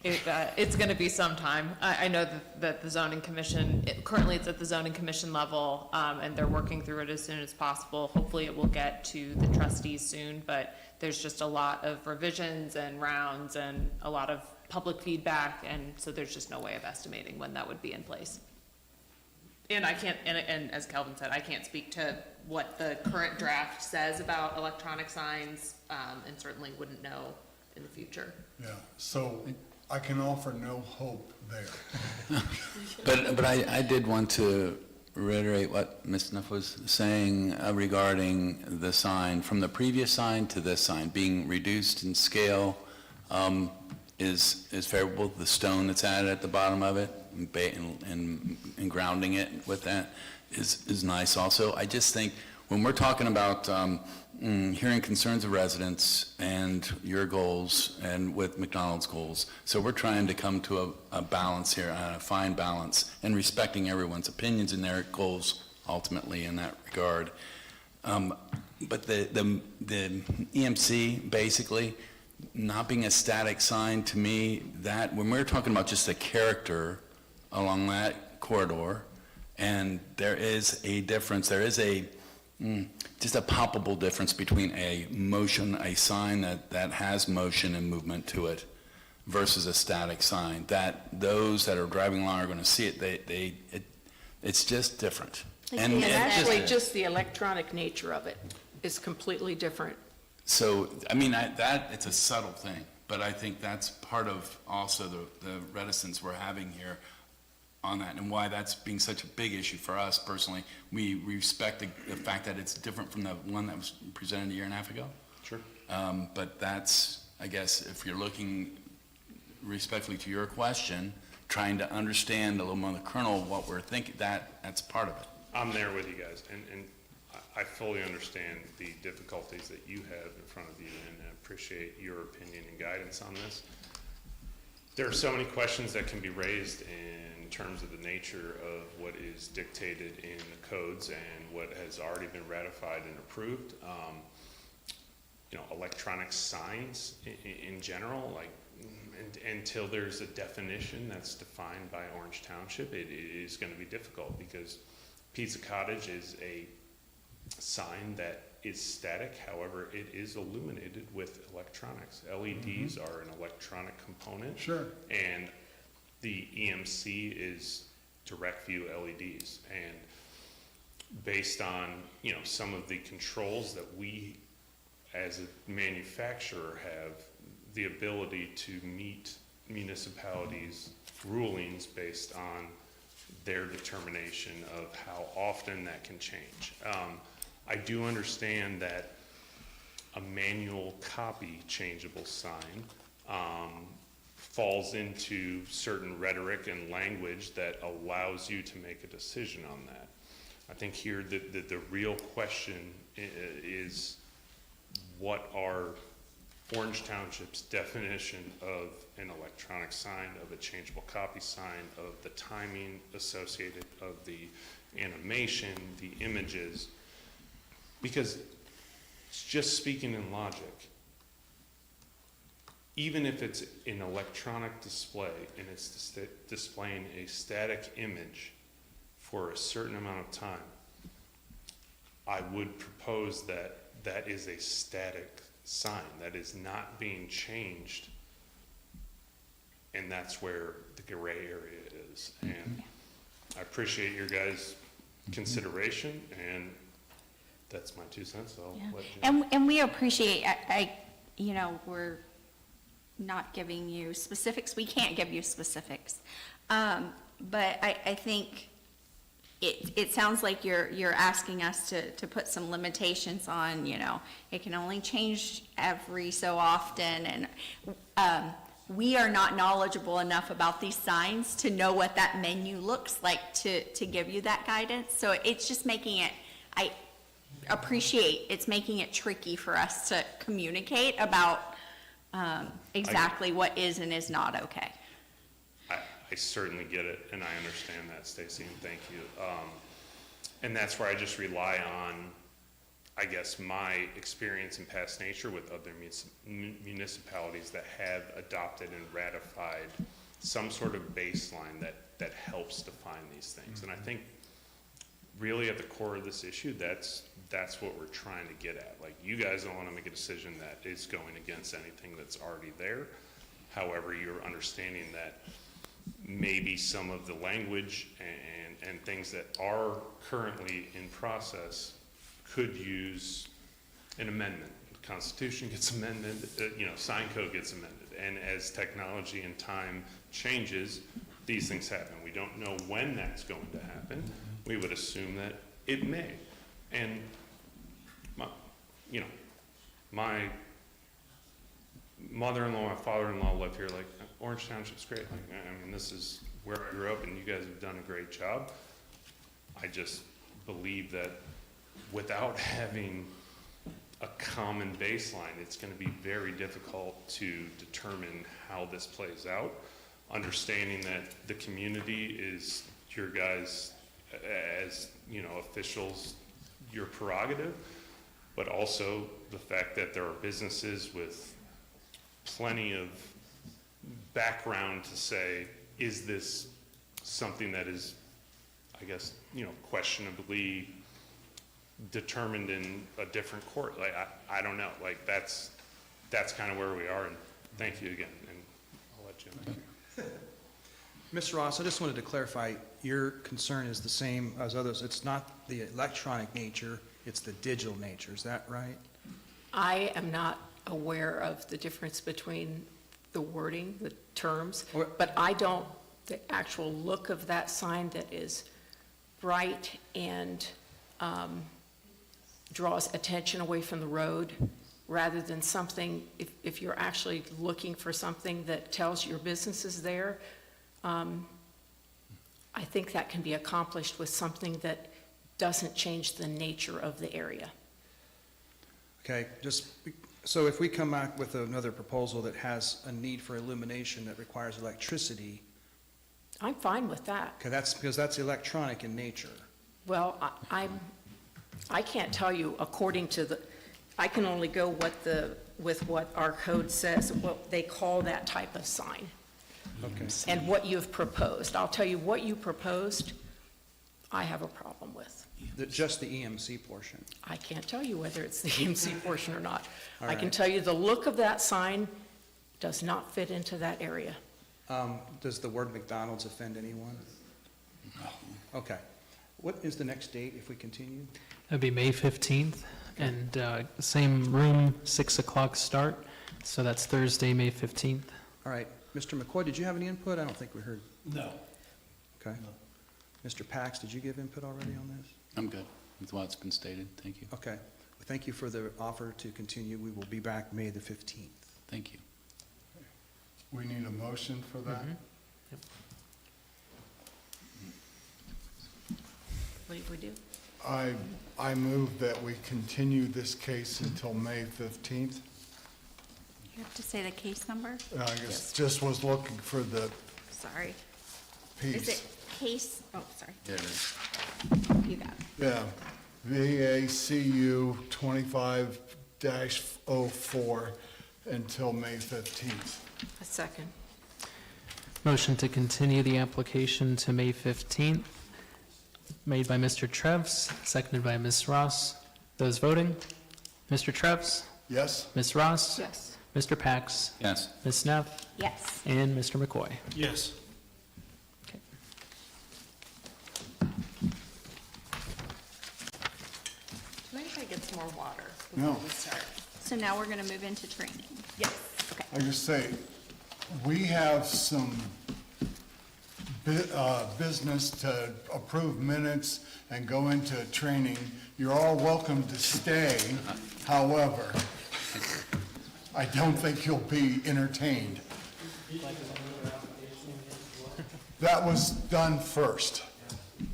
It's gonna be some time. I know that the zoning commission, currently it's at the zoning commission level, and they're working through it as soon as possible. Hopefully it will get to the trustees soon, but there's just a lot of revisions and rounds and a lot of public feedback, and so there's just no way of estimating when that would be in place. And I can't, and as Kelvin said, I can't speak to what the current draft says about electronic signs, and certainly wouldn't know in the future. Yeah, so I can offer no hope there. But I did want to reiterate what Ms. Snuff was saying regarding the sign, from the previous sign to this sign, being reduced in scale is favorable. The stone that's added at the bottom of it and grounding it with that is nice also. I just think when we're talking about hearing concerns of residents and your goals and with McDonald's goals, so we're trying to come to a balance here, a fine balance, and respecting everyone's opinions and their goals ultimately in that regard. But the EMC basically not being a static sign, to me, that when we're talking about just the character along that corridor, and there is a difference, there is just a palpable difference between a sign that has motion and movement to it versus a static sign, that those that are driving along are going to see it. It's just different. And actually, just the electronic nature of it is completely different. So, I mean, it's a subtle thing, but I think that's part of also the reticence we're having here on that, and why that's being such a big issue for us personally. We respect the fact that it's different from the one that was presented a year and a half ago. Sure. But that's, I guess, if you're looking respectfully to your question, trying to understand a little more the kernel of what we're thinking, that's part of it. I'm there with you guys, and I fully understand the difficulties that you have in front of you, and I appreciate your opinion and guidance on this. There are so many questions that can be raised in terms of the nature of what is dictated in the codes and what has already been ratified and approved. Electronic signs in general, until there's a definition that's defined by Orange Township, it is going to be difficult, because Pizza Cottage is a sign that is static. However, it is illuminated with electronics. LEDs are an electronic component. Sure. And the EMC is direct view LEDs. And based on, some of the controls that we as a manufacturer have the ability to meet municipalities' rulings based on their determination of how often that can change. I do understand that a manual copy changeable sign falls into certain rhetoric and language that allows you to make a decision on that. I think here the real question is, what are Orange Township's definition of an electronic sign, of a changeable copy sign, of the timing associated, of the animation, the images? Because just speaking in logic, even if it's an electronic display and it's displaying a static image for a certain amount of time, I would propose that that is a static sign that is not being changed, and that's where the gray area is. And I appreciate your guys' consideration, and that's my 2 cents. I'll let you. And we appreciate, we're not giving you specifics. We can't give you specifics. But I think it sounds like you're asking us to put some limitations on, it can only change every so often. And we are not knowledgeable enough about these signs to know what that menu looks like to give you that guidance. So it's just making it, I appreciate, it's making it tricky for us to communicate about exactly what is and is not okay. I certainly get it, and I understand that, Stacy, and thank you. And that's where I just rely on, I guess, my experience in past nature with other municipalities that have adopted and ratified some sort of baseline that helps define these things. And I think really at the core of this issue, that's what we're trying to get at. Like, you guys don't want to make a decision that is going against anything that's already there. However, you're understanding that maybe some of the language and things that are currently in process could use an amendment. The Constitution gets amended, sign code gets amended. And as technology and time changes, these things happen. We don't know when that's going to happen. We would assume that it may. And my mother-in-law, my father-in-law live here. Like, Orange Township's great. Like, I mean, this is where I grew up, and you guys have done a great job. I just believe that without having a common baseline, it's going to be very difficult to determine how this plays out. Understanding that the community is your guys, as officials, your prerogative, but also the fact that there are businesses with plenty of background to say, is this something that is, I guess, questionably determined in a different court? Like, I don't know. Like, that's kind of where we are, and thank you again, and I'll let Jim. Ms. Ross, I just wanted to clarify, your concern is the same as others. It's not the electronic nature, it's the digital nature. Is that right? I am not aware of the difference between the wording, the terms, but the actual look of that sign that is bright and draws attention away from the road, rather than something, if you're actually looking for something that tells your business is there, I think that can be accomplished with something that doesn't change the nature of the area. Okay, so if we come back with another proposal that has a need for illumination that requires electricity, I'm fine with that. okay, that's because that's electronic in nature. Well, I can't tell you according to I can only go with what our code says, what they call that type of sign. Okay. And what you've proposed. I'll tell you what you proposed, I have a problem with. Just the EMC portion. I can't tell you whether it's the EMC portion or not. All I can right. tell you the look of that sign does not fit into that area. Does the word McDonald's offend anyone? No. Okay. What is the next date if we continue? That'd be May 15th, and same room, 6 o'clock start, so that's Thursday, May 15th. All right. Mr. McCoy, did you have any input? I don't think we heard. No. Okay. Mr. Pax, did you give input already on this? I'm good with what's been stated. Thank you. Okay. Well, thank you for the offer to continue. We will be back May the 15th. Thank you. We need a motion for that? What do we do? I move that we continue this case until May 15th. You have to say the case number? I guess just was looking for the Sorry. piece. Is it case, oh, sorry, There it is. you got it. Yeah, VACU 25-04 until May 15th. A second. Motion to continue the application to May 15th, made by Mr. Trevs, seconded by Ms. Ross. Those voting? Mr. Trevs? Yes? Ms. Ross? Yes. Mr. Pax? Yes. Ms. Neff? Yes. And Mr. McCoy? Yes. Okay. Do you mind if I get some more water No. before we start? So now we're gonna move into training. Yes. Okay. I just say, we have some business to approve minutes and go into training. You're all welcome to stay. However, I don't think you'll be entertained. That was done first.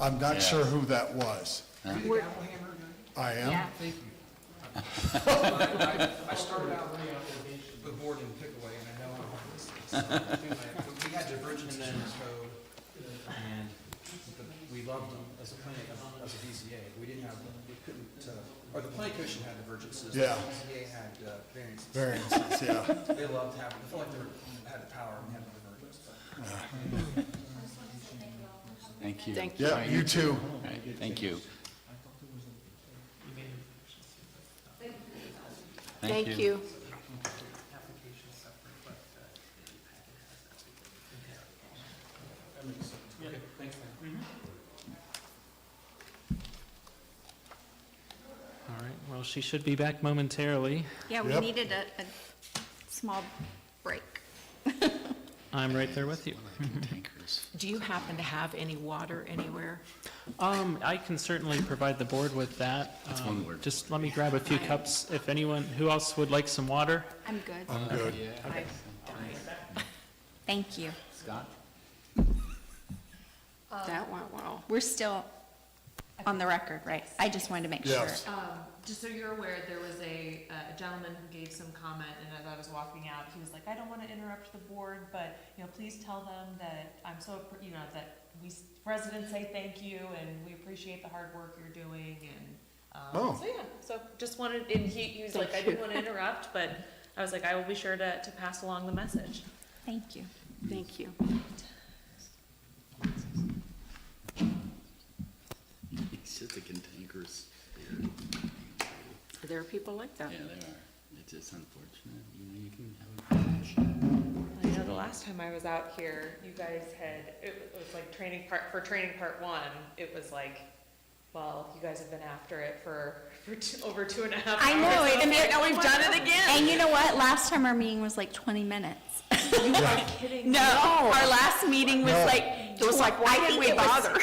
I'm not sure who that was. I am? I started out the board in Pickaway, and I know we had divergences in the code, and we loved them as a planning, as a BZA. We didn't have, we couldn't, or the planning commission had divergences. Yeah. The BZA had variances. Variances, yeah. They loved having, I felt like they had the power and had the divergence. Thank you. Thank you. Yeah, you too. All right, thank you. Thank you. All right, well, she should be back momentarily. Yeah, we Yep. needed a small break. I'm right there with you. Tankers. Do you happen to have any water anywhere? I can certainly provide the board with that. That's one word. Just let me grab a few cups. If anyone, who else would like some water? I'm good. I'm good. Thank you. Scott? That went well. We're still on the record, right? I just wanted to make sure. Yes. Just so you're aware, there was a gentleman who gave some comment, and as I was walking out, he was like, I don't want to interrupt the board, but, please tell them that I'm so, that we residents say thank you, and we appreciate the hard work you're doing, and, Oh. so just wanted, and he was like, I didn't want to interrupt, but I was like, I will be sure to pass along the message. Thank you. Thank you. It's just a cantankerous. There are people like that. Yeah, they are. It's just unfortunate. You can have a I know the last time I was out here, you guys had, it was like training part 1, it was like, well, you guys have been after it for over 2.5 hours. I know, And and now we've done it again. And you know what? Last time our meeting was like 20 minutes. You are kidding. No, our last meeting was No. like, It was like, why did we bother?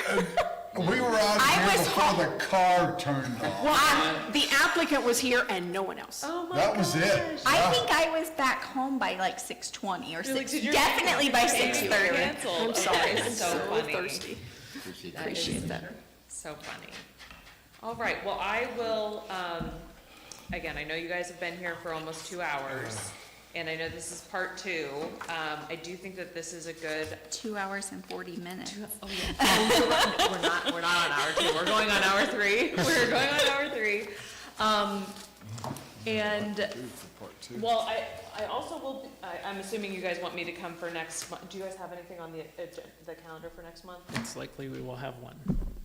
We were out I here was before the car turned off. Well, the applicant was here and no one else. Oh my That was it. I Yeah. think I was back home by like 6:20 or You're like, 6, did your- definitely by Maybe 6:30. canceled. I'm sorry, Okay, I'm so funny. thirsty. Appreciate that. So funny. All right, well, I will, again, I know you guys have been here for almost 2 hours, and I know this is part 2. I do think that this is a good 2 hours and 40 minutes. Oh, yeah. We're not on hour 2, we're going on hour 3. We're going on hour 3. And, well, I also will, I'm assuming you guys want me to come for next month. Do you guys have anything on the calendar for next month? It's likely we will have one.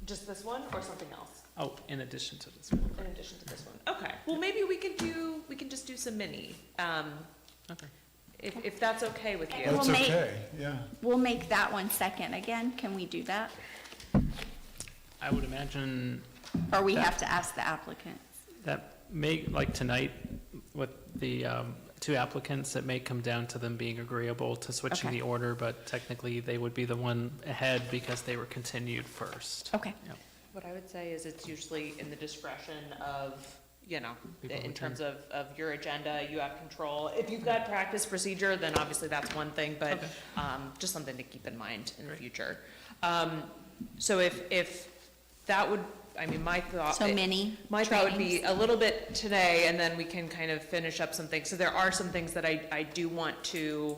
Just this one or something else? Oh, in addition to this one. In addition to this one? Okay, well, maybe we can just do some mini, Okay. if that's okay with you. We'll That's make- okay, yeah. We'll make that one second again. Can we do that? I would imagine Or we have to ask the applicant? that may, like tonight, with the 2 applicants, it may come down to them being agreeable to switching Okay. the order, but technically they would be the one ahead because they were continued first. Okay. Yep. What I would say is it's usually in the discretion of, People in who terms of your agenda, you have control. If you've got practice procedure, then obviously that's one thing, but, just something to keep in mind in the future. So if that would, my thought. So mini My thought would trainings? be a little bit today, and then we can kind of finish up some things. So there are some things that I do want to,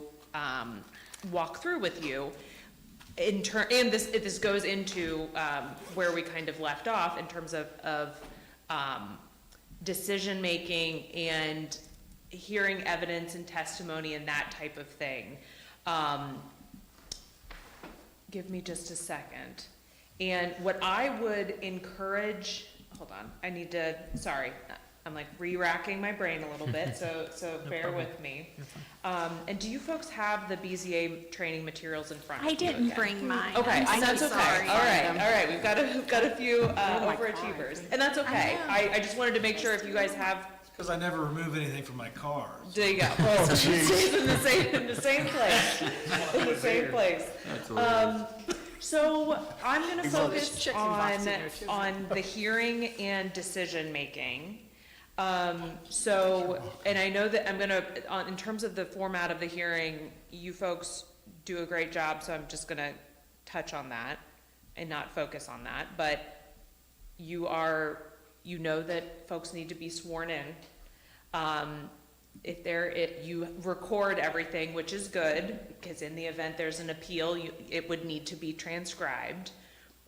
walk through with you. And this goes into, where we kind of left off in terms of decision-making and hearing evidence and testimony and that type of thing. Give me just a second. And what I would encourage, hold on, sorry, I'm like re-racking my brain a little bit, so bear problem. with me. And do you folks have the BZA training materials in front of you I didn't again? bring mine. Okay, I'm that's so okay. sorry. All right, we've got a few my overachievers, and that's okay. I just wanted to make sure if you guys have, Because I never remove anything from my car. there you go. Oh, jeez. Stays in the same place, in the same place. So I'm gonna focus chicken box in there, too. on the hearing and decision-making. So, and I know that I'm gonna, in terms of the format of the hearing, you folks do a great job, so I'm just gonna touch on that and not focus on that, but you know that folks need to be sworn in. You record everything, which is good, because in the event there's an appeal, it would need to be transcribed.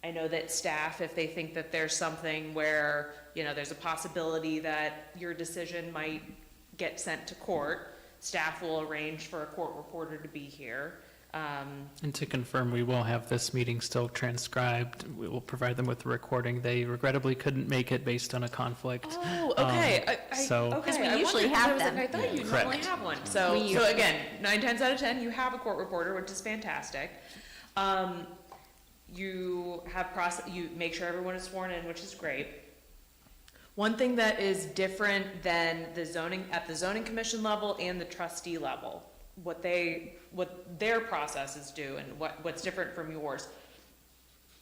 I know that staff, if they think that there's something where, there's a possibility that your decision might get sent to court, staff will arrange for a court reporter to be here. And to confirm, we will have this meeting still transcribed. We will provide them with a recording. They regrettably couldn't make it based on a conflict. Oh, okay. Because we I usually wondered, have I was like, them. I thought you Correct. normally have one. So again, 9 times out of 10, you have a court reporter, which is fantastic. You make sure everyone is sworn in, which is great. One thing that is different than at the zoning commission level and the trustee level, what their processes do and what's different from yours,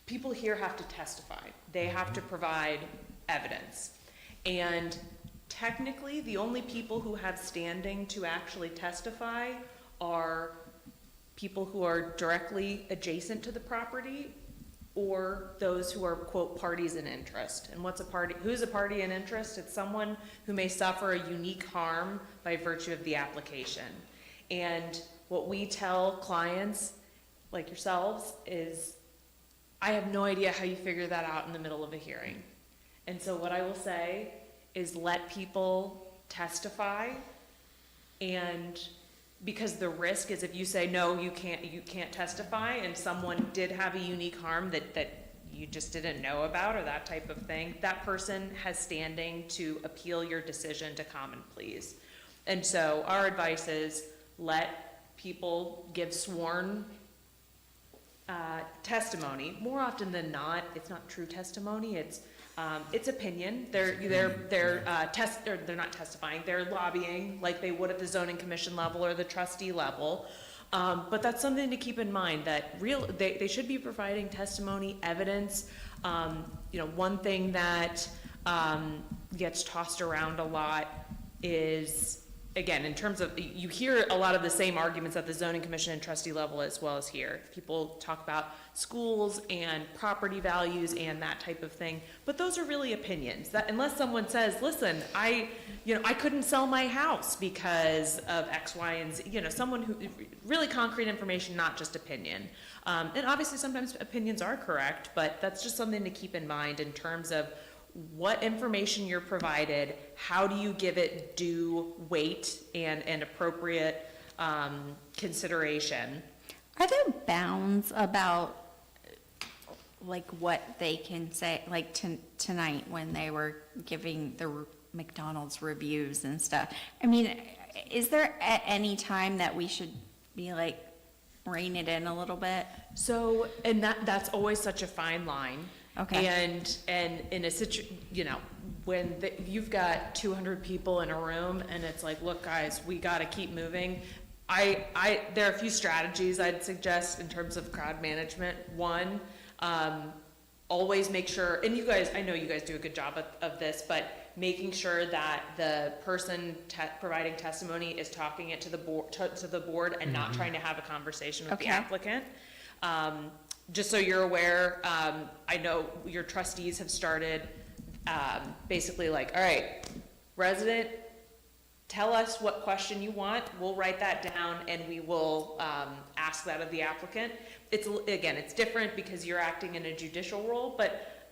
people here have to testify. They have to provide evidence. And technically, the only people who have standing to actually testify are people who are directly adjacent to the property or those who are, quote, parties in interest. And who's a party in interest? It's someone who may suffer a unique harm by virtue of the application. And what we tell clients like yourselves is, I have no idea how you figure that out in the middle of a hearing. And so what I will say is let people testify, and because the risk is if you say, no, you can't testify, and someone did have a unique harm that you just didn't know about or that type of thing, that person has standing to appeal your decision to common pleas. And so our advice is let people give sworn testimony. More often than not, it's not true testimony, it's opinion. They're not testifying, they're lobbying like they would at the zoning commission level or the trustee level. But that's something to keep in mind, that they should be providing testimony, evidence. One thing that gets tossed around a lot is, again, in terms of, you hear a lot of the same arguments at the zoning commission and trustee level as well as here. People talk about schools and property values and that type of thing, but those are really opinions. That unless someone says, listen, I couldn't sell my house because of X, Y, and Z, someone who, really concrete information, not just opinion. And obviously sometimes opinions are correct, but that's just something to keep in mind in terms of what information you're provided, how do you give it due weight and appropriate consideration. Are there bounds about, like, what they can say, like tonight when they were giving the McDonald's reviews and stuff? I mean, is there at any time that we should be like, rein it in a little bit? So, and that's always such a fine line. Okay. And in a when you've got 200 people in a room and it's like, look guys, we gotta keep moving. There are a few strategies I'd suggest in terms of crowd management. One, always make sure, and you guys, I know you guys do a good job of this, but making sure that the person providing testimony is talking it to the board and not trying to have a conversation with the applicant. Just so you're aware, I know your trustees have started basically like, all right, resident, tell us what question you want, we'll write that down and we will ask that of the applicant. It's different because you're acting in a judicial role, but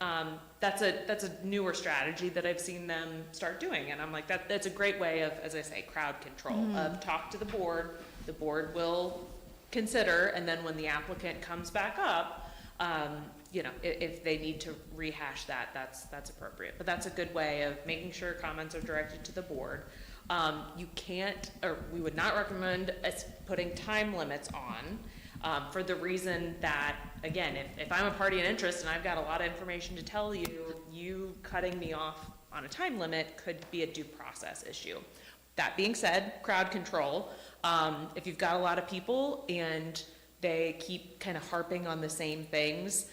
that's a newer strategy that I've seen them start doing, and I'm like, that's a great way of, as I say, crowd control, of talk to the board will consider, and then when the applicant comes back up, if they need to rehash that, that's appropriate. But that's a good way of making sure comments are directed to the board. You can't, or we would not recommend us putting time limits on, for the reason that, again, if I'm a party in interest and I've got a lot of information to tell you, you cutting me off on a time limit could be a due process issue. That being said, crowd control, if you've got a lot of people and they keep kind of harping on the same things,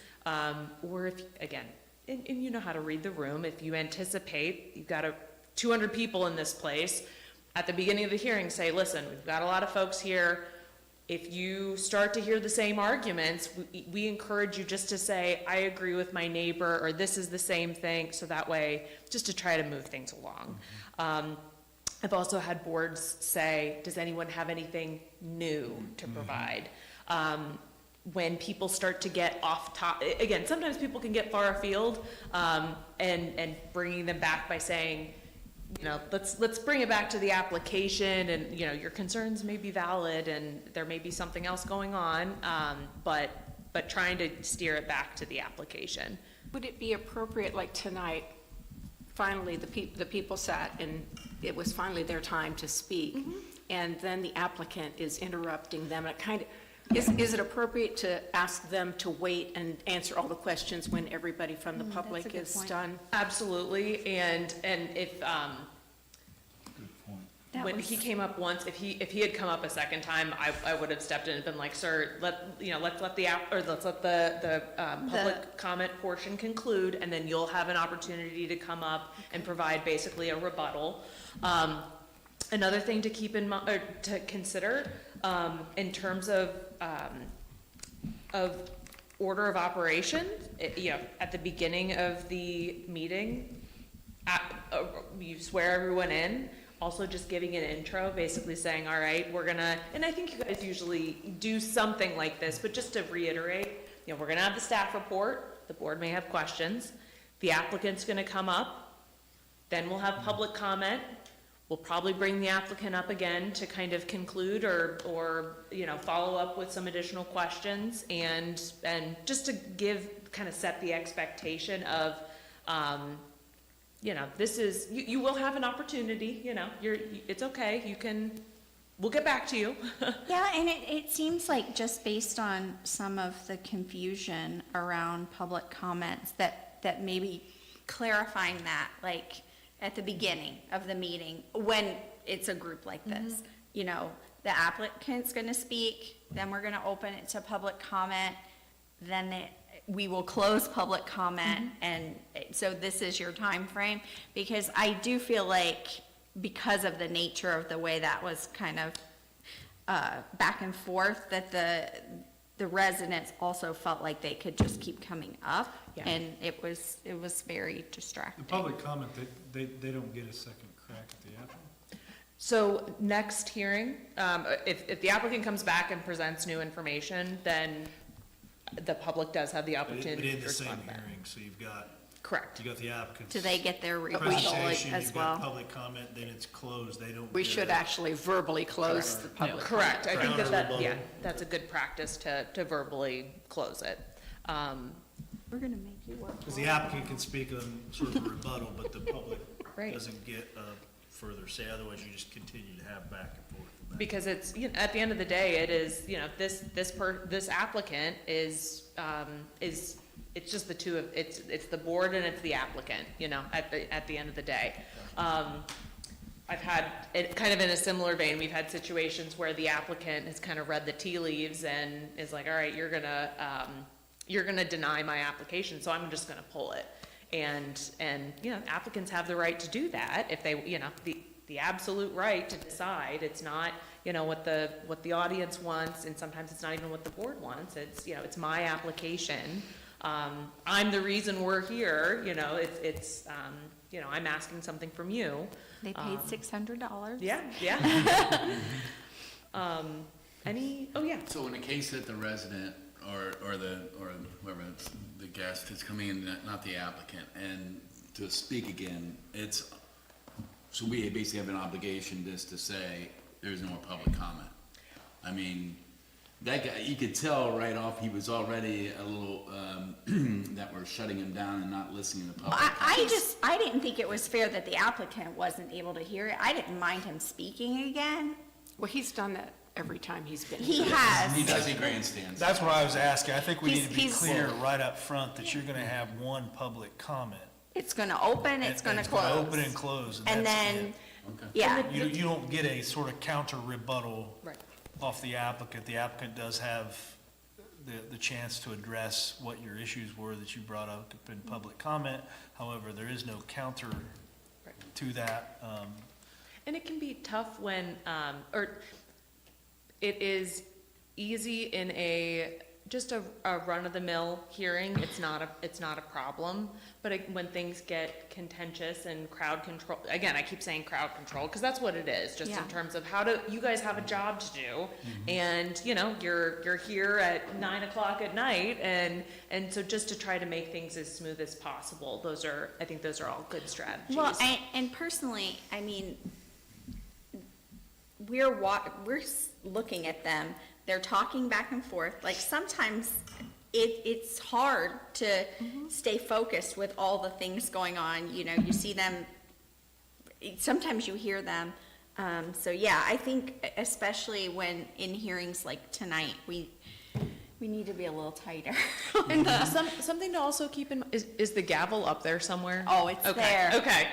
or if, again, and you know how to read the room, if you anticipate, you've got to 200 people in this place, at the beginning of the hearing, say, listen, we've got a lot of folks here. If you start to hear the same arguments, we encourage you just to say, I agree with my neighbor, or this is the same thing, so that way, just to try to move things along. I've also had boards say, does anyone have anything new to provide? When people start to get off topic, again, sometimes people can get far afield, and bringing them back by saying, you know, let's bring it back to the application, and, you know, your concerns may be valid, and there may be something else going on, but trying to steer it back to the application. Would it be appropriate, like tonight, finally, the people sat, and it was finally their time to speak, and then the applicant is interrupting them, and it kind of, is it appropriate to ask them to wait and answer all the questions when everybody from the public is done? Absolutely, and if, when he came up once, if he had come up a second time, I would have stepped in and been like, sir, let's let the public comment portion conclude, and then you'll have an opportunity to come up and provide basically a rebuttal. Another thing to keep in mind, or to consider, in terms of order of operation, at the beginning of the meeting, you swear everyone in, also just giving an intro, basically saying, all right, we're gonna, and I think you guys usually do something like this, but just to reiterate, we're gonna have the staff report, the board may have questions, the applicant's gonna come up, then we'll have public comment. We'll probably bring the applicant up again to kind of conclude or follow up with some additional questions, and just to kind of set the expectation of, this is, you will have an opportunity, it's okay, we'll get back to you. Yeah, and it seems like just based on some of the confusion around public comments, that maybe clarifying that, like, at the beginning of the meeting, when it's a group like this, the applicant's gonna speak, then we're gonna open it to public comment, then we will close public comment, and so this is your time frame, because I do feel like, because of the nature of the way that was kind of back and forth, that the residents also felt like they could just keep coming up, and it was very distracting. The public comment, they don't get a second crack at the apple? So next hearing, if the applicant comes back and presents new information, then the public does have the opportunity to respond But in the same back. hearing, so you've got. Correct. You got the applicant's. Do they get their rebuttal presentation, as you've got well? public comment, then it's closed, they don't. We get should a- actually verbally close the public. Correct, I think Counter that, rebuttal. that's a good practice to verbally close it. We're gonna make you work. Because the applicant can speak on sort of a rebuttal, but the public Right. doesn't get a further say, otherwise you just continue to have back and forth. Because it's, at the end of the day, it is, this applicant is, it's just the two of, it's the board and it's the applicant, at the end of the day. I've had, kind of in a similar vein, we've had situations where the applicant has kind of read the tea leaves and is like, all right, you're gonna deny my application, so I'm just gonna pull it. And applicants have the right to do that if they, the absolute right to decide. It's not, what the audience wants, and sometimes it's not even what the board wants. It's, it's my application. I'm the reason we're here, it's, I'm asking something from you. They paid $600. Yeah. Oh, yeah. So in the case that the resident or whoever it's, the guest is coming in, not the applicant, and to speak again, so we basically have an obligation just to say, there's no more public comment. I mean, that guy, you could tell right off, he was already a little, that we're shutting him down and not listening to public. I didn't think it was fair that the applicant wasn't able to hear it. I didn't mind him speaking again. Well, he's done that every time he's been He here. has. He does, he grandstands. That's what I was asking, I think we need to be He's- clear right up front that you're gonna have one public comment. It's gonna open, it's gonna It's close. gonna open and close, and And that's then, it. yeah, You don't get a sort of counter rebuttal Right. off the applicant. The applicant does have the chance to address what your issues were that you brought up in public comment. However, there is no counter to that. And it can be tough when, or it is easy in just a run-of-the-mill hearing, it's not a problem. But when things get contentious and crowd control, again, I keep saying crowd control, because that's what it is, just in Yeah. terms of you guys have a job to do. And, you're here at 9 o'clock at night, and so just to try to make things as smooth as possible, I think those are all good strategies. Well, and personally, I mean, we're looking at them, they're talking back and forth, like sometimes it's hard to stay focused with all the things going on, you see them, sometimes you hear them. So yeah, I think especially when in hearings like tonight, we need to be a little tighter. Something to also keep in mind, is the gavel up there somewhere? Oh, it's Okay, there. Okay.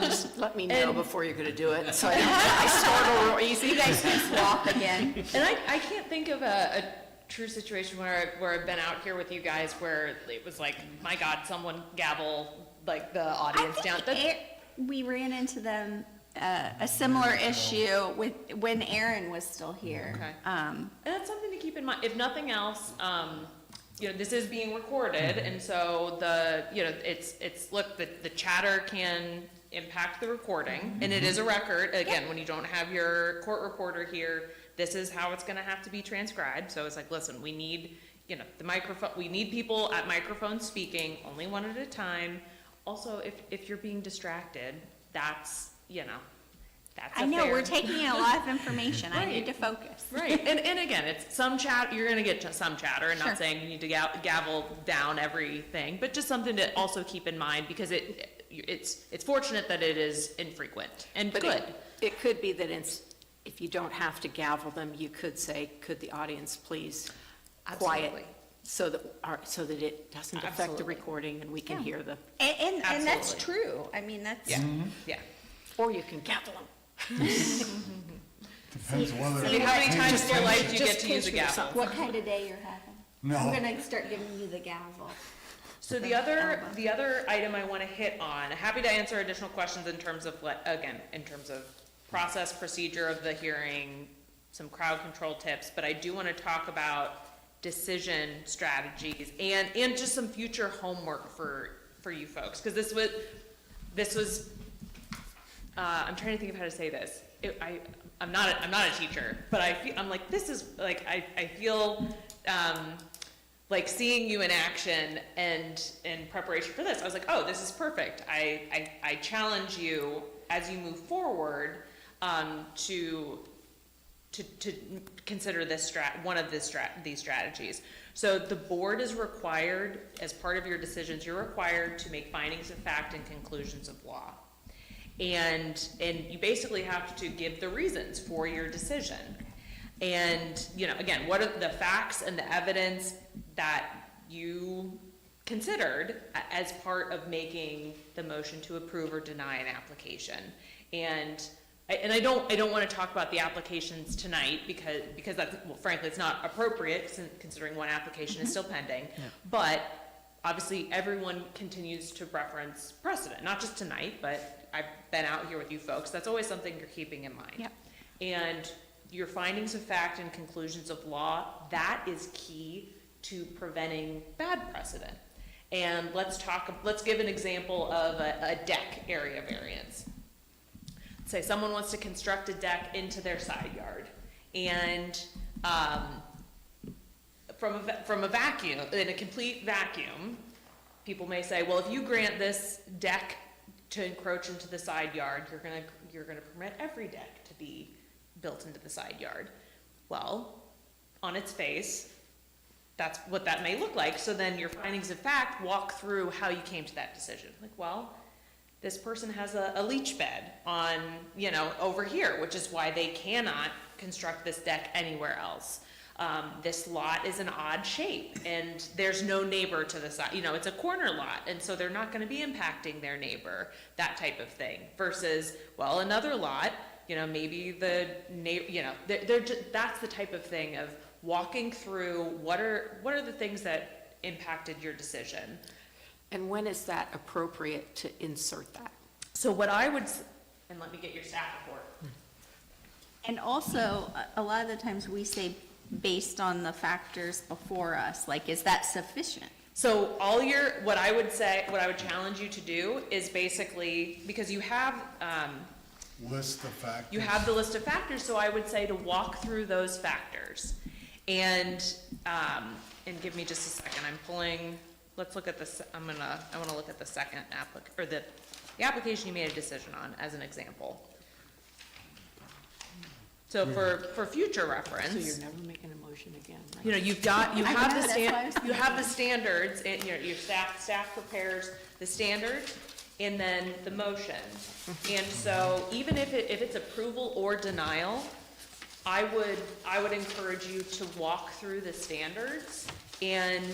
Just let me know before you're gonna do it, so I start real easy. You guys can swap again. And I can't think of a true situation where I've been out here with you guys where it was like, my God, someone gavel like the audience down. We ran into them, a similar issue when Aaron was still here. Okay. And that's something to keep in mind. If nothing else, this is being recorded, and so look, the chatter can impact the recording, and it is a record. Again, when you don't have your court reporter here, this is how it's gonna have to be transcribed. So it's like, listen, we need, the microphone, we need people at microphones speaking, only one at a time. Also, if you're being distracted, that's that's I know, we're taking in a lot of information. I need to focus. Right, and again, it's some chat, you're gonna get some chatter, and Sure. not saying you need to gavel down everything, but just something to also keep in mind, because it's fortunate that it is infrequent and But good. it could be that if you don't have to gavel them, you could say, could the audience please quiet? Absolutely. So that it doesn't affect the Absolutely. recording and we can Yeah. hear the, And that's Absolutely. true. I mean, that's. Yeah. or you can gavel them. Depends whether. I mean, how many times in your life do you just get to use a pinch me or gavel? something. What kind of day you're having? No. I'm gonna start giving you the gavel. So the other item I want to hit on, happy to answer additional questions in terms of in terms of process, procedure of the hearing, some crowd control tips, but I do want to talk about decision strategies and just some future homework for you folks, because this was I'm trying to think of how to say this. I'm not a teacher, but I'm like, this is like, I feel like seeing you in action and in preparation for this, I was like, oh, this is perfect. I challenge you as you move forward to consider one of these strategies. So the board is required, as part of your decisions, you're required to make findings of fact and conclusions of law. And you basically have to give the reasons for your decision. And, again, what are the facts and the evidence that you considered as part of making the motion to approve or deny an application? And I don't want to talk about the applications tonight because that's, well, frankly, it's not appropriate considering one application is still pending. Yeah. But obviously, everyone continues to reference precedent, not just tonight, but I've been out here with you folks. That's always something you're keeping in mind. Yep. And your findings of fact and conclusions of law, that is key to preventing bad precedent. And let's give an example of a deck area variance. Say someone wants to construct a deck into their side yard, and from a vacuum, in a complete vacuum, people may say, well, if you grant this deck to encroach into the side yard, you're gonna permit every deck to be built into the side yard. Well, on its face, that's what that may look like. So then your findings of fact walk through how you came to that decision. Like, well, this person has a leach bed on, over here, which is why they cannot construct this deck anywhere else. This lot is an odd shape, and there's no neighbor to the side. It's a corner lot, and so they're not going to be impacting their neighbor, that type of thing. Versus, well, another lot, maybe the neighbor, that's the type of thing of walking through what are the things that impacted your decision. And when is that appropriate to insert that? So what I would, and let me get your staff report. And also, a lot of the times we say based on the factors before us, like, is that sufficient? So what I would challenge you to do is basically, because you have, List the factors. you have the list of factors, so I would say to walk through those factors. And give me just a second, I'm pulling, let's look at this, I wanna look at the second the application you made a decision on as an example. So for future reference. So you're never making a motion again, right? You know, you I have know, the that's why I was you have the standards, and, you know, your staff prepares the standards and then the motion. And so even if it's approval or denial, I would encourage you to walk through the standards and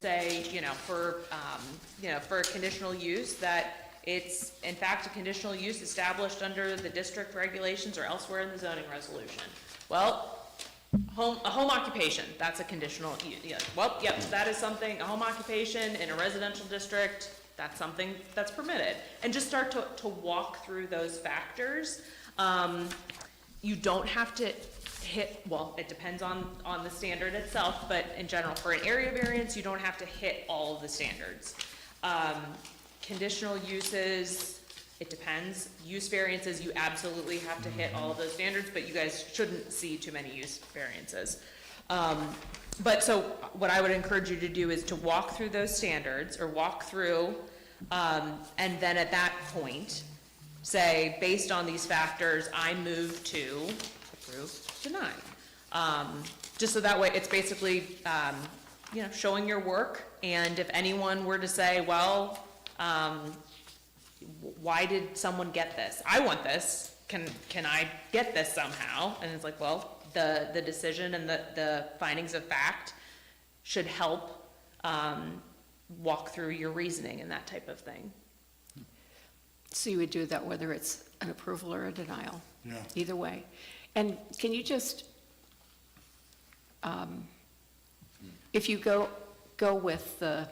say, for a conditional use, that it's in fact a conditional use established under the district regulations or elsewhere in the zoning resolution. Well, a home occupation, that's a conditional, well, yep, that is something, a home occupation in a residential district, that's something that's permitted. And just start to walk through those factors. You don't have to hit, well, it depends on the standard itself, but in general, for an area variance, you don't have to hit all of the standards. Conditional uses, it depends. Use variances, you absolutely have to hit all of those standards, but you guys shouldn't see too many use variances. But so what I would encourage you to do is to walk through those standards, or walk through, and then at that point, say, based on these factors, I move to approve, deny. Just so that way, it's basically, showing your work, and if anyone were to say, well, why did someone get this? I want this. Can I get this somehow? And it's like, well, the decision and the findings of fact should help walk through your reasoning and that type of thing. So you would do that whether it's an approval or a denial? Yeah. Either way. And can you just, if you go with the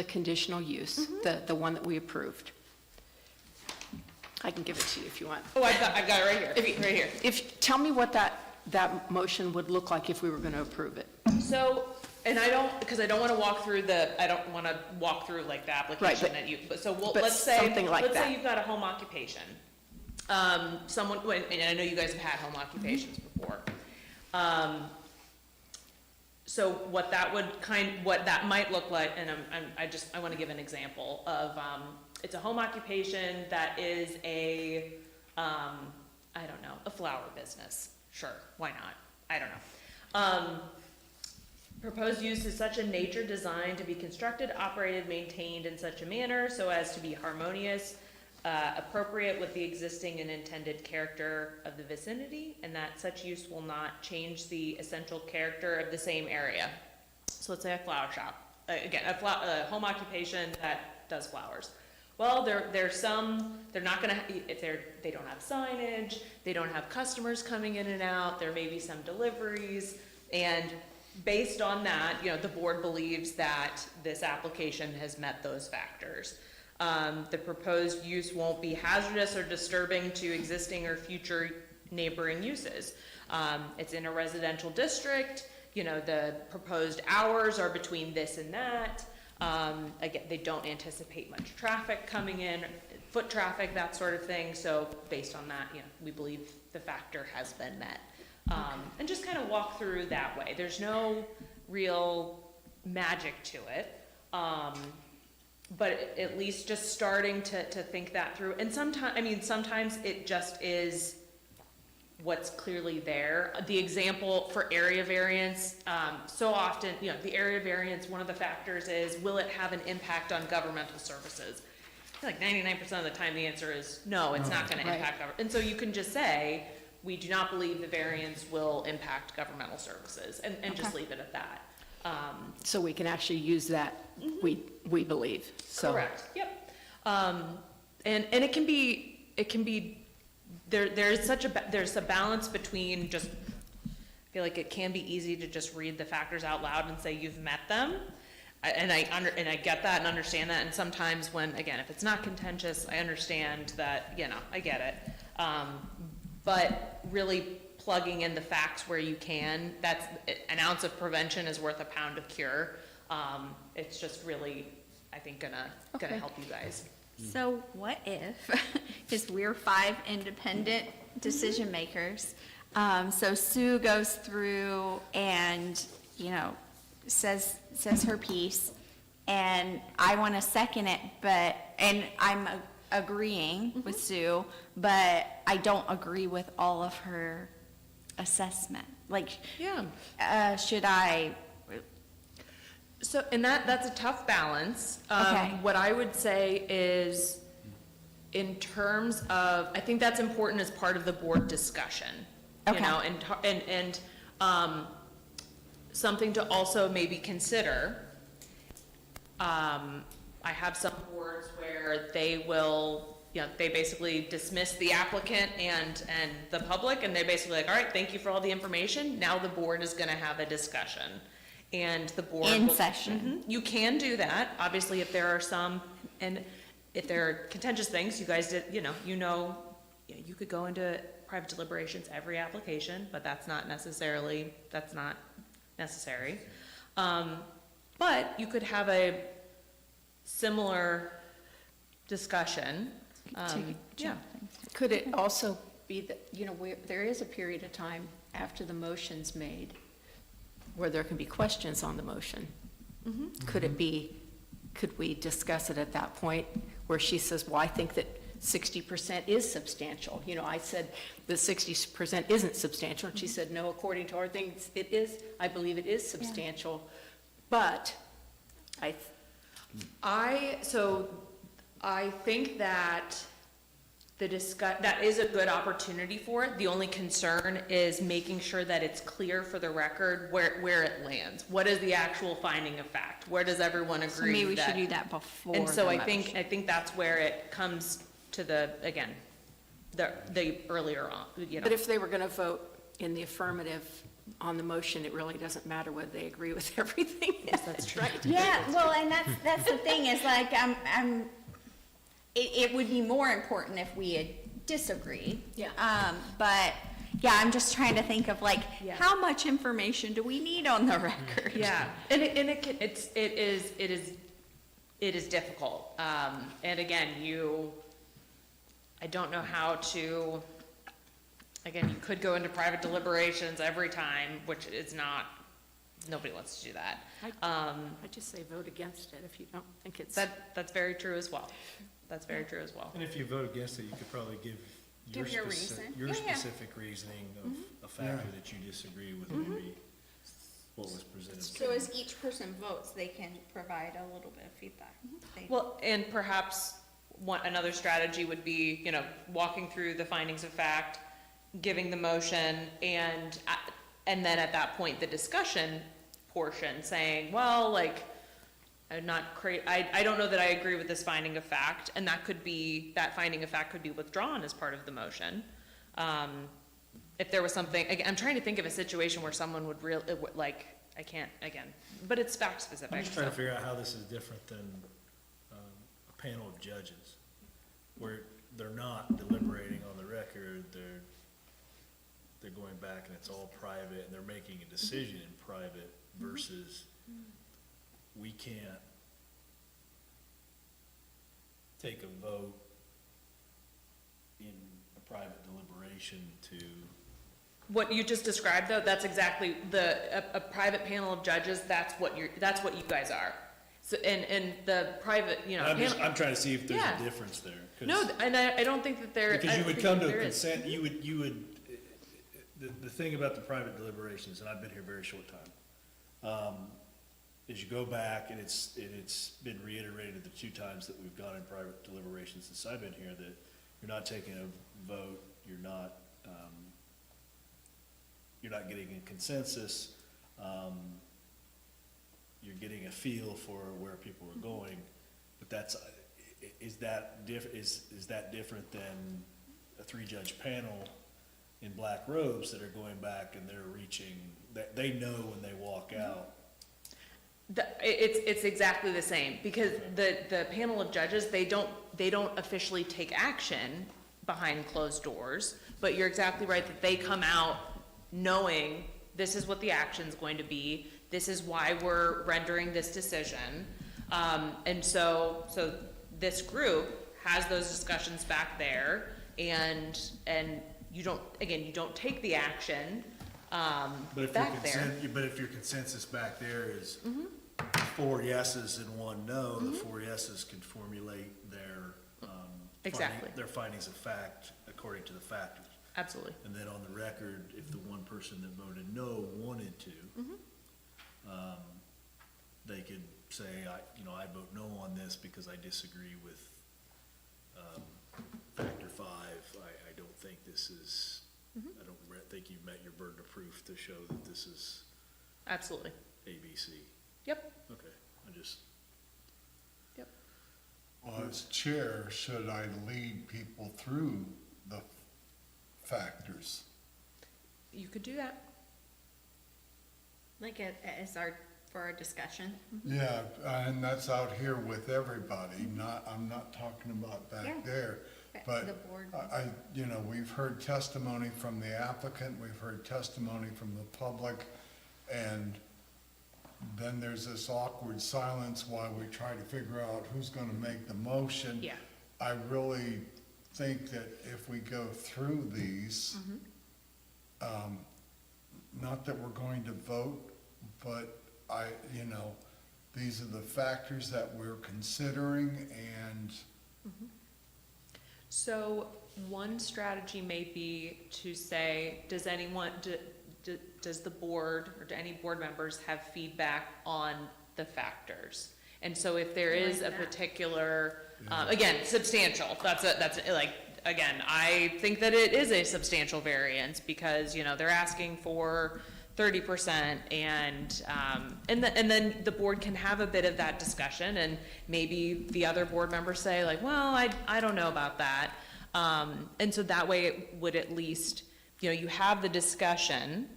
conditional use, the one that we approved, I can give it to you if you want. Oh, I've got it right here, Tell me what that motion would look like if we were going to approve it. So, and because I don't want to walk through like the application that you, let's say, something like let's that. say you've got a home occupation. And I know you guys have had home occupations before. So what that might look like, and I want to give an example of, it's a home occupation that is a flower business. Sure, why not? I don't know. Proposed use is such a nature designed to be constructed, operated, maintained in such a manner so as to be harmonious, appropriate with the existing and intended character of the vicinity, and that such use will not change the essential character of the same area. So let's say a flower shop, again, a home occupation that does flowers. Well, they're not gonna, they don't have signage, they don't have customers coming in and out, there may be some deliveries, and based on that, the board believes that this application has met those factors. The proposed use won't be hazardous or disturbing to existing or future neighboring uses. It's in a residential district, the proposed hours are between this and that. Again, they don't anticipate much traffic coming in, foot traffic, that sort of thing. So based on that, we believe the factor has been met. And just kind of walk through that way. There's no real magic to it. But at least just starting to think that through. And sometimes it just is what's clearly there. The example for area variance, so often, the area variance, one of the factors is, will it have an impact on governmental services? I feel like 99% of the time the answer is no, it's not going to impact government. And so you can just say, we do not believe the variance will impact governmental services, and just leave it at that. So we can actually use that, we believe, so. Correct, yep. And it can be, there's a balance between just, I feel like it can be easy to just read the factors out loud and say you've met them. and I get that and understand that, and sometimes when, again, if it's not contentious, I understand that, I get it. But really plugging in the facts where you can, that's, an ounce of prevention is worth a pound of cure. It's just really, I think, gonna Okay. help you guys. So what if, because we're 5 independent decision makers, so Sue goes through and, says her piece, and I want to second it, and I'm agreeing with Sue, but I don't agree with all of her assessment. Like, should I? So, and that's a tough balance. Okay. What I would say is, in terms of, I think that's important as part of the board discussion. Okay. And something to also maybe consider. I have some boards where they will, they basically dismiss the applicant and the public, and they're basically like, all right, thank you for all the information. Now the board is gonna have a discussion. And the board In will- session. You can do that, obviously, if there are some, and if there are contentious things, you guys did, you could go into private deliberations every application, but that's not necessary. But you could have a similar discussion. Could it also be that, there is a period of time after the motion's made where there can be questions on the motion? Could we discuss it at that point where she says, well, I think that 60% is substantial? I said that 60% isn't substantial, and she said, no, according to our things, it is. I believe it is substantial, but I think that that is a good opportunity for it. The only concern is making sure that it's clear for the record where it lands. What is the actual finding of fact? Where does everyone agree? So maybe we should do that before. And so the I motion. think that's where it comes to the earlier on, But if they were going to vote in the affirmative on the motion, it really doesn't matter whether they agree with everything. Yes, that's true. Right. Yeah, well, and that's the thing, is like, it would be more important if we had disagreed. Yeah. But, yeah, I'm just trying to think of like, Yeah. how much information do we need on the record? Yeah, and it is difficult. And again, I don't know how to, again, you could go into private deliberations every time, which is not, nobody wants to do that. I just say vote against it if you don't think it's. That's very true as well. That's very true as well. And if you vote against it, you could probably give Give your reason. your Yeah, yeah. specific reasoning of a factor that you disagree with maybe what was presented. So as each person votes, they can provide a little bit of feedback. Well, and perhaps another strategy would be, walking through the findings of fact, giving the motion, and then at that point, the discussion portion, saying, well, like, I don't know that I agree with this finding of fact, and that finding of fact could be withdrawn as part of the motion. If there was something, I'm trying to think of a situation where someone would I can't, again, but it's fact specific. I'm just trying to figure out how this is different than a panel of judges, where they're not deliberating on the record, they're going back and it's all private, and they're making a decision in private versus we can't take a vote in a private deliberation to. What you just described, though, that's exactly a private panel of judges, that's what you guys are. So, and the private, I'm trying to see if there's Yeah. a difference there. 'Cause- No, and I don't think that there. Because I you would think come that to a there is. consent, you would, the thing about the private deliberations, and I've been here a very short time, is you go back, and it's been reiterated the 2 times that we've gone in private deliberations since I've been here, that you're not taking a vote, you're not getting a consensus, you're getting a feel for where people are going, but is that different than a 3-judge panel in black robes that are going back and they're reaching, that they know when they walk out? It's exactly the same, because the panel of judges, they don't officially take action behind closed doors, but you're exactly right that they come out knowing this is what the action's going to be, this is why we're rendering this decision. And so this group has those discussions back there, and you don't take the action, back there. But if your consensus back there is 4 yeses and 1 no, the 4 yeses can formulate their, Exactly. their findings of fact according to the factors. Absolutely. And then on the record, if the one person that voted no wanted to, they could say, I vote no on this because I disagree with, factor 5. I don't think this is, I don't think you've met your burden of proof to show that this is Absolutely. ABC. Yep. Okay, Yep. Well, as chair, should I lead people through the factors? You could do that. Like for our discussion. Yeah, and that's out here with everybody, I'm not talking about Yeah. back there. The But board. we've heard testimony from the applicant, we've heard testimony from the public, and then there's this awkward silence while we try to figure out who's gonna make the motion. Yeah. I really think that if we go through these, not that we're going to vote, but these are the factors that we're considering, and So one strategy may be to say, does the board, or do any board members have feedback on the factors? And so if there is a particular, again, substantial, again, I think that it is a substantial variance, because, they're asking for 30%, and then the board can have a bit of that discussion, and maybe the other board members say like, well, I don't know about that. And so that way it would at least, you have the discussion,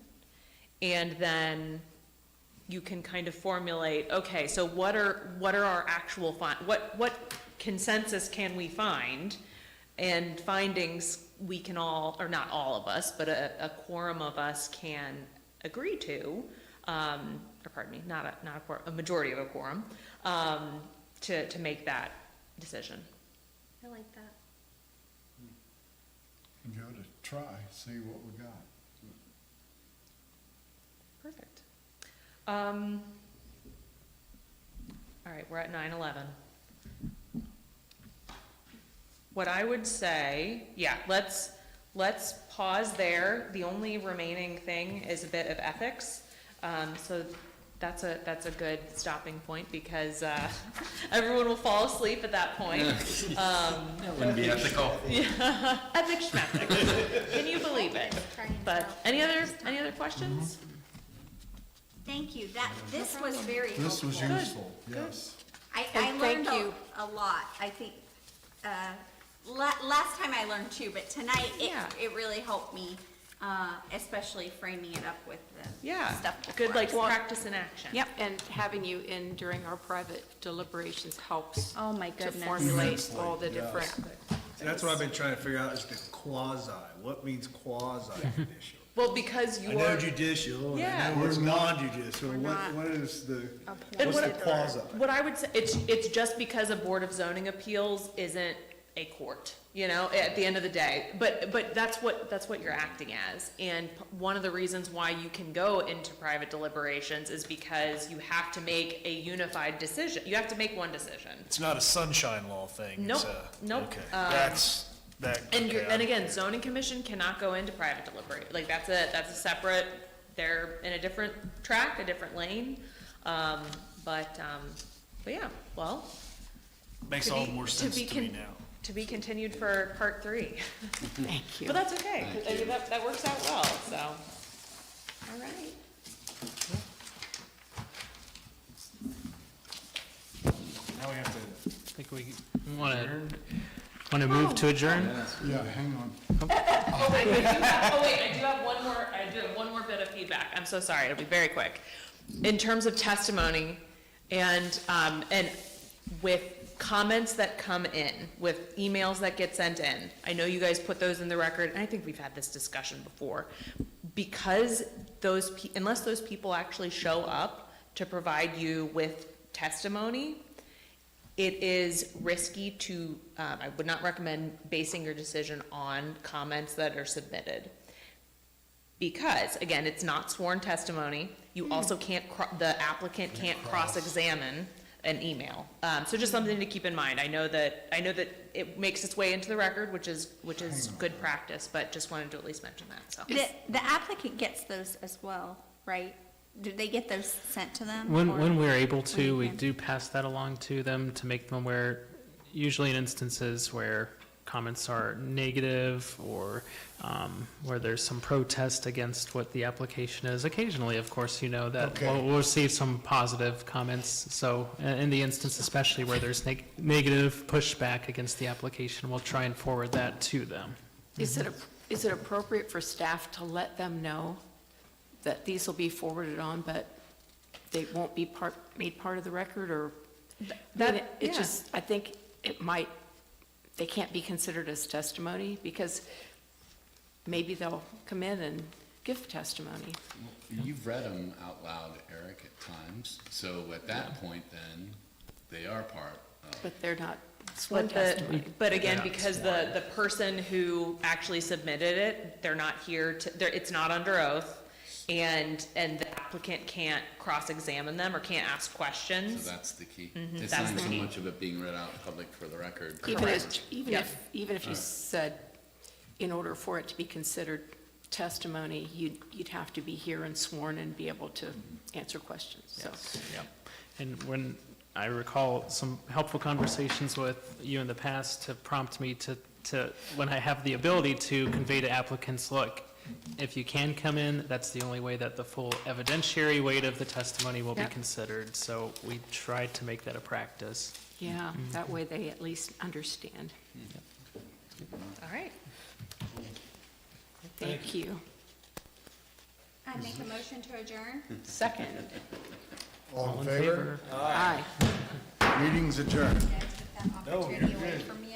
and then you can kind of formulate, okay, so what are our actual, what consensus can we find? And findings we can all, or not all of us, but a quorum of us can agree to, or pardon me, not a quorum, a majority of a quorum, to make that decision. I like that. give it a try, see what we got. Perfect. All right, we're at 9/11. What I would say, let's pause there. The only remaining thing is a bit of ethics. So that's a good stopping point, because everyone will fall asleep at that point. Wouldn't be ethical. Yeah, ethics schmethics. Can you believe it? But any other questions? Thank you. This was very helpful. This was useful, yes. I And learned thank you. a lot. I think, last time I learned too, but tonight it really helped me, especially framing it up with the stuff before. Good, like, practice in action. Yep, and having you in during our private deliberations helps Oh, my to goodness. formulate all the Yes. different. That's what I've been trying to figure out, is the quasi. What means quasi-judicial? Well, because I know judicial, and I know We're it's not- non-judicial. What is the, And What's the quasi? What I would say, it's just because a Board of Zoning Appeals isn't a court, at the end of the day. But that's what you're acting as. And one of the reasons why you can go into private deliberations is because you have to make a unified decision. You have to make one decision. It's not a sunshine law thing. Nope, nope. Okay, And and again, zoning commission cannot go into private deliberate, like, that's a separate, they're in a different track, a different lane. But yeah, well. Makes to all be- more to sense be to me con- now. To be continued for part 3. Thank you. But that's okay, 'cause I mean, that works out well, so. All right. Now we have to. I think we want to move to adjourn? yeah, hang on. I do have one more bit of feedback. I'm so sorry, it'll be very quick. In terms of testimony, And with comments that come in, with emails that get sent in, I know you guys put those in the record, and I think we've had this discussion before. Because unless those people actually show up to provide you with testimony, it is risky to, I would not recommend basing your decision on comments that are submitted. Because, again, it's not sworn testimony. You also can't, the applicant can't cross-examine an email. So just something to keep in mind. I know that it makes its way into the record, which is good practice, but just wanted to at least mention that, so. The applicant gets those as well, right? Do they get those sent to them? When we're able when to, you we can? do pass that along to them to make them aware, usually in instances where comments are negative or where there's some protest against what the application is. Occasionally, of course, you know that Okay. we'll receive some positive comments. So in the instance especially where there's negative pushback against the application, we'll try and forward that to them. Is it appropriate for staff to let them know that these will be forwarded on, but they won't be made part of the record, or? It just, I think they can't be considered as testimony, because maybe they'll come in and give testimony. You've read them out loud, Eric, at times, so at that point then, they are part of. But they're not sworn But testimony. but again, because the person who actually submitted it, they're not here to, it's not under oath, and the applicant can't cross-examine them or can't ask questions. So that's the key. Mhm, It's that's not the so key. much of it being read out in public for the record. Even if you said, in order for it to be considered testimony, you'd have to be here and sworn and be able to answer questions, so. Yep. And when I recall some helpful conversations with you in the past to prompt me to when I have the ability to convey to applicants, look, if you can come in, that's the only way that the full evidentiary weight of the testimony will be Yep. considered. So we tried to make that a practice. Yeah, that way they at least understand. All right. Thank you. I make a motion to adjourn? Second. All in favor? Aye. Meeting's adjourned. You guys took that opportunity away from me.